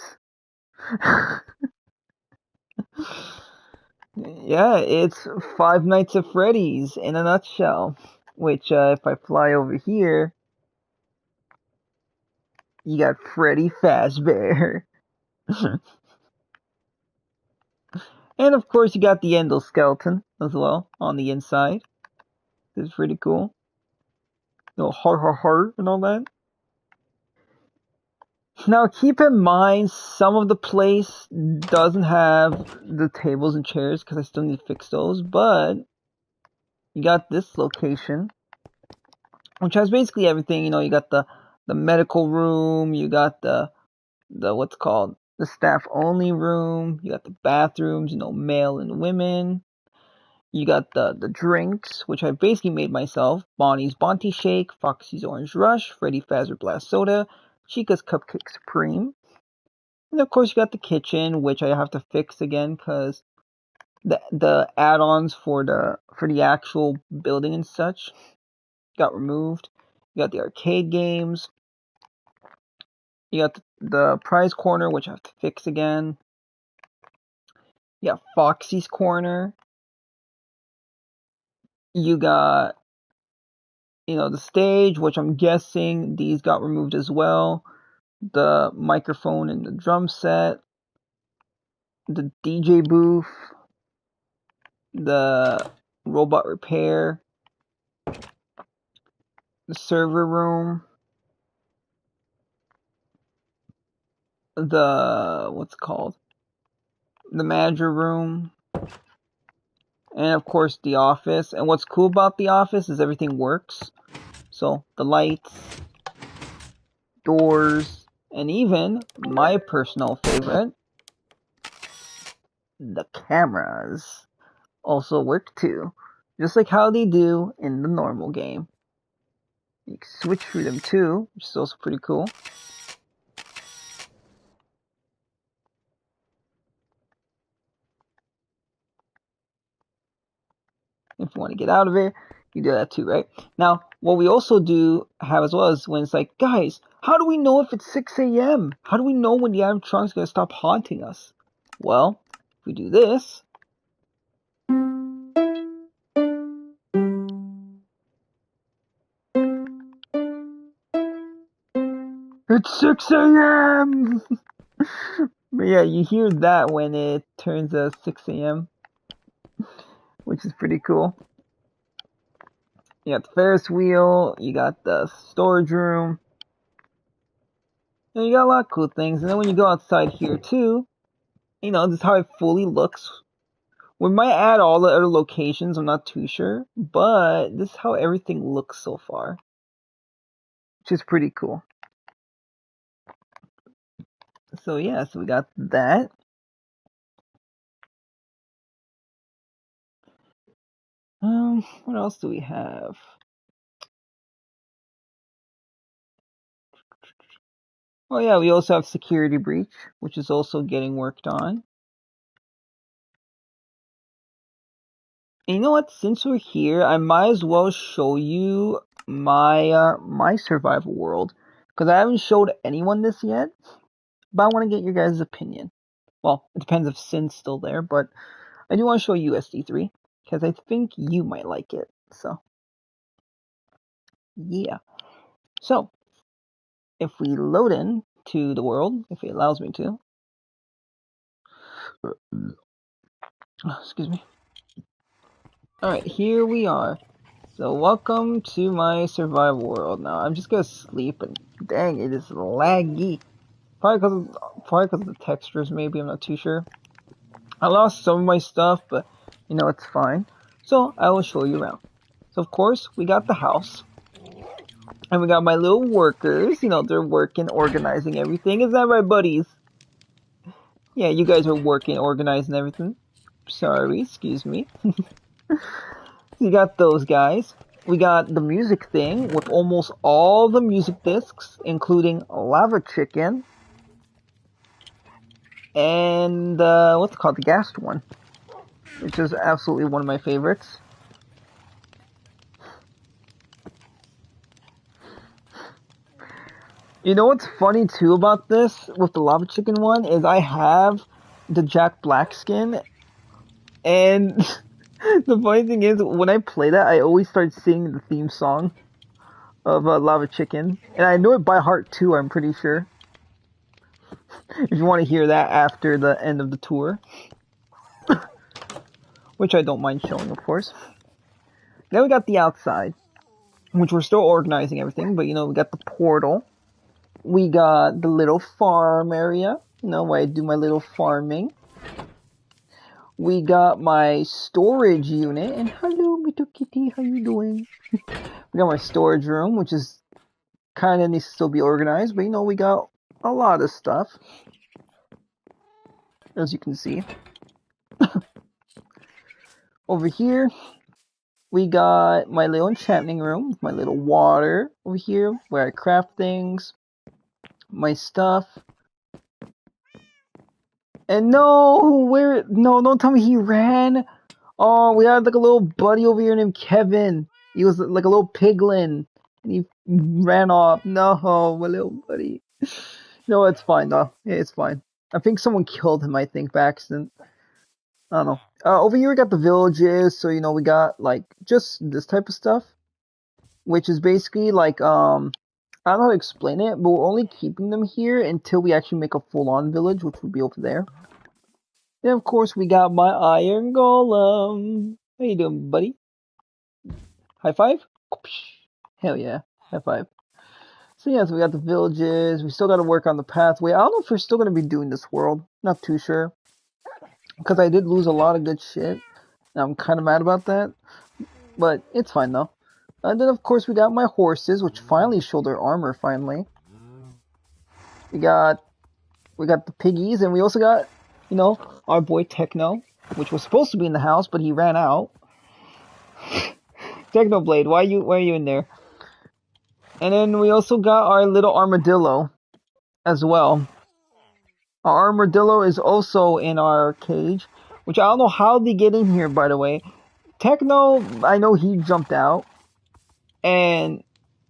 Yeah, it's Five Nights at Freddy's in a nutshell. Which, if I fly over here, you got Freddy Fazbear. And of course, you got the endoskeleton as well on the inside. It's pretty cool. Har har har and all that. Now, keep in mind, some of the place doesn't have the tables and chairs because I still need to fix those, but you got this location, which has basically everything. You got the medical room, you got the what's called the staff only room, you got the bathrooms, male and women. You got the drinks, which I basically made myself. Bonnie's Bonti Shake, Foxy's Orange Rush, Freddy Fazbear Blast Soda, Chica's Cupcake Supreme. And of course you got the kitchen, which I have to fix again because the add-ons for the actual building and such got removed. You got the arcade games. You got the prize corner, which I have to fix again. You got Foxy's corner. You got the stage, which I'm guessing these got removed as well. The microphone and the drum set. The DJ booth. The robot repair. The server room. The manager room, and of course the office. And what's cool about the office is everything works. So the lights, doors, and even my personal favorite, the cameras also work too, just like how they do in the normal game. You can switch through them too, which is also pretty cool. If you want to get out of it, you do that too, right? Now, what we also do have as well is when it's like, guys, how do we know if it's 6 a.m.? How do we know when the animatronic's going to stop haunting us? Well, if we do this, it's 6 a.m. But yeah, you hear that when it turns 6 a.m., which is pretty cool. You got the Ferris wheel, you got the storage room, and you got a lot of cool things. And then when you go outside here too, this is how it fully looks. We might add all the other locations, I'm not too sure, but this is how everything looks so far, which is pretty cool. So yeah, so we got that. What else do we have? Oh yeah, we also have Security Breach, which is also getting worked on. And you know what? Since we're here, I might as well show you my survival world, because I haven't showed anyone this yet, but I want to get your guys' opinion. Well, it depends if Sin's still there, but I do want to show you SD3, because I think you might like it. So, yeah. So, if we load in to the world, if it allows me to. Excuse me. Alright, here we are. So, welcome to my survival world. Now, I'm just gonna sleep, and dang, it is laggy. Probably because of the textures, maybe, I'm not too sure. I lost some of my stuff, but, it's fine. So, I will show you around. So, of course, we got the house. And we got my little workers, they're working, organizing everything. Is that right, buddies? Yeah, you guys are working, organizing everything. Sorry, excuse me. You got those guys. We got the music thing with almost all the music discs, including Lava Chicken. And, what's it called? The gas one. which is absolutely one of my favorites. You know what's funny too about this with the lava chicken one is I have the Jack Black skin, and the funny thing is when I play that I always start singing the theme song of Lava Chicken, and I know it by heart too. I'm pretty sure. If you want to hear that after the end of the tour, which I don't mind showing, of course. Then we got the outside, which we're still organizing everything, but you know we got the portal. We got the little farm area, you know, where I do my little farming. We got my storage unit, and hello, little kitty, how you doing? We got my storage room, which is kind of needs to still be organized, but you know, we got a lot of stuff, as you can see. Over here, we got my little enchanting room, my little water over here, where I craft things, my stuff. And no, don't tell me he ran. Oh, we had like a little buddy over here named Kevin. He was like a little piglin, and he ran off. No, my little buddy. No, it's fine though. Yeah, it's fine. I think someone killed him, I think, by accident. I don't know. Over here we got the villages, so you know we got like just this type of stuff, which is basically like I don't know how to explain it, but we're only keeping them here until we actually make a full-on village, which will be over there. Then of course we got my iron golem. How you doing, buddy? High five? Hell yeah, high five. So yeah, so we got the villages. We still got to work on the pathway. I don't know if we're still gonna be doing this world. Not too sure, because I did lose a lot of good shit. And I'm kind of mad about that, but it's fine though. And then of course we got my horses, which finally showed their armor. Finally, we got the piggies, and we also got, you know, our boy Techno, which was supposed to be in the house, but he ran out. Technoblade, why are you in there? And then we also got our little armadillo as well. Our armadillo is also in our cage, which I don't know how they get in here, by the way. Techno, I know he jumped out, and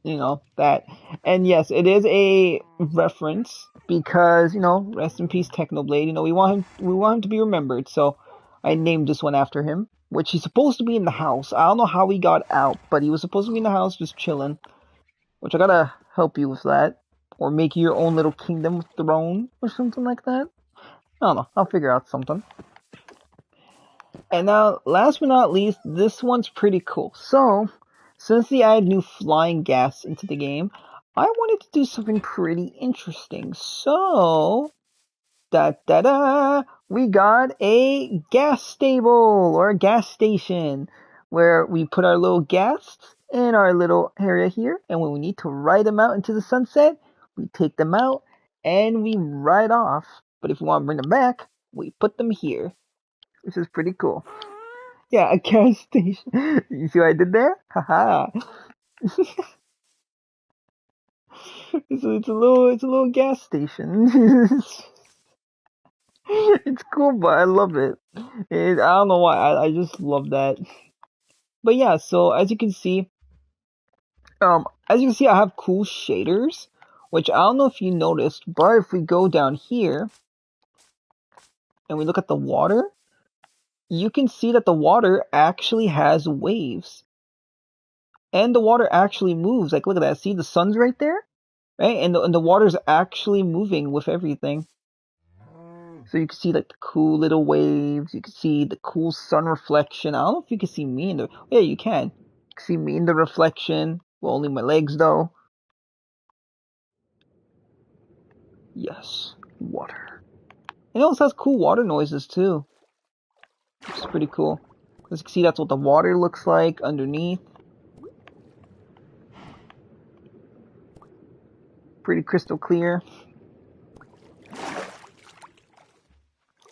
you know that. And yes, it is a reference because, you know, rest in peace Technoblade. You know, we want him to be remembered. So I named this one after him, which he's supposed to be in the house. I don't know how he got out, but he was supposed to be in the house just chilling. Which I gotta help you with that, or make your own little kingdom throne or something like that. I don't know. I'll figure out something. And now, last but not least, this one's pretty cool. So, since they added new flying gas into the game, I wanted to do something pretty interesting. So, we got a gas stable or a gas station where we put our little gas in our little area here, and when we need to ride them out into the sunset, we take them out and we ride off. But if we want to bring them back, we put them here, which is pretty cool. Yeah, a gas station. You see what I did there? Haha. It's a little gas station. It's cool, but I love it. I don't know why. I just love that. But yeah, so as you can see, I have cool shaders, which I don't know if you noticed, but if we go down here and we look at the water, you can see that the water actually has waves. And the water actually moves. Like, look at that. See, the sun's right there? Right? And the water's actually moving with everything. So you can see like the cool little waves. You can see the cool sun reflection. I don't know if you can see me in the. Yeah, you can. You can see me in the reflection. Well, only my legs though. Yes, water. And it also has cool water noises too. It's pretty cool. As you can see, that's what the water looks like underneath. Pretty crystal clear.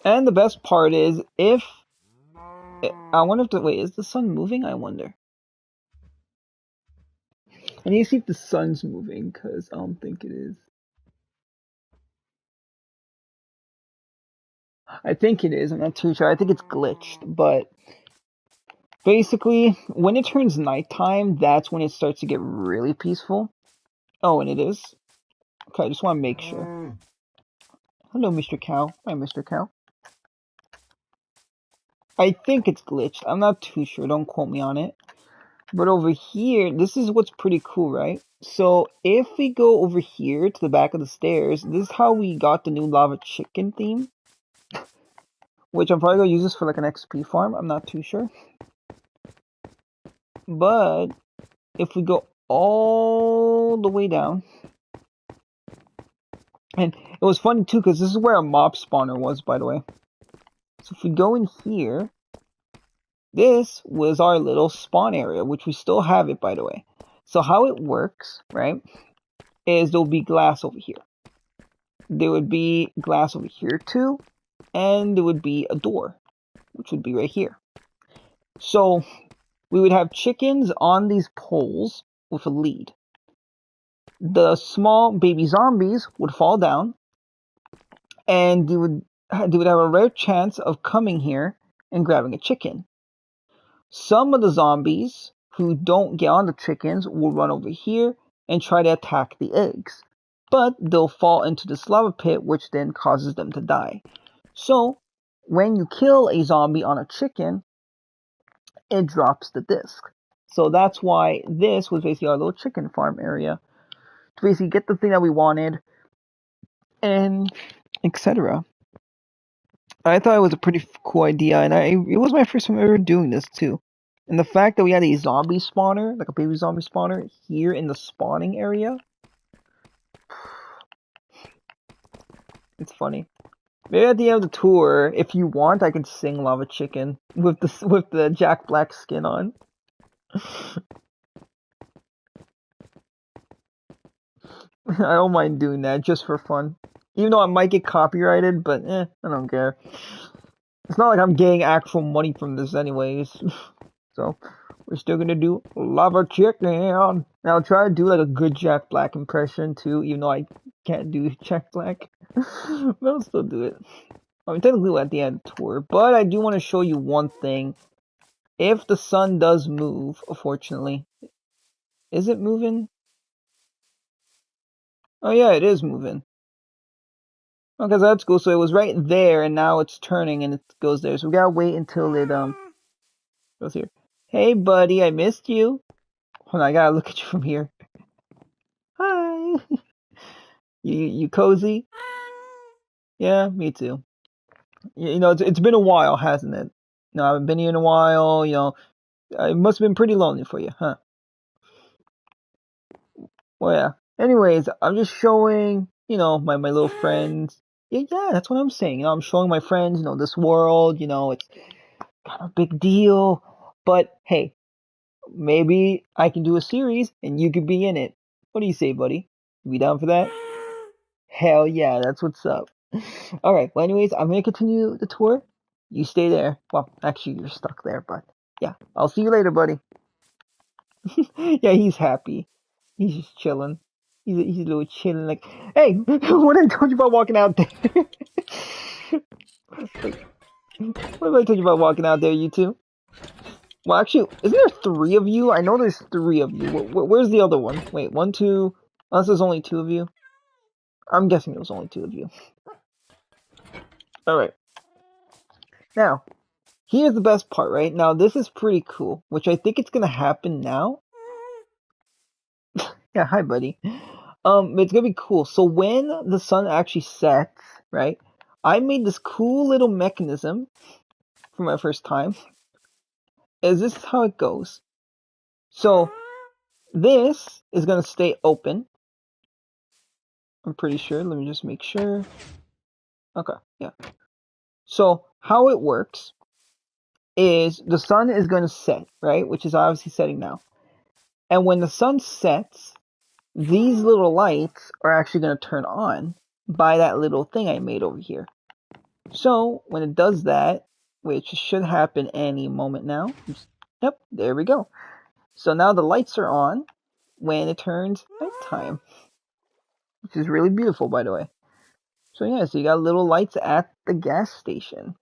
And the best part is, I wonder if wait, is the sun moving? I wonder. I need to see if the sun's moving, because I don't think it is. I think it is. I'm not too sure. I think it's glitched, but basically, when it turns nighttime, that's when it starts to get really peaceful. Oh, and it is. Okay, I just want to make sure. Hello, Mr. Cow. Hi, Mr. Cow. I think it's glitched. I'm not too sure. Don't quote me on it. But over here, this is what's pretty cool, right? So if we go over here to the back of the stairs, this is how we got the new lava chicken theme. Which I'm probably going to use this for like an XP farm. I'm not too sure. But if we go all the way down. And it was funny too, because this is where a mob spawner was, by the way. So if we go in here, this was our little spawn area, which we still have it, by the way. So how it works, right, is there'll be glass over here. There would be glass over here too, and there would be a door, which would be right here. So we would have chickens on these poles with a lead. The small baby zombies would fall down, and they would have a rare chance of coming here and grabbing a chicken. Some of the zombies who don't get on the chickens will run over here and try to attack the eggs, but they'll fall into this lava pit, which then causes them to die. So when you kill a zombie on a chicken, it drops the disc. So that's why this was basically our little chicken farm area to basically get the thing that we wanted and etc. I thought it was a pretty cool idea, and it was my first time ever doing this too. And the fact that we had a zombie spawner, like a baby zombie spawner, here in the spawning area, it's funny. Maybe at the end of the tour, if you want, I can sing Lava Chicken with the Jack Black skin on. I don't mind doing that just for fun. Even though I might get copyrighted, but I don't care. It's not like I'm getting actual money from this anyways. So, we're still gonna do Lava Chicken. And I'll try to do like a good Jack Black impression too, even though I can't do Jack Black. But I'll still do it. I mean, technically we're at the end of the tour, but I do want to show you one thing. If the sun does move, unfortunately. Is it moving? Oh yeah, it is moving. Okay, so that's cool. So it was right there, and now it's turning, and it goes there. So we gotta wait until it goes here. Hey, buddy, I missed you. Hold on, I gotta look at you from here. Hi. You cozy? Yeah, me too. You know, it's been a while, hasn't it? No, I haven't been here in a while. You know, it must have been pretty lonely for you, huh? Well, yeah. Anyways, I'm just showing, you know, my little friends. Yeah, that's what I'm saying. You know, I'm showing my friends, you know, this world. You know, it's kind of a big deal. But hey, maybe I can do a series and you could be in it. What do you say, buddy? You be down for that? Hell yeah, that's what's up. Alright, well anyways, I'm gonna continue the tour. You stay there. Well, actually you're stuck there, but yeah. I'll see you later, buddy. Yeah, he's happy. He's just chilling. He's a little chilling like, hey, what I told you about walking out there? What have I told you about walking out there, you two? Well, actually, isn't there three of you? I know there's three of you. Where's the other one? Wait, one, two. Unless there's only two of you. I'm guessing there's only two of you. Alright. Now, here's the best part, right? Now, this is pretty cool, which I think it's gonna happen now. Yeah, hi, buddy. It's gonna be cool. So when the sun actually sets, right? I made this cool little mechanism for my first time. Is this how it goes? So this is gonna stay open. I'm pretty sure. Let me just make sure. Okay, yeah. So how it works is the sun is going to set, right? Which is obviously setting now. And when the sun sets, these little lights are actually going to turn on by that little thing I made over here. So when it does that, which should happen any moment now, yep, there we go. So now the lights are on when it turns nighttime, which is really beautiful, by the way. So yeah, so you got little lights at the gas station.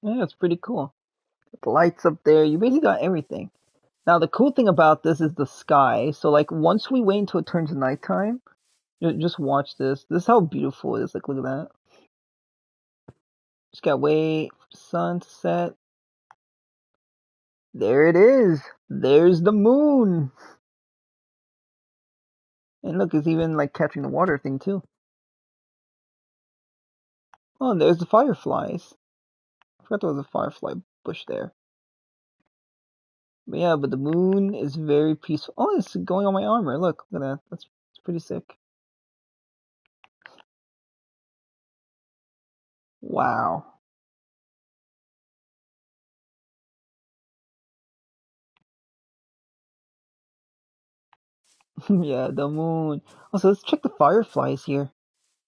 Yeah, it's pretty cool. The lights up there, you basically got everything. Now the cool thing about this is the sky. So like once we wait until it turns nighttime, just watch this. This is how beautiful it is. Like look at that. Just gotta wait for the sun to set. There it is. There's the moon. And look, it's even like catching the water thing too. Oh, and there's the fireflies. I forgot there was a firefly bush there. But yeah, but the moon is very peaceful. Oh, it's going on my armor. Look at that. That's pretty sick. Wow. Yeah, the moon. Also, let's check the fireflies here.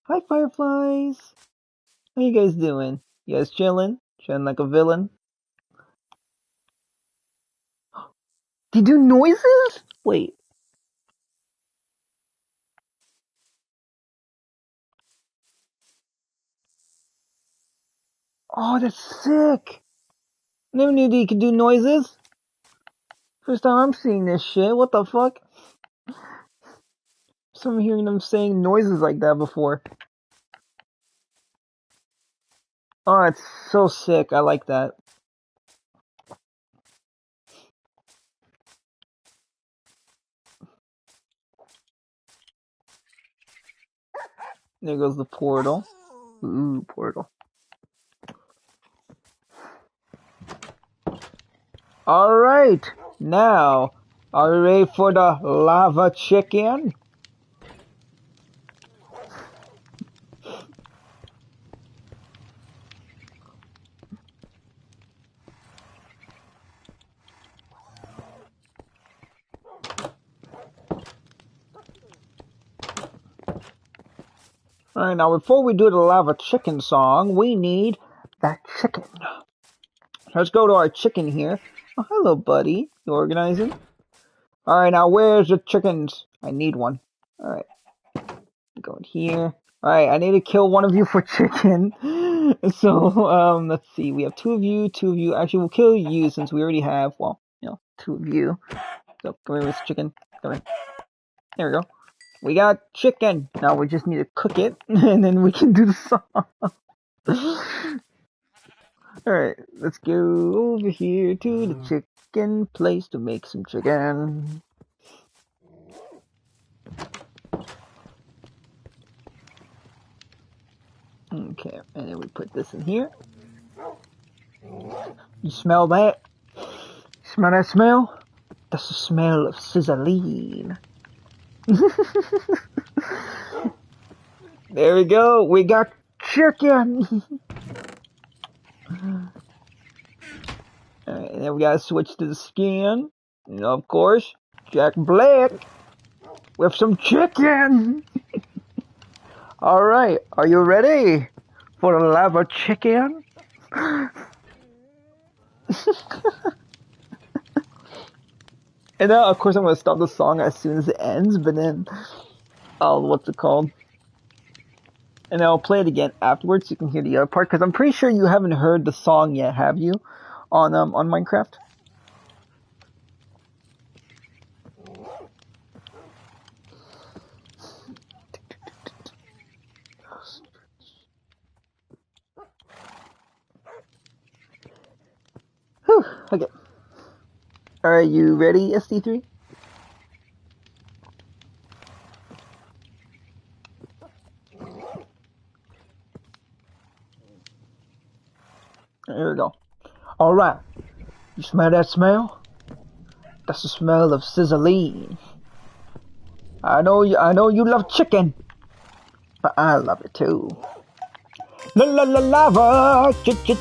Hi, fireflies. How you guys doing? You guys chilling? Chilling like a villain? They do noises? Wait. Oh, that's sick. Never knew they could do noises. First time I'm seeing this shit. What the fuck? So I'm hearing them saying noises like that before. Oh, it's so sick. I like that. There goes the portal. Ooh, portal. Alright, now, are you ready for the lava chicken? Alright, now before we do the lava chicken song, we need that chicken. Let's go to our chicken here. Oh, hello, buddy. You organizing? Alright, now where's the chickens? I need one. Alright. Go in here. Alright, I need to kill one of you for chicken. So, let's see. We have two of you. Actually, we'll kill you since we already have, well, two of you. So, come here with chicken. Come here. There we go. We got chicken. Now we just need to cook it, and then we can do the song. Alright, let's go over here to the chicken place to make some chicken. Okay, and then we put this in here. You smell that? Smell that smell? That's the smell of sizzling. There we go. We got chicken. Alright, and then we gotta switch to the skin. And of course, Jack Black with some chicken. Alright, are you ready for the lava chicken? And now, of course, I'm gonna stop the song as soon as it ends, but then what's it called? And I'll play it again afterwards so you can hear the other part, because I'm pretty sure you haven't heard the song yet, have you? On Minecraft? Whew, okay. Are you ready, SD3? There we go. Alright. You smell that smell? That's the smell of sizzling. I know you love chicken, but I love it too. La la la lava, chicken.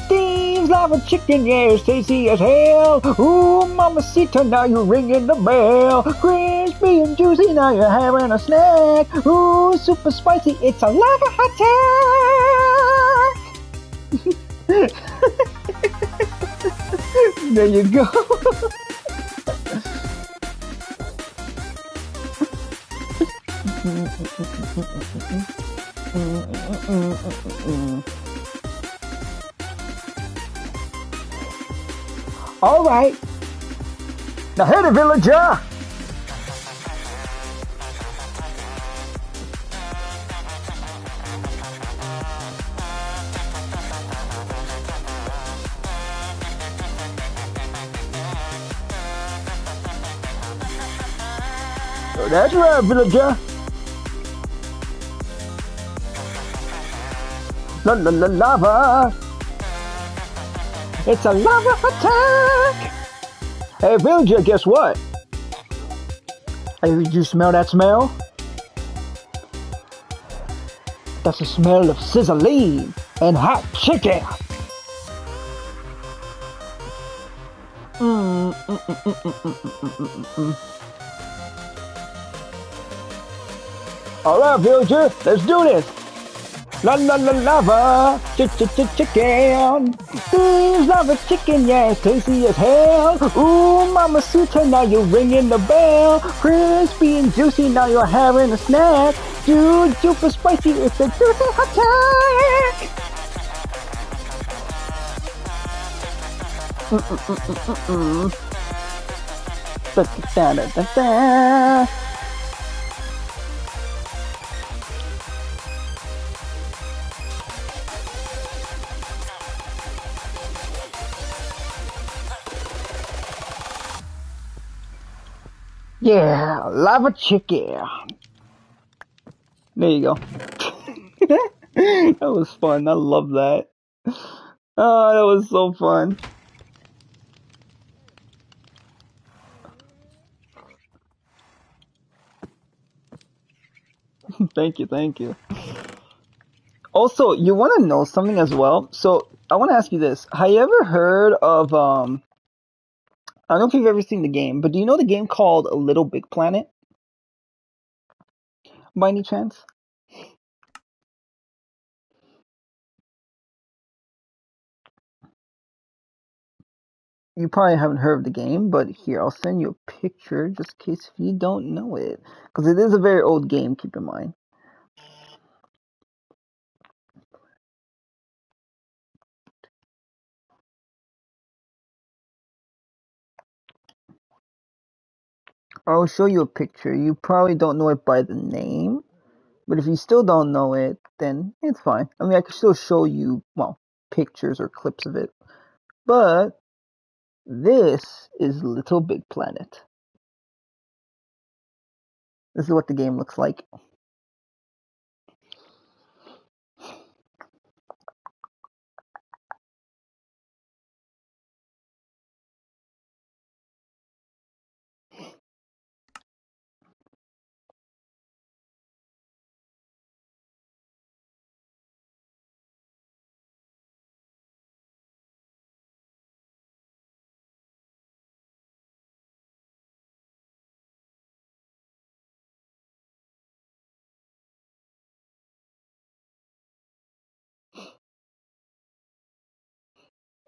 Steve's lava chicken, yeah, it's tasty as hell. Ooh, mamacita, now you're ringing the bell. Crispy and juicy, now you're having a snack. Ooh, super spicy, it's a lava attack. There you go. All right. Now hit it, villager. Oh, that's right, villager. La la la lava. It's a lava attack. Hey, villager, guess what? Hey, did you smell that smell? That's the smell of sizzling and hot chicken. All right, villager, let's do this. La la la lava, chicken. These lava chicken, yeah, it's tasty as hell. Ooh, mama suta, now you're ringing the bell. Crispy and juicy, now you're having a snack. Dude, super spicy, it's a juicy attack. Da da da da da. Yeah, lava chicken. There you go. That was fun. I love that. Oh, that was so fun. Thank you, thank you. Also, you want to know something as well? So, I want to ask you this. Have you ever heard of, I don't know if you've ever seen the game, but do you know the game called Little Big Planet? By any chance? You probably haven't heard of the game, but here, I'll send you a picture just in case if you don't know it. Because it is a very old game, keep in mind. I'll show you a picture. You probably don't know it by the name, but if you still don't know it, then it's fine. I mean, I can still show you, well, pictures or clips of it. But this is Little Big Planet. This is what the game looks like.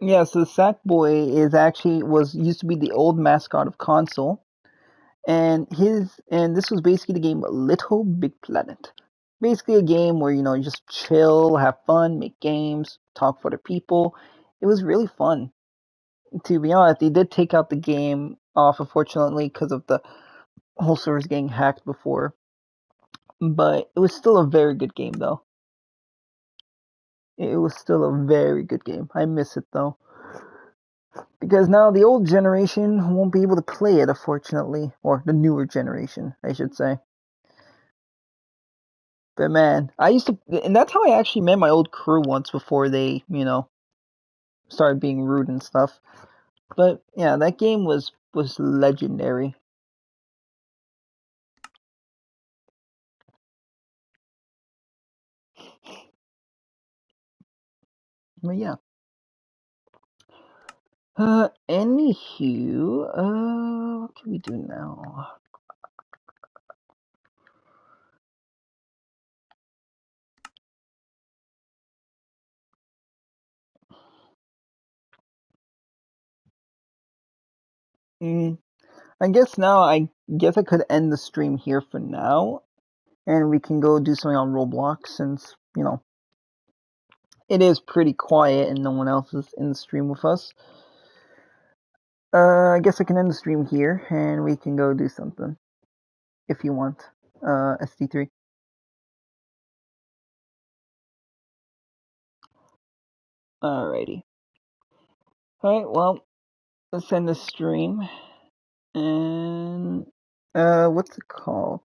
Yeah, so Sackboy is actually was used to be the old mascot of console, and this was basically the game Little Big Planet. Basically a game where you just chill, have fun, make games, talk for the people. It was really fun. To be honest, they did take out the game off, unfortunately, because of the whole servers getting hacked before. But it was still a very good game, though. It was still a very good game. I miss it, though. Because now the old generation won't be able to play it, unfortunately. Or the newer generation, I should say. But man, and that's how I actually met my old crew once before they, started being rude and stuff. But yeah, that game was legendary. But yeah. Anywho, what can we do now? I guess now, I guess I could end the stream here for now, and we can go do something on Roblox since, it is pretty quiet and no one else is in the stream with us. I guess I can end the stream here and we can go do something if you want. SD3. Alrighty. Alright, well, let's end the stream. And what's it called?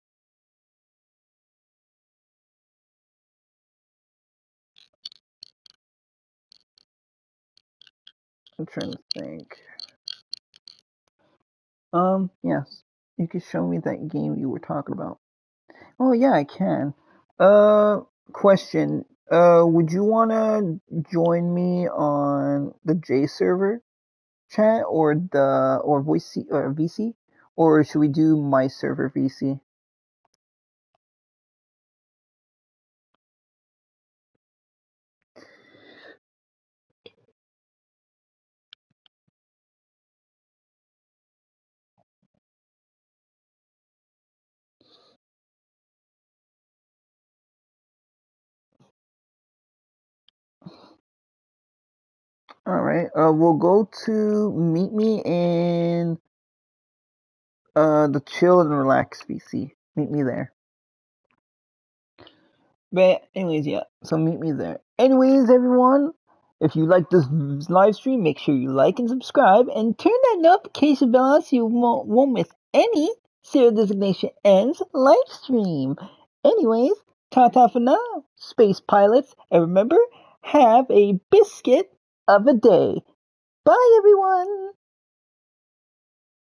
I'm trying to think. Yes. You could show me that game you were talking about. Oh yeah, I can. Question. Would you wanna join me on the J server chat or voice or VC? Or should we do my server VC? Alright, we'll go to meet me in the chill and relax VC. Meet me there. But anyways, yeah. So meet me there. Anyways, everyone, if you like this live stream, make sure you like and subscribe and turn that notification bell on so you won't miss any Serial Designation Ends live stream. Anyways, ta-ta for now, space pilots, and remember, have a biscuit of a day. Bye, everyone.